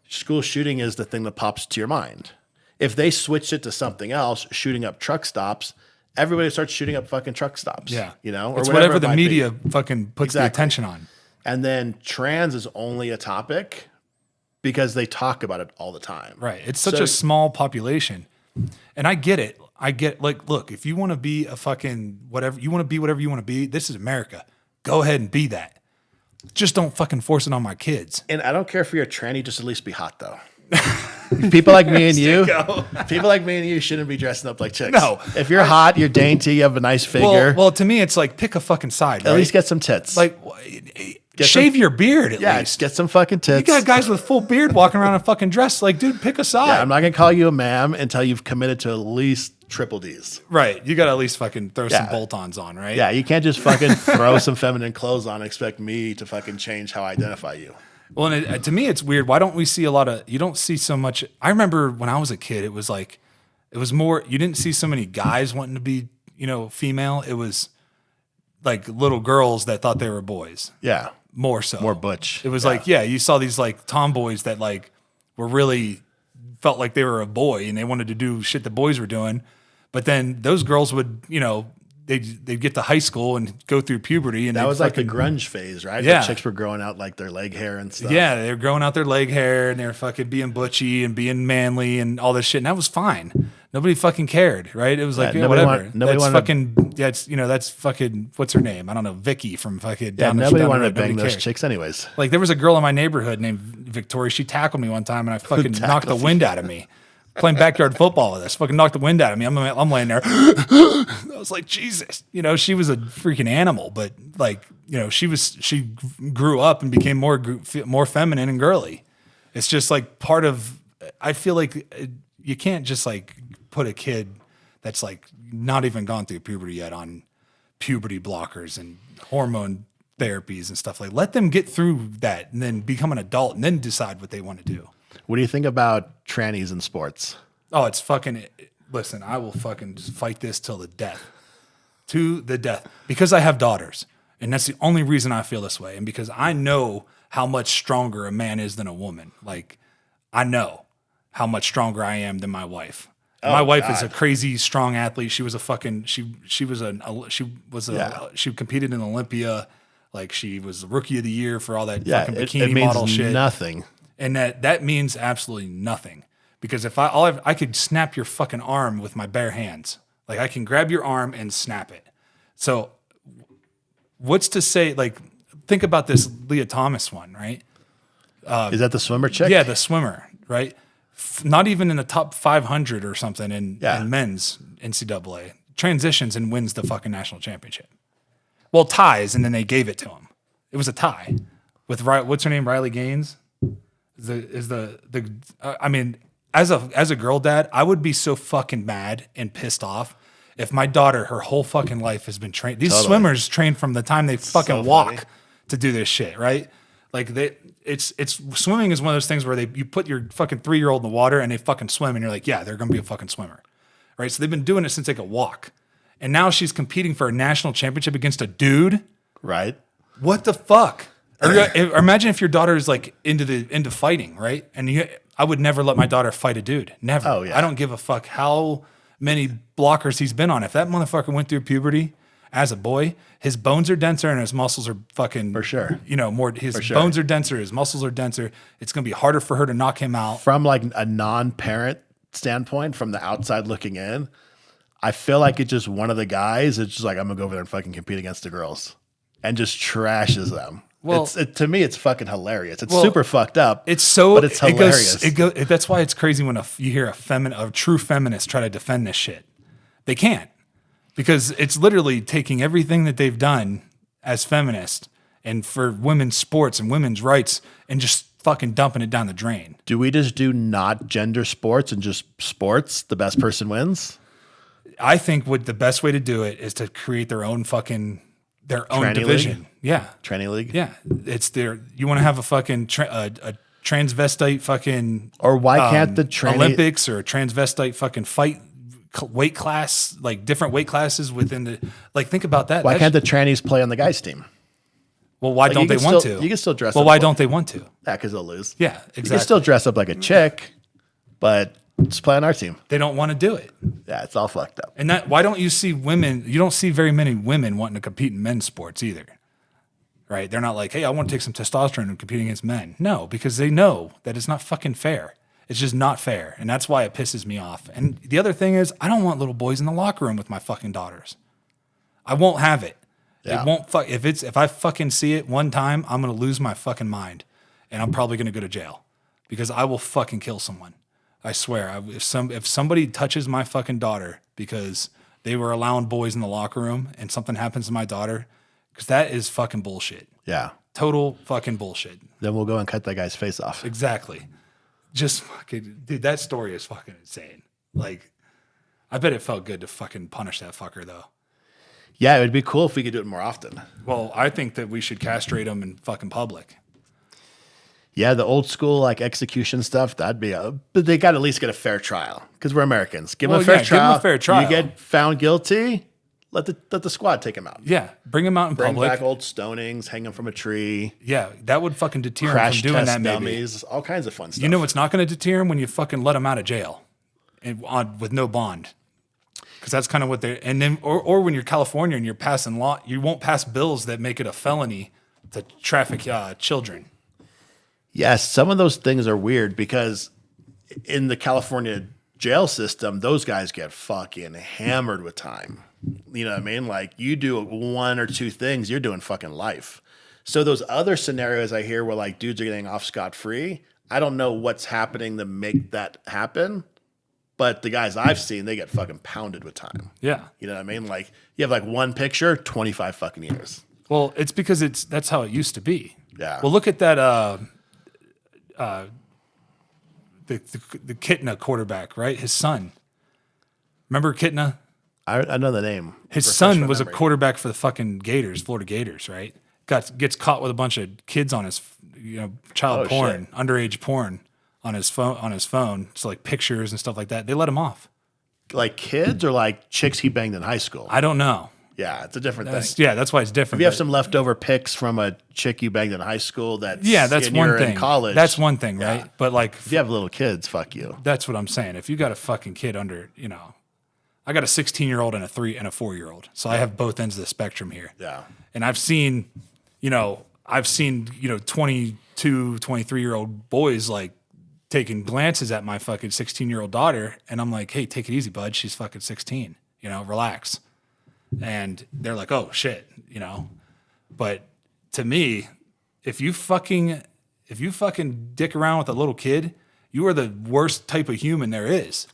school shooting is the thing that pops to your mind. If they switched it to something else, shooting up truck stops, everybody starts shooting up fucking truck stops. Yeah. Or it's whatever it the might be. media fucking puts the attention on. And then trans is only a topic because they talk about it all the time. Right. It's such a small population. And I get it. Like, look, if you want to be a fucking whatever, you want to be whatever you want to be, this is America. Go ahead and be that. Just don't fucking force it on my kids. And I don't care if you're a tranny, just at least be hot though. People like me and you shouldn't be dressing up like chicks. No. If you're hot, you're dainty, you have a nice figure, Well, to me, it's like pick a fucking side. at least get some tits. like shave your beard at yeah, least. just get some fucking tits. You got guys with full beard walking around and fucking dressed. Like, dude, pick a side. Yeah, I'm not gonna call you a ma'am until you've committed to at least triple D's. Right. You got to at least fucking throw some Yeah. bolt-ons on, right? Yeah, you can't just fucking throw some feminine clothes on and expect me to fucking change how I identify you. Well, and to me, it's weird. Why don't we see you don't see so much. I remember when I was a kid, it was more, you didn't see so many guys wanting to be, female. It was like little girls that thought they were boys. Yeah, More so. more butch. It was you saw these like tomboys that like were really felt like they were a boy and they wanted to do shit the boys were doing. But then those girls would, they'd get to high school and go through puberty. And That was like the fucking, grunge phase, right? Yeah. The chicks were growing out like their leg hair and stuff. Yeah, they were growing out their leg hair and they were fucking being butchy and being manly and all this shit. And that was fine. Nobody fucking cared, right? It was like, whatever. That's fucking, what's her name? I don't know, Vicky from fucking Yeah, down the nobody down the wanted road. to bang Nobody those cared. chicks anyways. Like there was a girl in my neighborhood named Victoria. She tackled me one time and I fucking knocked the wind out of me. Playing backyard football with us, fucking knocked the wind out of me. I'm laying there. I was like, Jesus, she was a freaking animal, but like, she grew up and became more feminine and girly. It's just like part of. I feel like you can't just like put a kid that's like not even gone through puberty yet on puberty blockers and hormone therapies and stuff. Like, let them get through that and then become an adult and then decide what they want to do. What do you think about trannies in sports? Oh, it's fucking. Listen, I will fucking just fight this till the death. To the death. Because I have daughters. And that's the only reason I feel this way. And because I know how much stronger a man is than a woman. Like, I know how much stronger I am than my wife. My wife is a crazy strong athlete. She was a fucking. She competed in Olympia. Like, she was the rookie of the year for all that fucking bikini it means model shit. nothing. And that means absolutely nothing, because if I could snap your fucking arm with my bare hands. Like, I can grab your arm and snap it. So what's to say, like, think about this Leah Thomas one, right? Is that the swimmer chick? Yeah, the swimmer, right? Not even in the top 500 or something in men's NCAA. Transitions and wins the fucking national championship. Well, ties, and then they gave it to him. It was a tie with what's her name, Riley Gaines. I mean, as a girl dad, I would be so fucking mad and pissed off if my daughter, her whole fucking life has been trained. These swimmers train from the time they fucking walk to do this shit, right? Like it's swimming is one of those things where you put your fucking 3-year-old in the water and they fucking swim and you're like, yeah, they're gonna be a fucking swimmer, right? So they've been doing it since they could walk, and now she's competing for a national championship against a dude, right? What the fuck? Or imagine if your daughter is like into fighting, right? And I would never let my daughter fight a dude. Never. Oh, yeah. I don't give a fuck how many blockers he's been on. If that motherfucker went through puberty as a boy, his bones are denser and his muscles are fucking For sure. His bones are denser, his muscles are denser. It's gonna be harder for her to knock him out. From like a non-parent standpoint, from the outside looking in, I feel like it's just one of the guys. It's just like, I'm gonna go over there and fucking compete against the girls, and just trashes them. Well, to me, it's fucking hilarious. It's super fucked up. It's so, but it's hilarious. That's why it's crazy when you hear a true feminist try to defend this shit. They can't, because it's literally taking everything that they've done as feminists and for women's sports and women's rights and just fucking dumping it down the drain. Do we just do not gender sports and just sports? The best person wins. I think the best way to do it is to create their own Tranny division. league? Yeah. Tranny league? Yeah. You want to have a fucking a transvestite fucking Or why can't the tranny Olympics or a transvestite fucking fight weight class, like different weight classes within the, like, think about that. Why can't the trannies play on the guys team? Well, why don't they want to? You can still dress up. Well, why don't they want to? Yeah, because they'll lose. Yeah, exactly. You can still dress up like a chick, but just play on our team. They don't want to do it. Yeah, it's all fucked up. And why don't you see women? You don't see very many women wanting to compete in men's sports either, right? They're not like, hey, I want to take some testosterone and compete against men. No, because they know that it's not fucking fair. It's just not fair, and that's why it pisses me off. And the other thing is, I don't want little boys in the locker room with my fucking daughters. I won't have it. Yeah. It won't fuck. If I fucking see it one time, I'm gonna lose my fucking mind, and I'm probably gonna go to jail because I will fucking kill someone. I swear. If somebody touches my fucking daughter because they were allowing boys in the locker room and something happens to my daughter, because that is fucking bullshit. Yeah. Total fucking bullshit. Then we'll go and cut that guy's face off. Exactly. Just fucking, dude, that story is fucking insane. Like, I bet it felt good to fucking punish that fucker, though. Yeah, it would be cool if we could do it more often. Well, I think that we should castrate him in fucking public. Yeah, the old school like execution stuff, but they got to at least get a fair trial because we're Americans. Give them a fair trial. Give him a fair trial. You get found guilty, let the squad take him out. Yeah, bring him out in Bring public. back old stonings, hang him from a tree. Yeah, that would fucking deter him Crash from doing test that. Maybe dummies, all kinds of fun stuff. You know what's not going to deter him? When you fucking let him out of jail, with no bond. Because that's kind of what they're, and then, or when you're California and you're passing law, you won't pass bills that make it a felony to traffic children. Yes, some of those things are weird because in the California jail system, those guys get fucking hammered with time. You know what I mean? Like, you do one or two things, you're doing fucking life. So those other scenarios I hear where like dudes are getting off scot-free, I don't know what's happening to make that happen. But the guys I've seen, they get fucking pounded with time. Yeah. You know what I mean? Like, you have like one picture, 25 fucking years. Well, it's because that's how it used to be. Yeah. Well, look at that the Kitna quarterback, right? His son. Remember Kitna? I know the name. His son was a quarterback for the fucking Gators, Florida Gators, right? Gets caught with a bunch of kids on his, child porn, underage porn on his phone. So like pictures and stuff like that. They let him off. Like kids or like chicks he banged in high school? I don't know. Yeah, it's a different thing. Yeah, that's why it's different. If you have some leftover pics from a chick you banged in high school, that's one thing. In college, that's one thing, right? Yeah. But like, if you have little kids, fuck you. That's what I'm saying. If you got a fucking kid under, I got a 16-year-old and a 3 and a 4-year-old, so I have both ends of the spectrum here. Yeah, and I've seen 22, 23-year-old boys like taking glances at my fucking 16-year-old daughter, and I'm like, hey, take it easy, bud. She's fucking 16. Relax. And they're like, oh shit, But to me, if you fucking if you fucking dick around with a little kid, you are the worst type of human there is.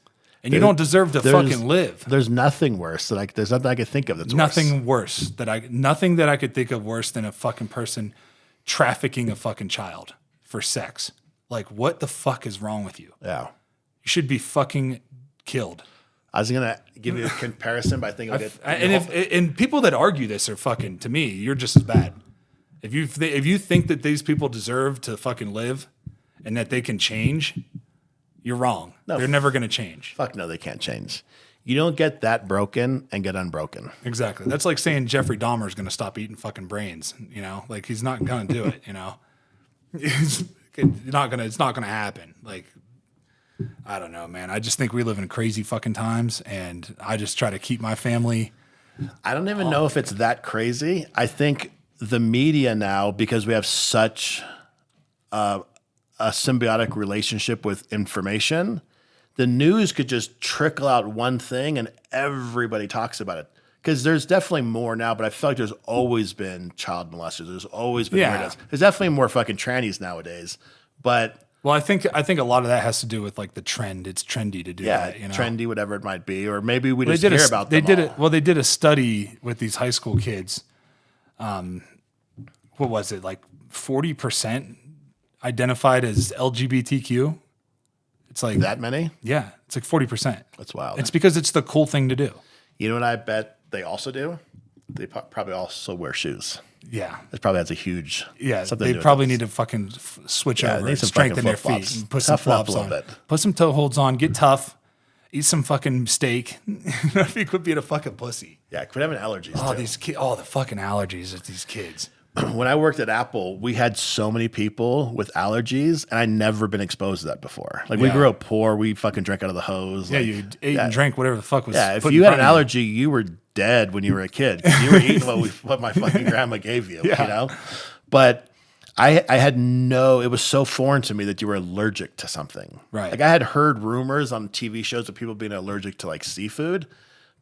And you don't deserve to fucking live. There's nothing worse there's nothing I could think of that's Nothing nothing that I could think of worse than a fucking person trafficking a fucking child for sex. Like, what the fuck is wrong with you? Yeah. You should be fucking killed. I was gonna give you a comparison, but I think And people that argue this are fucking, to me, you're just as bad. If you think that these people deserve to fucking live and that they can change, you're wrong. No, they're never going to change. Fuck no, they can't change. You don't get that broken and get unbroken. Exactly. That's like saying Jeffrey Dahmer is going to stop eating fucking brains. Like he's not going to do it. It's not going to happen. Like, I don't know, man. I just think we live in crazy fucking times, and I just try to keep my family. I don't even know if it's that crazy. I think the media now, because we have such a symbiotic relationship with information, the news could just trickle out one thing and everybody talks about it. Because there's definitely more now, but I feel like there's always been child molesters. There's always been weirdos. There's definitely more fucking trannies nowadays. But well, I think a lot of that has to do with like the trend. It's trendy to do that. Trendy, whatever it might be, or maybe we just hear about them. They did a study with these high school kids. What was it, like 40% identified as LGBTQ? It's like that many? Yeah, it's like 40%. That's wild. It's because it's the cool thing to do. You know what I bet they also do? They probably also wear shoes. Yeah. It probably has a huge... they probably need to fucking switch over and strengthen their feet. And put some flops on. Put some toe holds on. Get tough. Eat some fucking steak. You could be a fucking pussy. Yeah, quit having allergies. The fucking allergies of these kids. When I worked at Apple, we had so many people with allergies, and I'd never been exposed to that before. Like, we grew up poor. We fucking drank out of the hose. Yeah, you ate and drank whatever the fuck was. Yeah, if you had an allergy, you were dead when you were a kid. You were eating what my fucking grandma gave you, you know? But I had it was so foreign to me that you were allergic to something. Right. Like, I had heard rumors on TV shows of people being allergic to, like, seafood,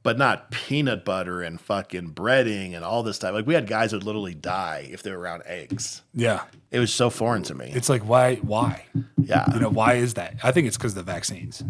but not peanut butter and fucking breading and all this stuff. Like, we had guys that would literally die if they were around eggs. Yeah. It was so foreign to me. It's like, why? Yeah. Why is that? I think it's because of the vaccines.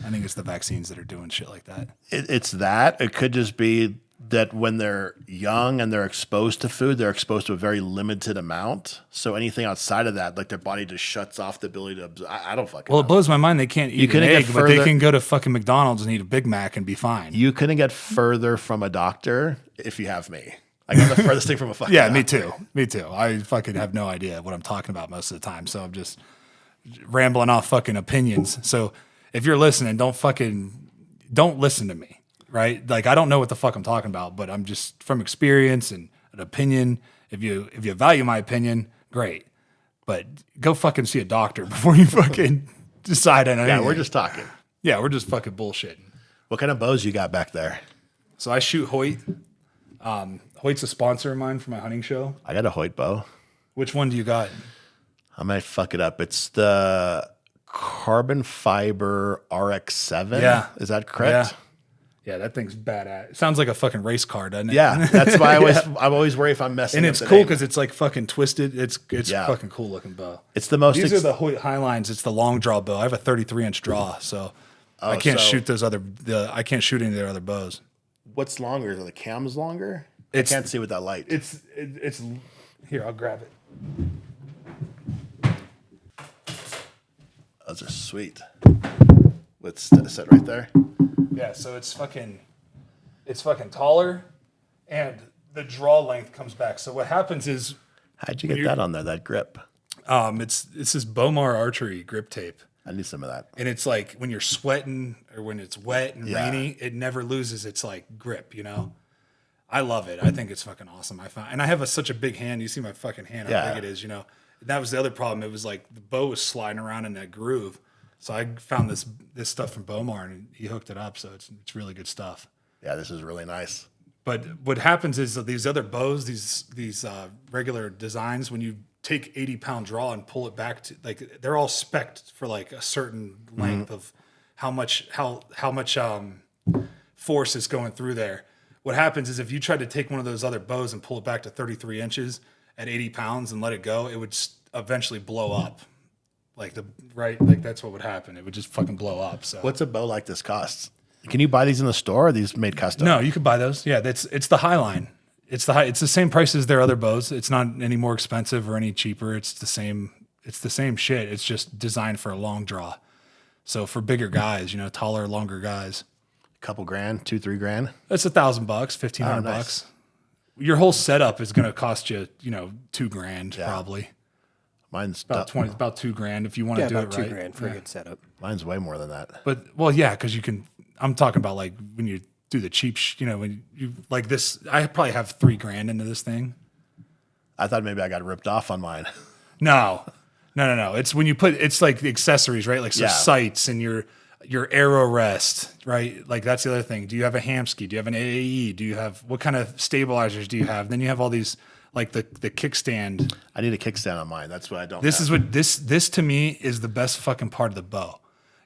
I think it's the vaccines that are doing shit like that. It's that. It could just be that when they're young and they're exposed to food, they're exposed to a very limited amount. So anything outside of that, like, their body just shuts off the ability to absorb. I don't fucking know. It blows my mind they can't eat an egg, but they can go to fucking McDonald's and eat a Big Mac and be fine. You couldn't get further from a doctor if you have me. I got the furthest thing from a fucking doctor. Me too. I fucking have no idea what I'm talking about most of the time, so I'm just rambling off fucking opinions. So if you're listening, don't listen to me. Right? Like, I don't know what the fuck I'm talking about, but I'm just from experience and an opinion. If you value my opinion, great. But go fucking see a doctor before you fucking decide on anything. Yeah, we're just talking. Yeah, we're just fucking bullshitting. What kind of bows you got back there? So I shoot Hoyt. Hoyt's a sponsor of mine for my hunting show. I got a Hoyt bow. Which one do you got? I might fuck it up. It's the carbon fiber RX-7. Yeah. Is that correct? Yeah, that thing's badass. It sounds like a fucking race car, doesn't it? Yeah, that's why I'm always worried if I'm messing. And it's cool because it's like fucking twisted. It's fucking cool looking bow. It's the most. These are the Hoyt Highlines. It's the long draw bow. I have a 33-inch draw, so I can't shoot I can't shoot any of their other bows. What's longer? Are the cams longer? I can't see with that light. It's here. I'll grab it. Those are sweet. Let's set right there. Yeah, so it's fucking taller, and the draw length comes back. So what happens is, how'd you get that on there? That grip? It's this Bomar Archery grip tape. I need some of that. And it's like when you're sweating or when it's wet and rainy, it never loses its like grip. I love it. I think it's fucking awesome. I have such a big hand. You see my fucking hand how big it is. That was the other problem. It was like the bow was sliding around in that groove. So I found this stuff from Bomar, and he hooked it up. So it's really good stuff. Yeah, this is really nice. But what happens is that these other bows, these regular designs, when you take 80-pound draw and pull it back to, like, they're all spec'd for like a certain length of how much force is going through there. What happens is if you try to take one of those other bows and pull it back to 33 inches at 80 pounds and let it go, eventually blow up. Like like that's what would happen. It would just fucking blow up. So What's a bow like this costs? Can you buy these in the store? Or are these made custom? no, you could buy those. Yeah, it's the high line. It's the same price as their other bows. It's not any more expensive or any cheaper. It's the same shit. It's just designed for a long draw. So for bigger guys, taller, longer guys. A couple grand, $2-3 grand. That's $1,000, $1,500 bucks. Your whole setup is going to cost you, $2,000 probably. Mine's About $2,000 if you want to do about it right. $2,000 for a good setup. Mine's way more than that. But yeah, because you can. I'm talking about like when you do the cheap, when you like this. I probably have $3,000 into this thing. I thought maybe I got ripped off on mine. No. It's when you it's like the accessories, right? Like sights and your arrow rest, right? Like that's the other thing. Do you have a Hamsky? Do you have an AAE? Do you have what kind of stabilizers do you have? Then you have all these like the kickstand. I need a kickstand on mine. That's what I don't. This have. is what this to me is the best fucking part of the bow.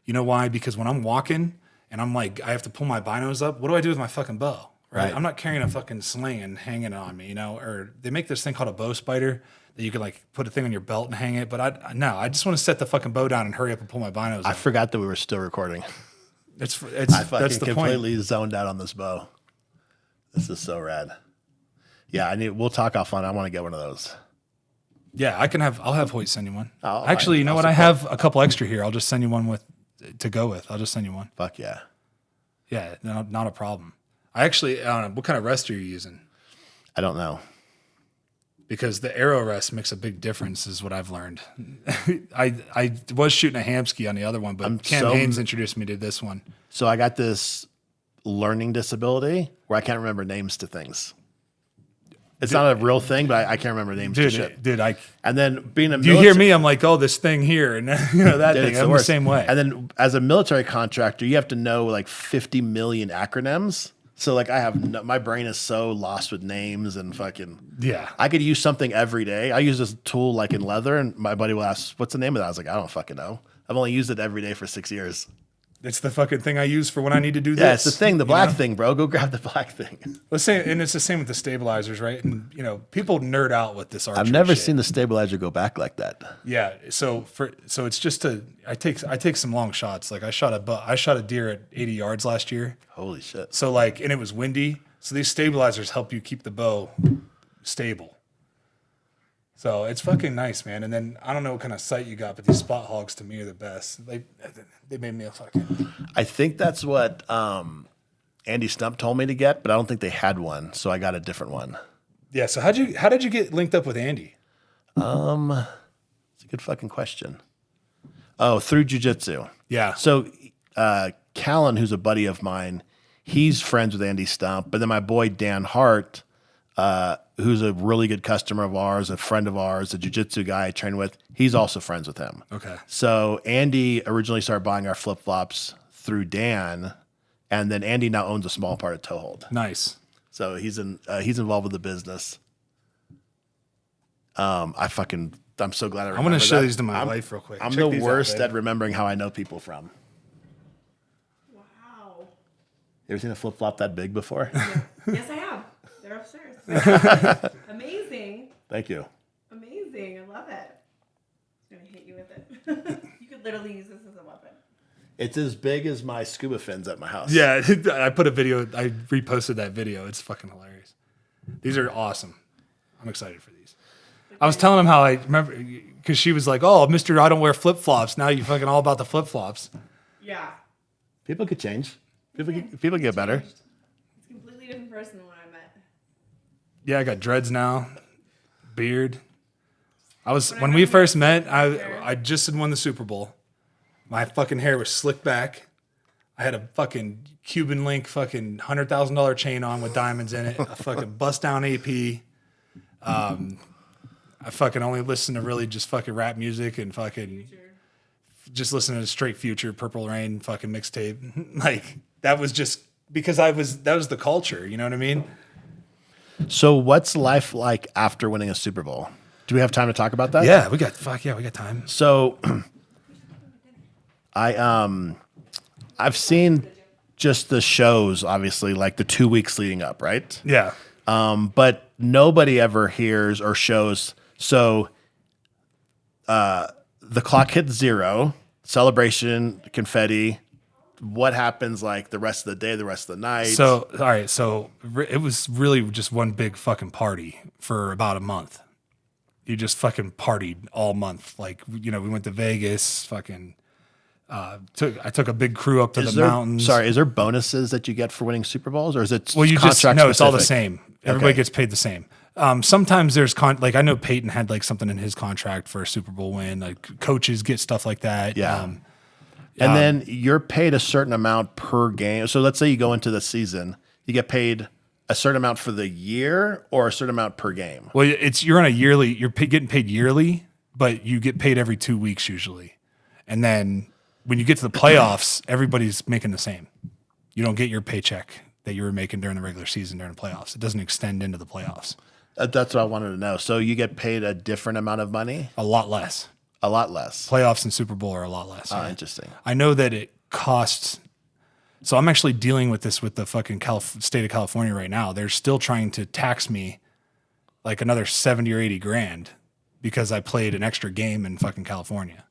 You know why? Because when I'm walking and I'm like I have to pull my binos up, what do I do with my fucking bow? Right? I'm not carrying a fucking sling and hanging it on me, Or they make this thing called a bow spider that you can like put a thing on your belt and hang it. But I just want to set the fucking bow down and hurry up and pull my binos up. I forgot that we were still recording. I that's the completely point. zoned out on this bow. This is so rad. Yeah, we'll talk offline. I want to get one of those. Yeah, I'll have Hoyt send you one. Oh, actually, you know I'll what? I support. have a couple extra here. I'll just send you one to go with. I'll just send you one. Fuck yeah. Yeah, no, not a problem. I don't know, what kind of rest are you using? I don't know. Because the arrow rest makes a big difference, is what I've learned. I was shooting a Hamsky on the other one, but Cam Haynes introduced me to this one. So I got this learning disability where I can't remember names to things. It's not a real thing, but I can't remember names to shit. And then being a you hear me? I'm like, oh, this thing here, and that thing. I'm the same way. And then as a military contractor, you have to know like 50 million acronyms. So like I have my brain is so lost with names and fucking I could use something every day. I use this tool like in leather, and my buddy will ask, "What's the name of that?" I was like, "I don't fucking know. I've only used it every day for 6 years." It's the fucking thing I use for when I need to do this. Yeah, it's the thing, the black thing, bro. Go grab the black thing. Let's say, and it's the same with the stabilizers, right? And people nerd out with this archery. I've never shit. seen the stabilizer go back like that. Yeah, so it's just I take some long shots. Like I shot a deer at 80 yards last year. Holy shit! So and it was windy. So these stabilizers help you keep the bow stable. So it's fucking nice, man. And then I don't know what kind of sight you got, but these spot hogs to me are the best. They made me a fucking. I think that's what Andy Stump told me to get, but I don't think they had one, so I got a different one. Yeah. So how did you get linked up with Andy? It's a good fucking question. Oh, through jiu-jitsu. Yeah. So Callan, who's a buddy of mine, he's friends with Andy Stump, but then my boy Dan Hart, who's a really good customer of ours, a friend of ours, a jiu-jitsu guy I train with, he's also friends with him. Okay. So Andy originally started buying our flip-flops through Dan, and then Andy now owns a small part of Toehold. Nice. So he's involved with the business. I'm so glad I remember. I'm going to show these to my wife real quick. I'm Check the these out, worst babe. at remembering how I know people from. Wow. You ever seen a flip-flop that big before? Yes, I have. They're upstairs. Amazing. Thank you. Amazing. I love it. I'm going to hit you with it. You could literally use this as a weapon. It's as big as my scuba fins at my house. Yeah, I put a video. I reposted that video. It's fucking hilarious. These are awesome. I'm excited for these. I was telling him how I remember because she was like, "Oh, Mister, I don't wear flip flops." Now you're fucking all about the flip flops. Yeah. People could change. People get better. It's a completely different person than when I met. Yeah, I got dreads now, beard. When we first met, I just had won the Super Bowl. My fucking hair was slicked back. I had a fucking Cuban link fucking $100,000 chain on with diamonds in it. A fucking bust down AP. I fucking only listen to really just fucking rap music and fucking just listen to straight Future, Purple Rain, fucking mixtape. Like that was just because that was the culture. You know what I mean? So what's life like after winning a Super Bowl? Do we have time to talk about that? Yeah, we got time. So I've seen just the shows, obviously, like the 2 weeks leading up, right? Yeah. But nobody ever hears or shows. So the clock hits 0, celebration, confetti. What happens like the rest of the day, the rest of the night? So, all right. So it was really just one big fucking party for about a month. You just fucking partied all month. Like, we went to Vegas, fucking, I took a big crew up to the mountains. Sorry, is there bonuses that you get for winning Super Bowls, or is it Well, contract no, it's all the specific? same. Everybody Okay. gets paid the same. Sometimes there's like I know Peyton had like something in his contract for a Super Bowl win. Like coaches get stuff like that. Yeah. And then you're paid a certain amount per game. So let's say you go into the season, you get paid a certain amount for the year or a certain amount per game. Well, you're on a yearly. Getting paid yearly, but you get paid every 2 weeks usually. And then when you get to the playoffs, everybody's making the same. You don't get your paycheck that you were making during the regular season during the playoffs. It doesn't extend into the playoffs. That's what I wanted to know. So you get paid a different amount of money? A lot less. A lot less. Playoffs and Super Bowl are a lot less. Oh, interesting. I know that it costs. So I'm actually dealing with this with the fucking state of California right now. They're still trying to tax me like another 70 or 80 grand because I played an extra game in fucking California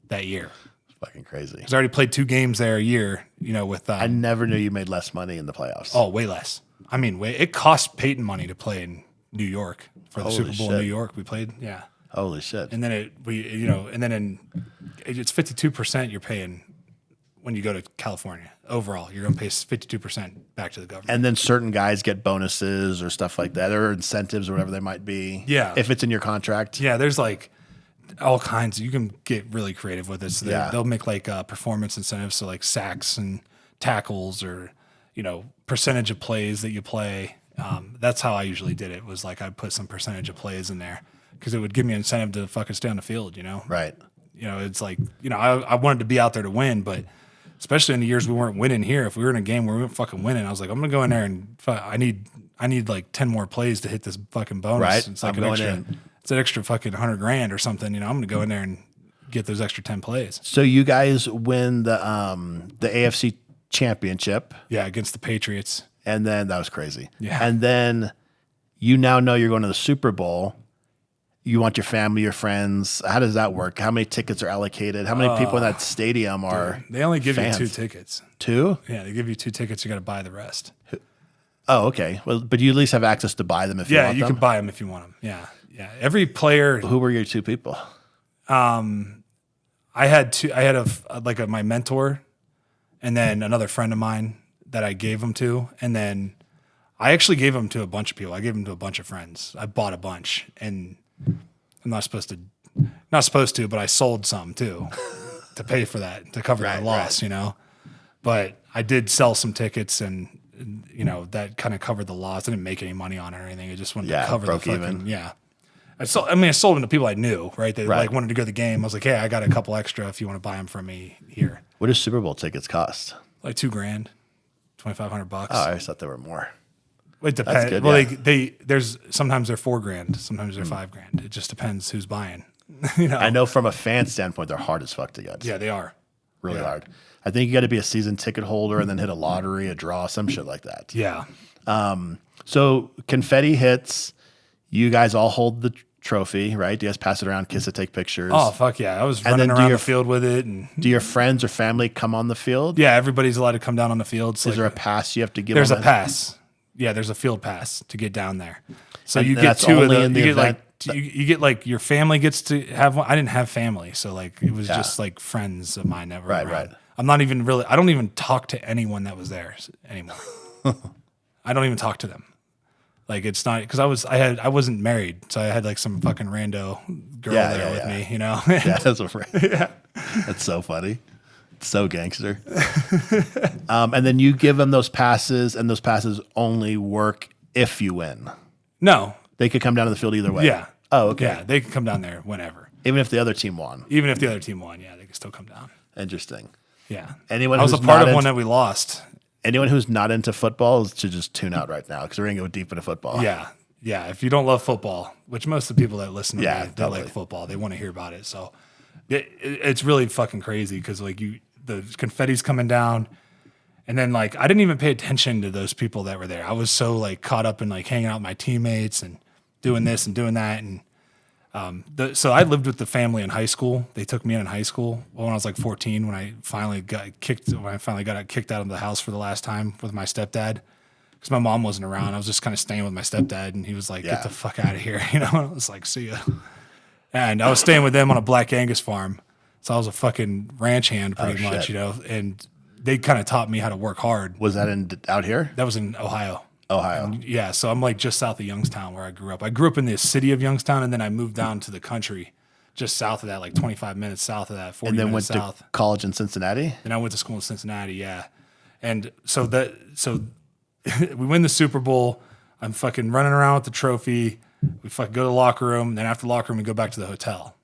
that year. It's fucking crazy. Because I already played 2 games there a year, with I never knew you made less money in the playoffs. oh, way less. I mean, it cost Peyton money to play in New York for the Holy Super Bowl in shit. New York. We played, yeah. Holy shit. And then it's 52% you're paying when you go to California. Overall, you're going to pay 52% back to the government. And then certain guys get bonuses or stuff like that, or incentives or whatever they might be. Yeah. If it's in your contract. Yeah, there's like all kinds. You can get really creative with it. So they'll make like performance incentives, so like sacks and tackles, or percentage of plays that you play. That's how I usually did it. Was like I'd put some percentage of plays in there because it would give me an incentive to fucking stay on the field. Right. It's like I wanted to be out there to win, but especially in the years we weren't winning here, if we were in a game where we weren't fucking winning, I was like, I'm gonna go in there and I need like 10 more plays to hit this fucking bonus. Right. It's like I'm going it's an extra fucking $100,000 or something. I'm gonna go in there and get those extra 10 plays. So you guys win the AFC championship. Yeah, against the Patriots. And then that was crazy. Yeah. And then you now know you're going to the Super Bowl. You want your family, your friends. How does that work? How many tickets are allocated? How many people in that stadium are They only give fans? you 2 tickets. 2? Yeah, they give you 2 tickets. You got to buy the rest. Oh, okay. Well, but you at least have access to buy them if you want them. Yeah, you can buy them if you want them. Yeah, yeah. Every player. Who were your 2 people? I had 2. I had my mentor, and then another friend of mine that I gave them to, and then I actually gave them to a bunch of people. I gave them to a bunch of friends. I bought a bunch, and I'm not supposed to, but I sold some too to pay for that, to cover the loss, But I did sell some tickets, and that kind of covered the loss. I didn't make any money on it or anything. I just wanted to cover broke the fucking, even. yeah. I sold them to people I knew, right? They like wanted to go to the game. I was like, hey, I got a couple extra if you want to buy them from me here. What do Super Bowl tickets cost? Like $2,000, $2,500. Oh, I just thought there were more. It depends. good, Well, yeah. there's sometimes they're $4,000, sometimes they're $5,000. It just depends who's buying. I know from a fan standpoint, they're hard as fuck to get. Yeah, they are. Really hard. I think you got to be a season ticket holder and then hit a lottery, a draw, some shit like that. Yeah. So confetti hits. You guys all hold the trophy, right? You guys pass it around, kiss it, take pictures. Oh fuck yeah! I was And running then do around your- the field with it, and Do your friends or family come on the field? yeah, everybody's allowed to come down on the field. So Is there a pass you have to give? there's a them? pass. Yeah, there's a field pass to get down there. So And you get that's 2 of only the. in the You get like event- you get like your family gets to have one. I didn't have family, so like it was just like friends of mine that were Right, around. right. I'm not even really. I don't even talk to anyone that was there anymore. I don't even talk to them. Like it's not because I wasn't married, so I had like some fucking rando girl Yeah, there yeah, with yeah. me, Yeah, that's so funny. It's so gangster. And then you give them those passes, and those passes only work if you win. No, They could come down to the field either way. yeah. Oh, okay. Yeah, they can come down there whenever. Even if the other team won. Even if the other team won, yeah, they can still come down. Interesting. Yeah. Anyone I was a who's part not of one into- that we lost. Anyone who's not into football should just tune out right now because we're going to go deep into football. Yeah. Yeah. If you don't love football, which most of the people that listen to Yeah, me, they totally. like football, they want to hear about it. So it's really fucking crazy because like the confetti's coming down. And then like I didn't even pay attention to those people that were there. I was so like caught up in like hanging out with my teammates and doing this and doing that. And So I lived with the family in high school. They took me in high school when I was like 14. When I finally got kicked out of the house for the last time with my stepdad, because my mom wasn't around. I was just kind of staying with my stepdad, and he was like, "Get the fuck out of here," you know. I was like, "See ya." And I was staying with them on a Black Angus farm, so I was a fucking ranch hand pretty much, you know. And they kind of taught me how to work hard. Was that out here? That was in Ohio. Ohio. Yeah, so I'm like just south of Youngstown where I grew up. I grew up in the city of Youngstown, and then I moved down to the country just south of that, like 25 minutes south of that, 40 And then went minutes south. to college in Cincinnati? Then I went to school in Cincinnati, yeah. And so we win the Super Bowl. I'm fucking running around with the trophy. We fucking go to the locker room. Then after the locker room, we go back to the hotel.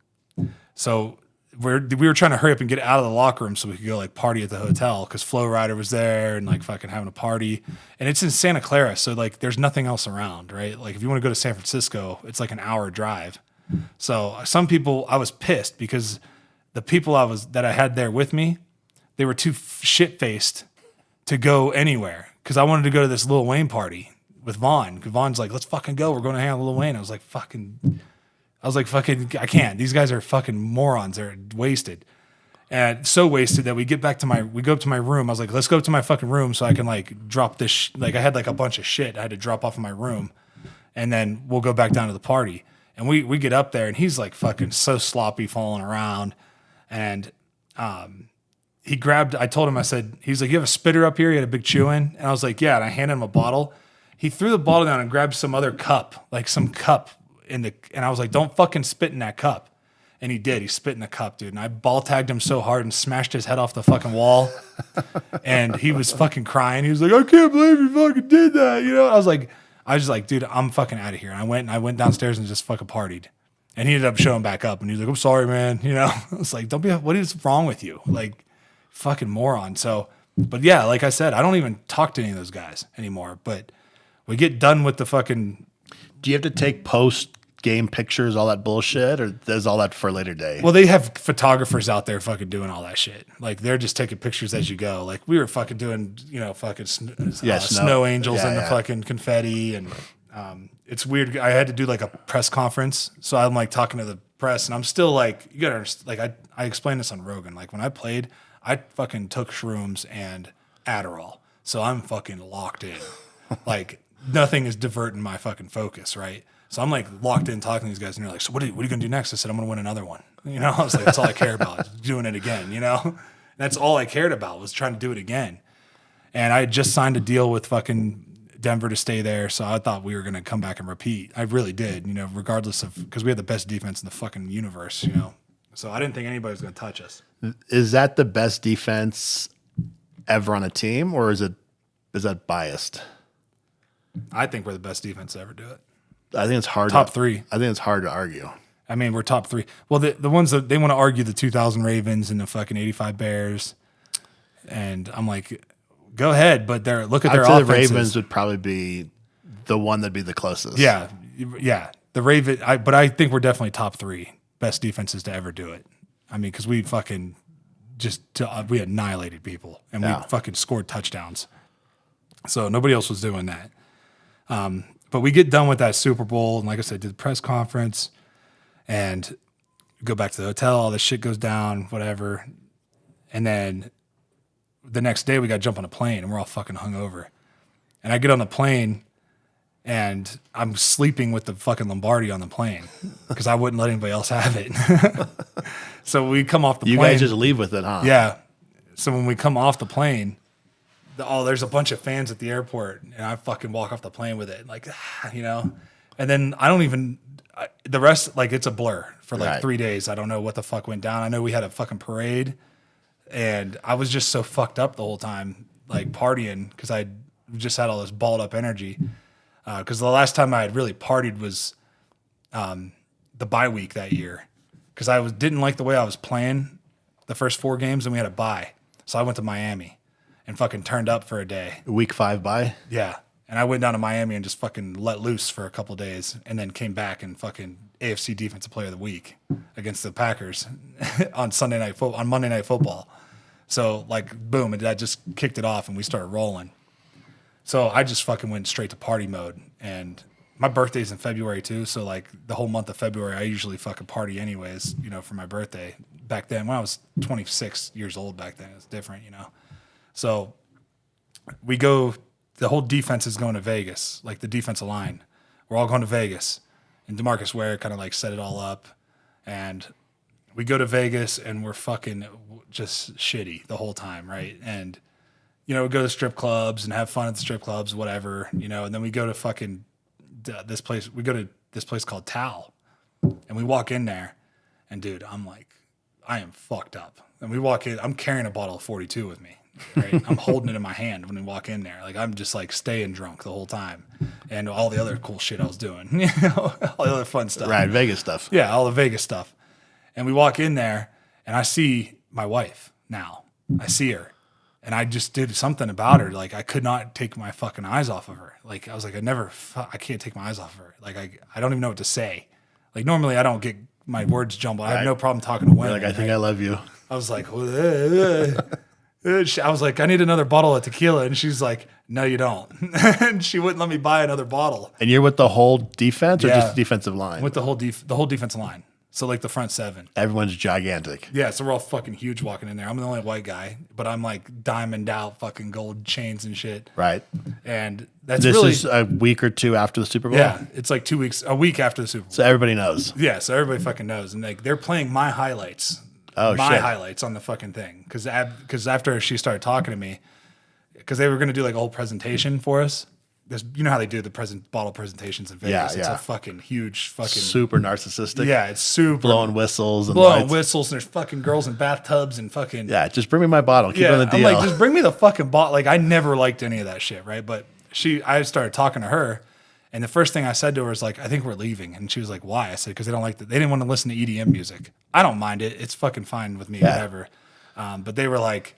So we were trying to hurry up and get out of the locker room so we could go like party at the hotel because Flow Rider was there and like fucking having a party. And it's in Santa Clara, so like there's nothing else around, right? Like if you want to go to San Francisco, it's like an hour drive. So some people, I was pissed because the people that I had there with me, they were too shit faced to go anywhere because I wanted to go to this Lil Wayne party with Vaughn. Vaughn's like, let's fucking go. We're going to hang out with Lil Wayne. I was like, fucking, I can't. These guys are fucking morons. They're wasted. And so wasted that we go up to my room. I was like, let's go to my fucking room so I can like drop this. Like I had like a bunch of shit I had to drop off in my room, and then we'll go back down to the party. And we get up there and he's like fucking so sloppy, falling around. And I told him, I said, he's like, you have a spitter up here? He had a big chew in. And I was like, yeah. And I handed him a bottle. He threw the bottle down and grabbed some other cup, like some cup and I was like, don't fucking spit in that cup. And he did. He spit in the cup, dude. And I ball tagged him so hard and smashed his head off the fucking wall. And he was fucking crying. He was like, I can't believe you fucking did that. You know, I was just like, dude, I'm fucking out of here. And I went downstairs and just fucking partied. And he ended up showing back up and he was like, I'm sorry, man. You know, I was like, what is wrong with you? Like, fucking moron. So, but yeah, like I said, I don't even talk to any of those guys anymore. But we get done with the fucking. Do you have to take post-game pictures, all that bullshit, or is all that for a later day? Well, they have photographers out there fucking doing all that shit. Like, they're just taking pictures as you go. Like, we were fucking doing, you know, fucking snow angels and the fucking confetti. And it's weird. I had to do, like, a press conference. So I'm, like, talking to the press. And I'm still, like, you got to understand. Like, I explained this on Rogan. Like, when I played, I fucking took shrooms and Adderall. So I'm fucking locked in. Like, nothing is diverting my fucking focus, right? So I'm like locked in talking to these guys, and they're like, "So what are you going to do next?" I said, "I'm going to win another one." You know, I was like, "That's all I care about, is doing it again." You know, that's all I cared about was trying to do it again. And I had just signed a deal with fucking Denver to stay there, so I thought we were going to come back and repeat. I really did, you know, regardless of because we had the best defense in the fucking universe, you know. So I didn't think anybody was going to touch us. Is that the best defense ever on a team, or is that biased? I think we're the best defense to ever do it. I think it's hard. Top three. I think it's hard to argue. I mean, we're top three. Well, the ones that they want to argue the 2000 Ravens and the fucking 85 Bears, and I'm like, go ahead. But look at their offenses. The Ravens would probably be the one that'd be the closest. Yeah. The Raven. But I think we're definitely top three best defenses to ever do it. I mean, because we fucking we annihilated people and we fucking scored touchdowns. So nobody else was doing that. But we get done with that Super Bowl, and like I said, did the press conference, and go back to the hotel. All this shit goes down, whatever. And then the next day, we got to jump on a plane, and we're all fucking hungover. And I get on the plane, and I'm sleeping with the fucking Lombardi on the plane because I wouldn't let anybody else have it. So we come off the plane. You guys just leave with it, huh? Yeah. So when we come off the plane, there's a bunch of fans at the airport, and I fucking walk off the plane with it, like, you know. And then the rest, like, it's a blur for like 3 days. I don't know what the fuck went down. I know we had a fucking parade, and I was just so fucked up the whole time, like partying, because I just had all this balled up energy. Because the last time I had really partied was the bye week that year, because I didn't like the way I was playing the first 4 games, and we had a bye, so I went to Miami and fucking turned up for a day. Week 5 bye? Yeah. And I went down to Miami and just fucking let loose for a couple of days, and then came back and fucking AFC Defensive Player of the Week against the Packers on Monday Night Football. So, like, boom, and that just kicked it off, and we started rolling. So I just fucking went straight to party mode, and my birthday's in February too. So like the whole month of February, I usually fucking party anyways, you know, for my birthday. Back then, when I was 26 years old back then, it was different, you know? So we go, the whole defense is going to Vegas, like the defensive line. We're all going to Vegas. And DeMarcus Ware kind of like set it all up. And we go to Vegas and we're fucking just shitty the whole time, right? And, you know, we go to strip clubs and have fun at the strip clubs, whatever, you know, and then we go to fucking this place. We go to this place called Tal. And we walk in there and, dude, I'm like, I am fucked up. And we walk in, I'm carrying a bottle of 42 with me. Right? I'm holding it in my hand when we walk in there. Like I'm just like staying drunk the whole time, and all the other cool shit I was doing, you know, all the other fun stuff. Right, Vegas stuff. Yeah, all the Vegas stuff. And we walk in there, and I see my wife now. I see her, and I just did something about her. Like I could not take my fucking eyes off of her. Like I was like, I can't take my eyes off of her. Like I don't even know what to say. Like normally I don't get my words jumbled. I have no problem talking to women. Like I think I love you. I was like, I was like, I need another bottle of tequila. And she's like, no, you don't. And she wouldn't let me buy another bottle. And you're with the whole defense or Yeah. just defensive line? With the whole defensive line. So like the front seven. Everyone's gigantic. Yeah, so we're all fucking huge walking in there. I'm the only white guy, but I'm like diamond out fucking gold chains and shit. Right. And that's This really, is a week or two after the Super Bowl? yeah, it's like a week after the Super Bowl. So everybody knows. Yeah, so everybody fucking knows. And like they're playing my highlights. Oh, my shit. highlights on the fucking thing. Because after she started talking to me, because they were going to do like a whole presentation for us. You know how they do the bottle presentations in Vegas. Yeah, It's yeah. a fucking huge fucking. Super narcissistic. Yeah, it's super. Blowing whistles and blowing lights. whistles, and there's fucking girls in bathtubs and fucking. Yeah, just bring me my bottle. Keep it on the I'm deal. like, just bring me the fucking bottle. Like, I never liked any of that shit, right? But I started talking to her, and the first thing I said to her was like, I think we're leaving. And she was like, why? I said, because they don't like they didn't want to listen to EDM music. I don't mind it. It's fucking fine with me, Yeah. whatever. But they were like,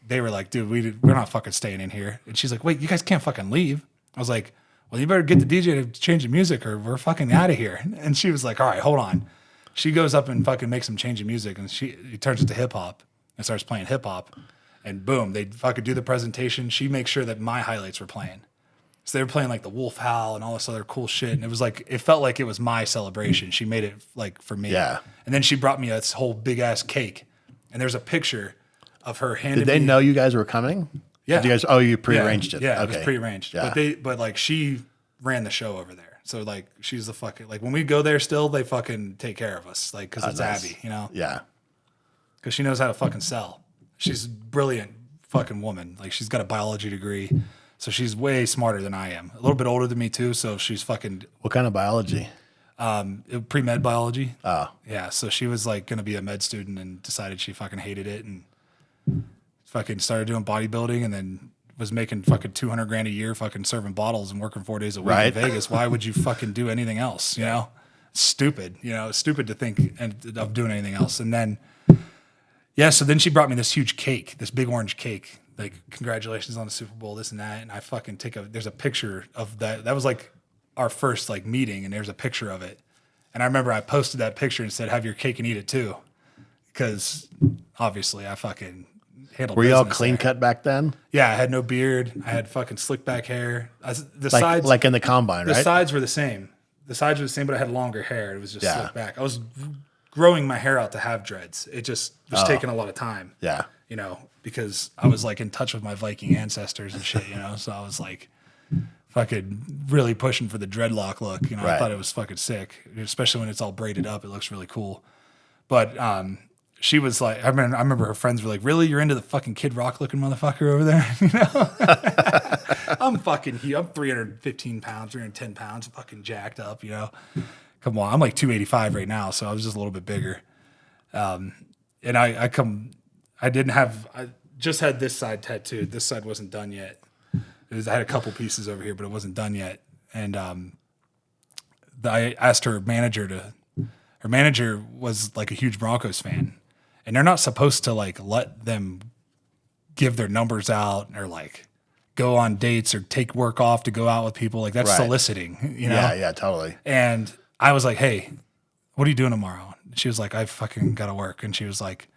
dude, we're not fucking staying in here. And she's like, wait, you guys can't fucking leave. I was like, well, you better get the DJ to change the music or we're fucking out of here. And she was like, all right, hold on. She goes up and fucking makes them change the music, and he turns it to hip hop and starts playing hip hop. And boom, they fucking do the presentation. She makes sure that my highlights were playing. So they were playing like the Wolf Howl and all this other cool shit. And it felt like it was my celebration. She made it like for me. Yeah. And then she brought me this whole big ass cake. And there's a picture of her handing Did they me. know you guys were coming? Yeah. Did you guys? Oh, you prearranged it. Yeah, Okay. it was prearranged. Yeah. But like she ran the show over there. So like she's the fucking like when we go there still they fucking take care of us like because it's nice. Abby, you know, Yeah. because she knows how to fucking sell. She's a brilliant fucking woman. Like she's got a biology degree, so she's way smarter than I am. A little bit older than me too. So she's fucking What kind of biology? pre-med biology. Oh, Yeah, so she was like going to be a med student and decided she fucking hated it and fucking started doing bodybuilding and then was making fucking $200,000 a year fucking serving bottles and working 4 days a week Right. in Vegas. Why would you fucking do anything else? You know, it's stupid. You know, it's stupid to think of doing anything else. And then, yeah, so then she brought me this huge cake, this big orange cake. Like, congratulations on the Super Bowl, this and that. And I fucking there's a picture of that. That was like our first like meeting, and there's a picture of it. And I remember I posted that picture and said, have your cake and eat it too. Because obviously I fucking handled were you all business clean there. cut back then? Yeah, I had no beard. I had fucking slick back hair. The sides, Like in the combine, the right? sides were the same. The sides were the same, but I had longer hair. It was just Yeah. slick back. I was growing my hair out to have dreads. It just was taking a lot of time. Yeah. You know, because I was like in touch with my Viking ancestors and shit, you know, so I was like fucking really pushing for the dreadlock look. You know, I Right. thought it was fucking sick, especially when it's all braided up. It looks really cool. But she was like, I remember her friends were like, really? You're into the fucking Kid Rock looking motherfucker over there? You know? I'm fucking huge. I'm 315 pounds, 310 pounds, fucking jacked up, you know? Come on. I'm like 285 right now, so I was just a little bit bigger. And I just had this side tattooed. This side wasn't done yet. I had a couple pieces over here, but it wasn't done yet. And I asked her manager was like a huge Broncos fan, and they're not supposed to like let them give their numbers out or like go on dates or take work off to go out with people. Like that's Right. soliciting, you know? Yeah, yeah, totally. And I was like, hey, what are you doing tomorrow? And she was like, I fucking got to work. And I was like,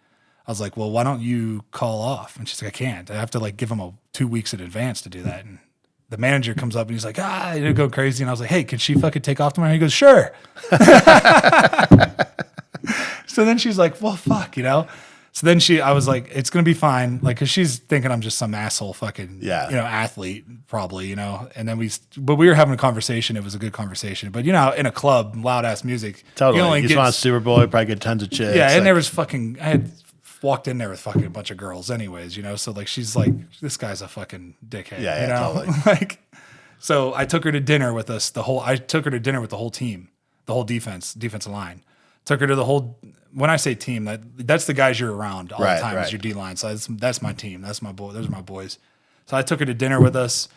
well, why don't you call off? And she's like, I can't. I have to like give them 2 weeks in advance to do that. And the manager comes up and he's like, you go crazy. And I was like, hey, can she fucking take off tomorrow? He goes, sure. So then she's like, well, fuck, So then I was like, it's going to be fine. Like, cause she's thinking I'm just some asshole fucking, athlete probably, And then but we were having a conversation. It was a good conversation, but in a club, loud ass music. Totally. You just want Super Bowl, you probably get tons of chicks. Yeah. And there was I had walked in there with fucking a bunch of girls anyways, So like, she's like, this guy's a fucking dickhead, Totally. Like, so I took her to dinner with us. I took her to dinner with the whole team, the whole defensive line. Took her to the whole. When I say team, that's the guys you're around all the time. Is your D line. So that's my team. That's my boy. Those are my boys. So I took her to dinner with us,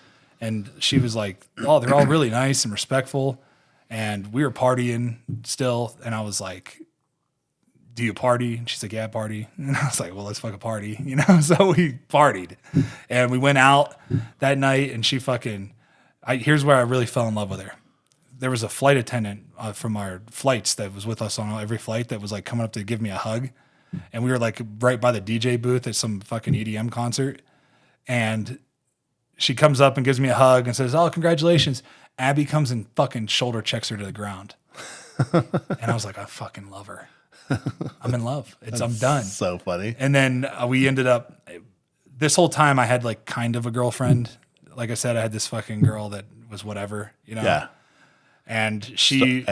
and she was like, "Oh, they're all really nice and respectful." And we were partying still, and I was like, "Do you party?" And she's like, "Yeah, I party." And I was like, "Well, let's fucking party," So we partied, and we went out that night, and she fucking. Here's where I really fell in love with her. There was a flight attendant from our flights that was with us on every flight that was like coming up to give me a hug. And we were like right by the DJ booth at some fucking EDM concert. And she comes up and gives me a hug and says, "Oh, congratulations." Abby comes and fucking shoulder checks her to the ground. And I was like, I fucking love her. I'm in love. I'm done. So funny. And then we ended up, this whole time I had like kind of a girlfriend. Like I said, I had this fucking girl that was whatever, Yeah. And she,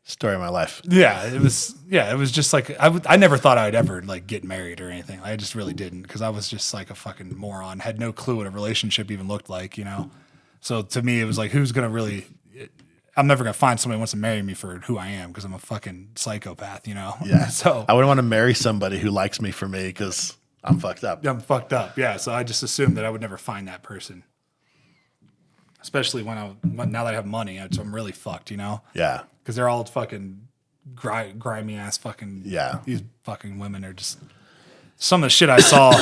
story of my life. it was just like, I never thought I'd ever like get married or anything. I just really didn't. Cause I was just like a fucking moron, had no clue what a relationship even looked like, So to me, it was like, who's going to really, I'm never going to find somebody who wants to marry me for who I am. Cause I'm a fucking psychopath, Yeah. So I wouldn't want to marry somebody who likes me for me because I'm fucked up. I'm fucked up. Yeah. So I just assumed that I would never find that person. Especially now that I have money, I'm really fucked, Yeah. Because they're all fucking grimy ass fucking. Yeah. These fucking women are just. Some of the shit I saw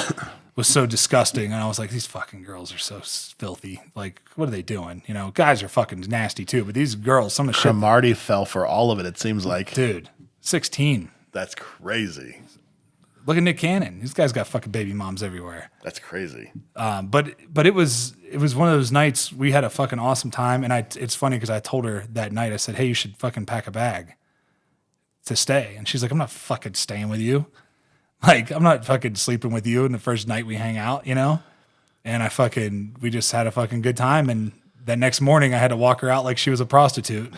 was so disgusting, and I was like, these fucking girls are so filthy. Like, what are they doing? Guys are fucking nasty too, but these girls, some of the shit. Cromartie fell for all of it. It seems like, dude, 16. That's crazy. Look at Nick Cannon. These guys got fucking baby moms everywhere. That's crazy. But it was one of those nights we had a fucking awesome time, and it's funny because I told her that night, I said, hey, you should fucking pack a bag to stay, and she's like, I'm not fucking staying with you. Like, I'm not fucking sleeping with you in the first night we hang out, And we just had a fucking good time, and that next morning I had to walk her out like she was a prostitute,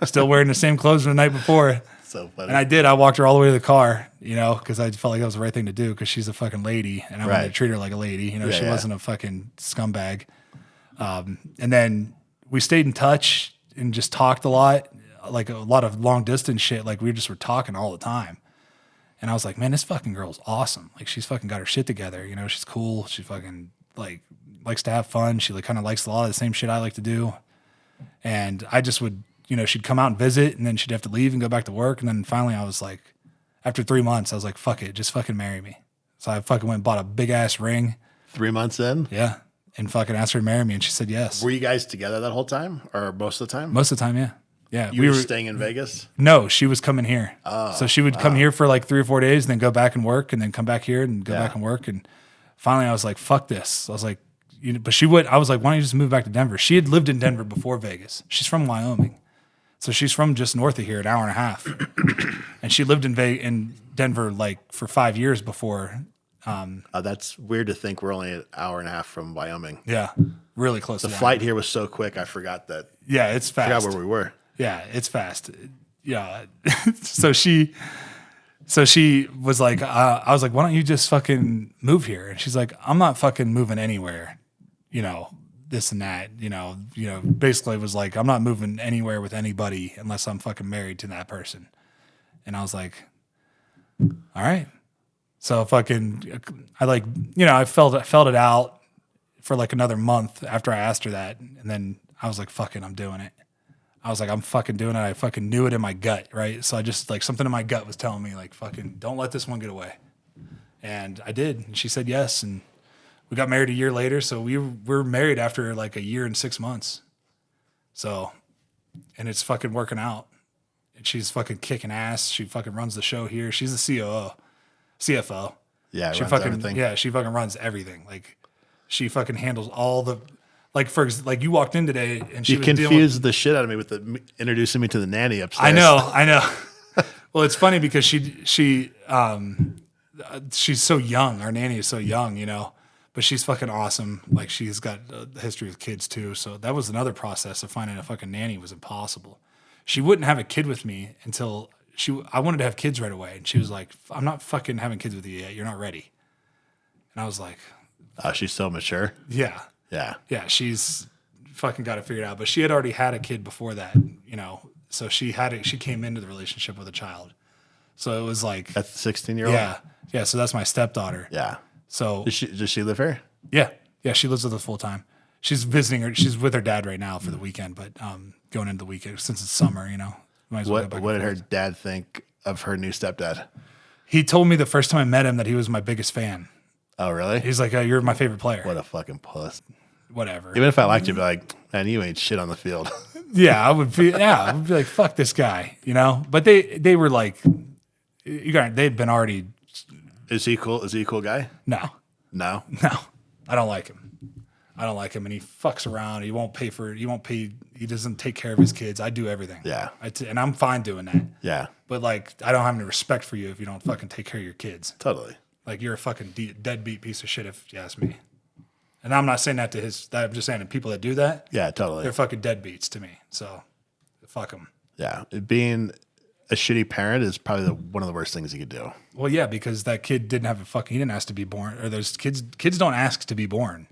still wearing the same clothes from the night before. So funny. And I did. I walked her all the way to the car, because I felt like that was the right thing to do because she's a fucking lady and I wanted to treat her like a lady. She wasn't a fucking scumbag. And then we stayed in touch and just talked a lot, like a lot of long distance shit. Like we just were talking all the time. And I was like, man, this fucking girl's awesome. Like she's fucking got her shit together. She's cool. She fucking like likes to have fun. She like kind of likes a lot of the same shit I like to do. And I just would, she'd come out and visit and then she'd have to leave and go back to work. And then finally I was like, after 3 months, I was like, fuck it, just fucking marry me. So I fucking went and bought a big ass ring. 3 months in? Yeah. And fucking asked her to marry me. And she said yes. Were you guys together that whole time or most of the time? Most of the time, yeah. Yeah. You were staying in Vegas? No, she was coming here. Oh, so she would come here for like 3 or 4 days and then go back and work and then come back here and go back and work. And finally I was like, fuck this. I was like, but I was like, why don't you just move back to Denver? She had lived in Denver before Vegas. She's from Wyoming. So she's from just north of here, an hour and a half. And she lived in Denver like for 5 years before. That's weird to think we're only an hour and a half from Wyoming. Yeah, really close. The flight here was so quick, I forgot that. Yeah, it's fast. I forgot where we were. Yeah, it's fast. Yeah. So she was like, I was like, why don't you just fucking move here? And she's like, I'm not fucking moving anywhere, this and that, basically was like, I'm not moving anywhere with anybody unless I'm fucking married to that person. And I was like, all right. So I felt it out for like another month after I asked her that. And then I was like, fucking, I'm doing it. I was like, I'm fucking doing it. I fucking knew it in my gut. Right. So I just like something in my gut was telling me like, fucking don't let this one get away. And I did. And she said yes. And we got married a year later. So we were married after like a year and 6 months. So, and it's fucking working out. And she's fucking kicking ass. She fucking runs the show here. She's the CFO. Yeah, she runs fucking everything. Yeah, she fucking runs everything. Like she fucking handles all the like you walked in today and she You was dealing with, confused the shit out of me with introducing me to the nanny upstairs. I know. Well, it's funny because she's so young. Our nanny is so young, you know, but she's fucking awesome. Like she's got a history with kids too. So that was another process of finding a fucking nanny was impossible. She wouldn't have a kid with me until I wanted to have kids right away. And she was like, I'm not fucking having kids with you yet. You're not ready. And I was like, Oh, she's so mature. yeah. Yeah. Yeah, she's fucking got it figured out. But she had already had a kid before that, you know. So she came into the relationship with a child. So it was like That's the 16-year-old? Yeah. So that's my stepdaughter. Yeah. So Does she live here? yeah, she lives with us full time. She's visiting her. She's with her dad right now for the weekend, but going into the weekend since it's summer, you know. Might as well go back What and did her forth. dad think of her new stepdad? He told me the first time I met him that he was my biggest fan. Oh, really? He's like, "You're my favorite player." What a fucking puss. Whatever. Even if I liked you, I'd be like, man, you ain't shit on the field. Yeah, I would be like, fuck this guy, you know? But they were like, they'd been already, Is he cool? Is he a cool guy? no, No. I don't like him. And he fucks around. He doesn't take care of his kids. I do everything. Yeah. And I'm fine doing that. Yeah. But like, I don't have any respect for you if you don't fucking take care of your kids. Totally. Like, you're a fucking deadbeat piece of shit if you ask me. And I'm not saying that I'm just saying to people that do that, Yeah, totally. they're fucking deadbeats to me. So, fuck them. Yeah. Being a shitty parent is probably one of the worst things you could do. Well, yeah, because that kid didn't have he didn't ask to be born, or those kids don't ask to be born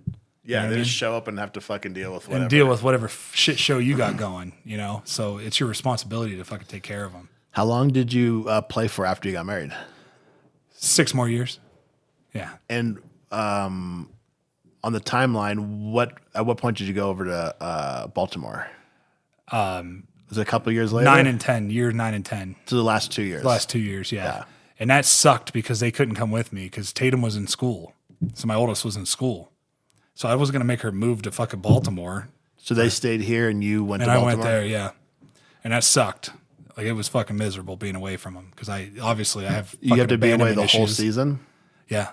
Yeah, know they what I just show up and have to fucking deal with whatever. and deal with whatever shit show you got going, you know? So it's your responsibility to fucking take care of them. How long did you play for after you got married? 6 more years. Yeah. And on the timeline, at what point did you go over to Baltimore? Was it a couple years later? 9 and 10, year 9 and 10. So the last 2 years. The last 2 years, yeah. And that sucked because they couldn't come with me because Tatum was in school. So my oldest was in school. So I wasn't going to make her move to fucking Baltimore. So they stayed here and you went And to I Baltimore? went there, yeah. And that sucked. Like, it was fucking miserable being away from them because I have You have fucking to be away abandonment the whole issues. season? Yeah.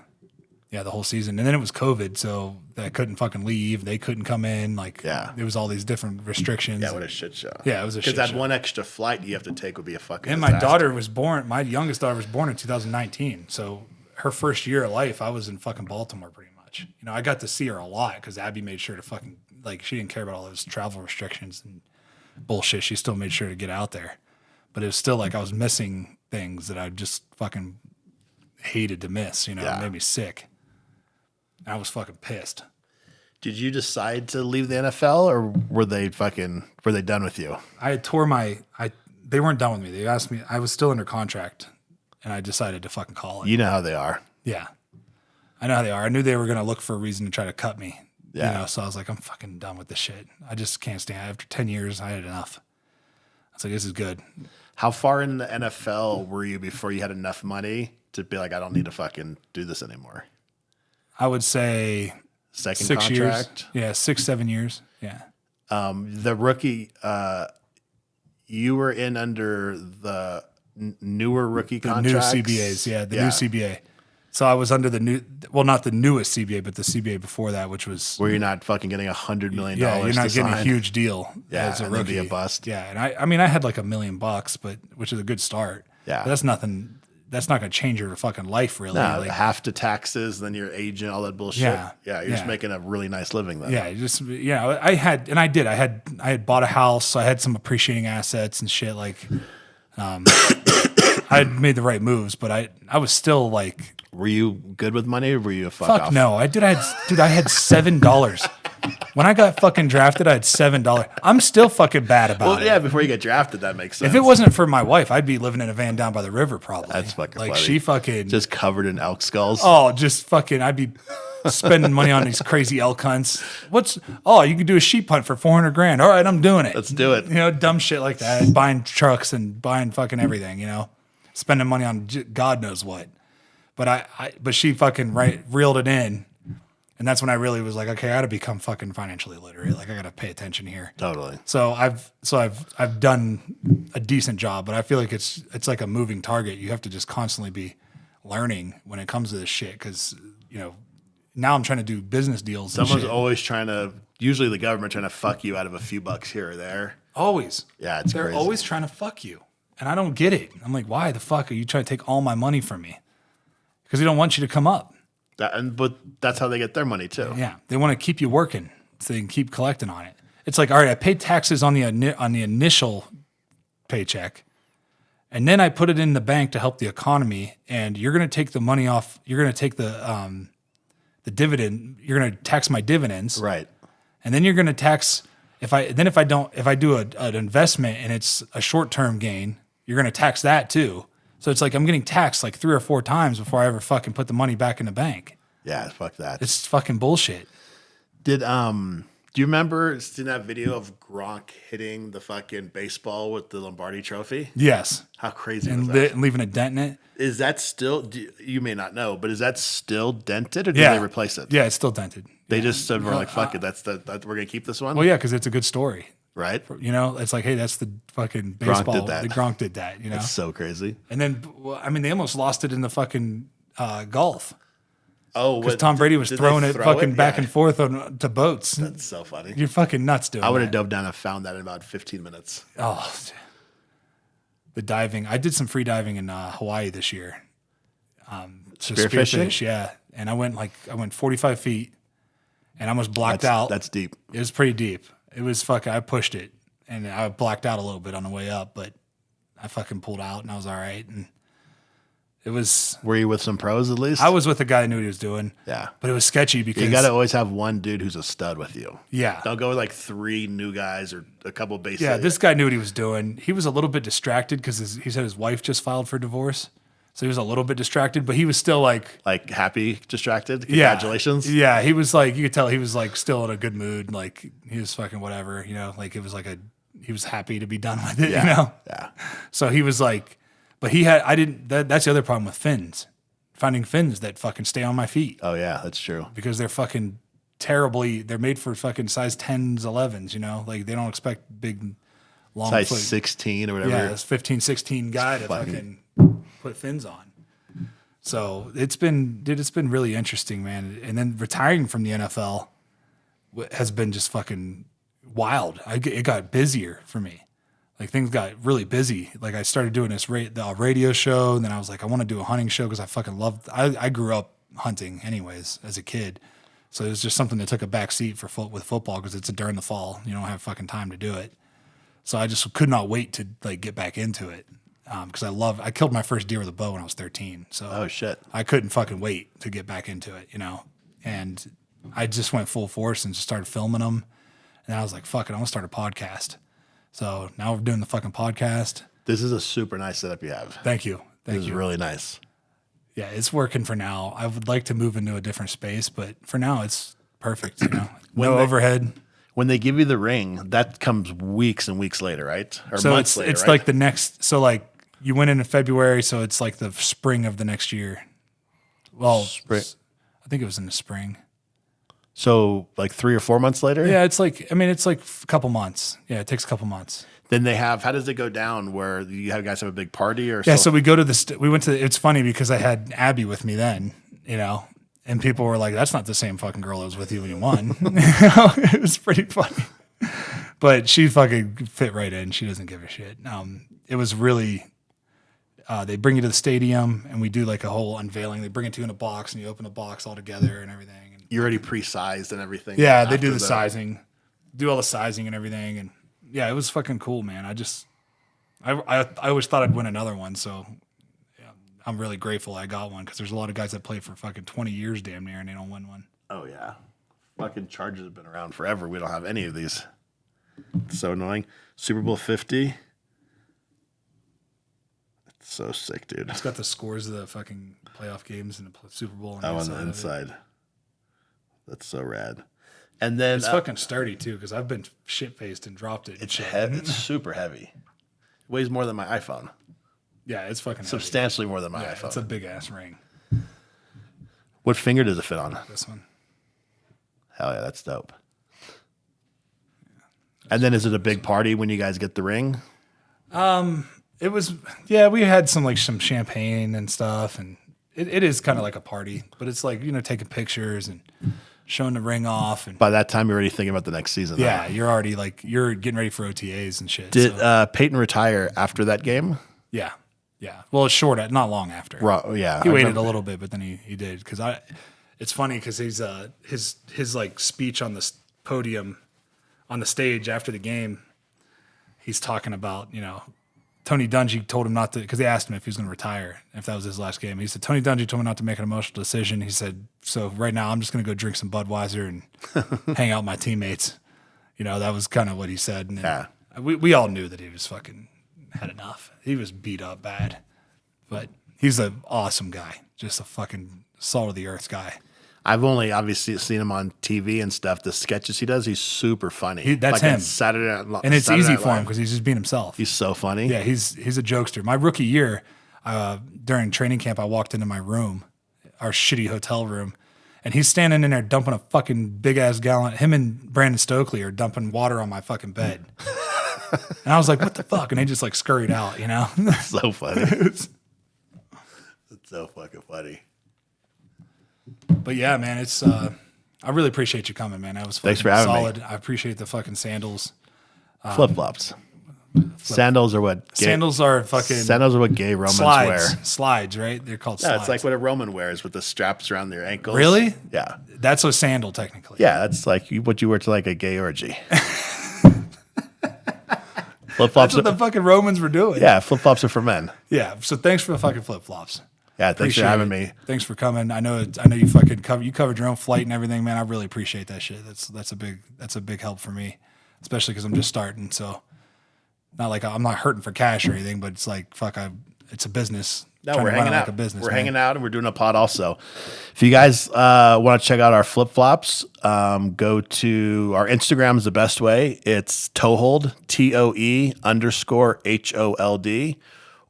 Yeah, the whole season. And then it was COVID, so I couldn't fucking leave. They couldn't come in. Like, Yeah. there was all these different restrictions. Yeah, what a shit show. Yeah, it was a shit Because that show. one extra flight you have to take would be a fucking And my disaster. daughter was born, my youngest daughter was born in 2019. So her first year of life, I was in fucking Baltimore pretty much. You know, I got to see her a lot because Abby made sure to fucking, like, she didn't care about all those travel restrictions and bullshit. She still made sure to get out there. But it was still like I was missing things that I just fucking hated to miss, you know, Yeah. it made me sick. I was fucking pissed. Did you decide to leave the NFL or were they done with you? I had they weren't done with me. They asked me, I was still under contract and I decided to fucking call it. You know how they are. Yeah. I know how they are. I knew they were going to look for a reason to try to cut me. Yeah. You know, so I was like, I'm fucking done with this shit. I just can't stand it. After 10 years, I had enough. I was like, this is good. How far in the NFL were you before you had enough money to be like, I don't need to fucking do this anymore? I would say Second 6 contract? years. Yeah, 6, 7 years. Yeah. The rookie, you were in under the newer rookie The contracts? new CBAs. Yeah, the new CBA. So I was under not the newest CBA, but the CBA before that, which was, Where you're not fucking getting $100 million yeah, you're not to getting sign. a huge deal Yeah, as a and then rookie. be a bust. Yeah. And I mean, I had like $1 million, but which is a good start. Yeah. But that's nothing. That's not going to change your fucking life, really. No, Like, half to taxes, then your agent, all that bullshit. Yeah, You're just yeah. making a really nice living then. yeah, I had bought a house, so I had some appreciating assets and shit. Like, I had made the right moves, but I was still like, Were you good with money or were you a fuck fuck off? no. I had $7. When I got fucking drafted, I had $7. I'm still fucking bad about Well, it. yeah, before you get drafted, that makes sense. If it wasn't for my wife, I'd be living in a van down by the river probably. That's fucking like funny. she fucking Just covered in elk skulls. just fucking I'd be spending money on these crazy elk hunts. You could do a sheep hunt for $400,000. All right, I'm doing it. Let's do it. You know, dumb shit like that. Buying trucks and buying fucking everything, you know. Spending money on God knows what. But but she fucking reeled it in. And that's when I really was like, okay, I got to become fucking financially literate. Like I got to pay attention here. Totally. So I've done a decent job, but I feel like it's like a moving target. You have to just constantly be learning when it comes to this shit because you know Now I'm trying to do business deals. and Someone's shit. always trying to, usually the government trying to fuck you out of a few bucks here or there. Always. Yeah, it's They're crazy. always trying to fuck you. And I don't get it. I'm like, why the fuck are you trying to take all my money from me? Because they don't want you to come up. But that's how they get their money too. Yeah. They want to keep you working so they can keep collecting on it. It's like, all right, I paid taxes on the initial paycheck. And then I put it in the bank to help the economy. And you're going to take the money off. You're going to take the dividend. You're going to tax my dividends. Right. And then you're going to tax if I do an investment and it's a short-term gain, you're going to tax that too. So it's like I'm getting taxed like 3 or 4 times before I ever fucking put the money back in the bank. Yeah, fuck that. It's fucking bullshit. Do you remember seeing that video of Gronk hitting the fucking baseball with the Lombardi Trophy? Yes. How crazy And was that? and leaving a dent in it. Is that still? You may not know, but is that still dented, or did they replace it? Yeah, it's still dented. They just said we're like, fuck it. We're gonna keep this one. Well, yeah, because it's a good story. Right. You know, it's like, hey, that's the fucking baseball. did that. The Gronk did that. You know, That's so crazy. and then I mean, they almost lost it in the fucking golf Oh, because Tom Brady was did they throwing it throw fucking back Yeah. and forth to boats. That's so funny. You're fucking nuts doing I would have that. dove down and found that in about 15 minutes. Oh, the diving. I did some free diving in Hawaii this year. So Spearfishing? spearfish, yeah. And I went 45 feet and I almost blacked out. That's deep. It was pretty deep. It was fucking, I pushed it and I blacked out a little bit on the way up, but I fucking pulled out and I was all right. And it was, Were you with some pros at least? I was with a guy who knew what he was doing. Yeah. But it was sketchy because, You got to always have one dude who's a stud with you. yeah. Don't go with like 3 new guys or a couple basic. Yeah, this guy knew what he was doing. He was a little bit distracted because he said his wife just filed for divorce. So he was a little bit distracted, but he was still like happy, distracted. yeah. Congratulations. Yeah, he was like, you could tell he was like still in a good mood. Like he was fucking whatever, you know, like it was like he was happy to be done with it, Yeah. you know? Yeah. So he was like, but that's the other problem with fins, finding fins that fucking stay on my feet Oh yeah, that's true. because they're fucking they're made for fucking size 10s, 11s, you know? Like they don't expect big, long Size foot. 16 or whatever. Yeah, this 15, 16 guy to Fucking- fucking put fins on. So it's been really interesting, man. And then retiring from the NFL has been just fucking wild. It got busier for me. Like things got really busy. Like I started doing this the radio show, and then I was like, I want to do a hunting show because I fucking loved. I grew up hunting anyways as a kid, so it was just something that took a back seat with football because it's during the fall. You don't have fucking time to do it. So I just could not wait to like get back into it because I killed my first deer with a bow when I was 13. So Oh shit. I couldn't fucking wait to get back into it, you know. And I just went full force and just started filming them. And I was like, fuck it, I'm gonna start a podcast. So now we're doing the fucking podcast. This is a super nice setup you have. Thank you. This Thank is you. really nice. Yeah, it's working for now. I would like to move into a different space, but for now it's perfect, you know. No overhead. When they give you the ring, that comes weeks and weeks later, right? Or So months later, it's right? like the next. So like you went in February, so it's like the spring of the next year. Well, Spring. I think it was in the spring. So like 3 or 4 months later? Yeah, it's like a couple months. Yeah, it takes a couple months. Then they have, how does it go down where you guys have a big party or Yeah, so we go to we went to. It's funny because I had Abby with me then, you know, and people were like, "That's not the same fucking girl that was with you when you won." It was pretty funny, but she fucking fit right in. She doesn't give a shit. It was really. They bring you to the stadium and we do like a whole unveiling. They bring it to you in a box and you open the box all together and everything. And You're already pre-sized and everything. yeah, they do after the sizing, do all the sizing and everything, and yeah, it was fucking cool, man. I always thought I'd win another one, so yeah, I'm really grateful I got one because there's a lot of guys that play for fucking 20 years damn near and they don't win one. Oh yeah. Fucking Chargers have been around forever. We don't have any of these. It's so annoying. Super Bowl 50. It's so sick, dude. It's got the scores of the fucking playoff games and the Super Bowl. Oh, on the of it. inside. That's so rad. And then It's fucking sturdy too because I've been shit faced and dropped it. and it's shit. heavy. It's super heavy. Weighs more than my iPhone. Yeah, it's fucking heavy. Substantially more than my Yeah, iPhone. it's a big ass ring. What finger does it fit on? This one. Hell yeah, that's dope. And then is it a big party when you guys get the ring? It was, yeah, we had some champagne and stuff, and it is kind of like a party, but it's like, taking pictures and showing the ring off. And By that time, you're already thinking about the next season. yeah, you're already like, you're getting ready for OTAs and shit. Did so, Peyton retire after that game? yeah. Yeah. Well, it's short, not long after. Yeah. He I waited remember- a little bit, but then he did. Cause it's funny cause he's, his like speech on the podium on the stage after the game, he's talking about, Tony Dungy told him not to, because they asked him if he was going to retire, if that was his last game. He said, Tony Dungy told me not to make an emotional decision. He said, so right now I'm just going to go drink some Budweiser and hang out with my teammates. That was kind of what he said. And Yeah. we all knew that he was fucking had enough. He was beat up bad, but he's an awesome guy. Just a fucking salt of the earth guy. I've only obviously seen him on TV and stuff. The sketches he does, he's super funny. That's on him. Saturday Night Live. And it's Saturday easy Night for him Live. because he's just being himself. He's so funny. Yeah, he's a jokester. My rookie year, during training camp, I walked into my room, our shitty hotel room, and he's standing in there dumping a fucking big ass gallon. Him and Brandon Stokely are dumping water on my fucking bed. And I was like, what the fuck? And they just like scurried out, So funny. It's so fucking funny. But yeah, man, it's I really appreciate you coming, man. That was Thanks for having me. solid. I appreciate the fucking sandals. Flip flops. Sandals are what gay, Sandals are fucking sandals are what gay Romans wear. Slides, right? They're called Yeah, slides. it's like what a Roman wears with the straps around their ankles. Really? Yeah. That's a sandal technically. Yeah, that's like what you wear to like a gay orgy. Flip That's flops. what the fucking Romans were doing. Yeah, flip flops are for men. Yeah. So thanks for the fucking flip flops. Yeah, thanks for having me. Thanks for coming. I know you fucking covered your own flight and everything, man. I really appreciate that shit. That's a big help for me, especially because I'm just starting. So not like I'm not hurting for cash or anything, but it's like fuck, it's a business. No, Trying we're to run it hanging like out. a business. We're man. hanging out and we're doing a pod also. If you guys want to check out our flip flops, go to our Instagram is the best way. It's Toehold, TOE_HOLD.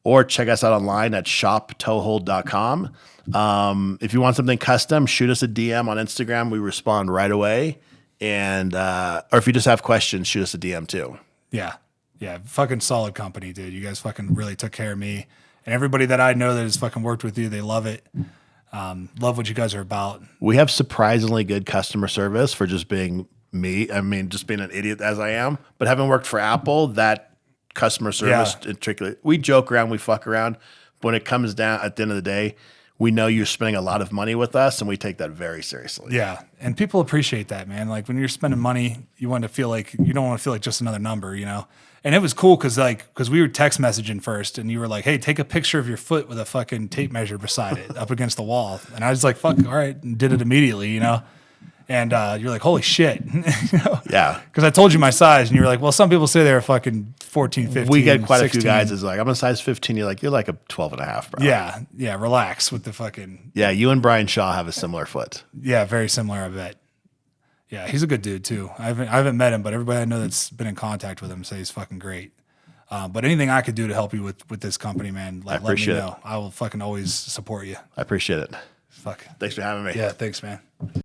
Or check us out online at shoptoehold.com. If you want something custom, shoot us a DM on Instagram. We respond right away. And or if you just have questions, shoot us a DM too. Yeah. Yeah. Fucking solid company, dude. You guys fucking really took care of me. And everybody that I know that has fucking worked with you, they love it. Love what you guys are about. We have surprisingly good customer service for just being me. I mean, just being an idiot as I am. But having worked for Apple, that customer service, in particular, we joke around, we fuck around. But when it comes down at the end of the day, we know you're spending a lot of money with us, and we take that very seriously. Yeah. And people appreciate that, man. Like when you're spending money, you don't want to feel like just another number, And it was cool because we were text messaging first, and you were like, "Hey, take a picture of your foot with a fucking tape measure beside it, up against the wall." And I was like, "Fuck, all right," and did it immediately, And you're like, "Holy shit!" Yeah. Because I told you my size, and you were like, "Well, some people say they're fucking 14, 15." We get quite 16. A few 16. guys that's like, I'm a size 15. You're like a 12 and a half, bro. Yeah, yeah. Relax with the fucking. Yeah, you and Brian Shaw have a similar foot. Yeah, very similar. I bet. Yeah, he's a good dude too. I haven't met him, but everybody I know that's been in contact with him say he's fucking great. But anything I could do to help you with this company, man, let me appreciate know. I will fucking always support you. I appreciate it. Fuck. Thanks for having me. Yeah, thanks, man.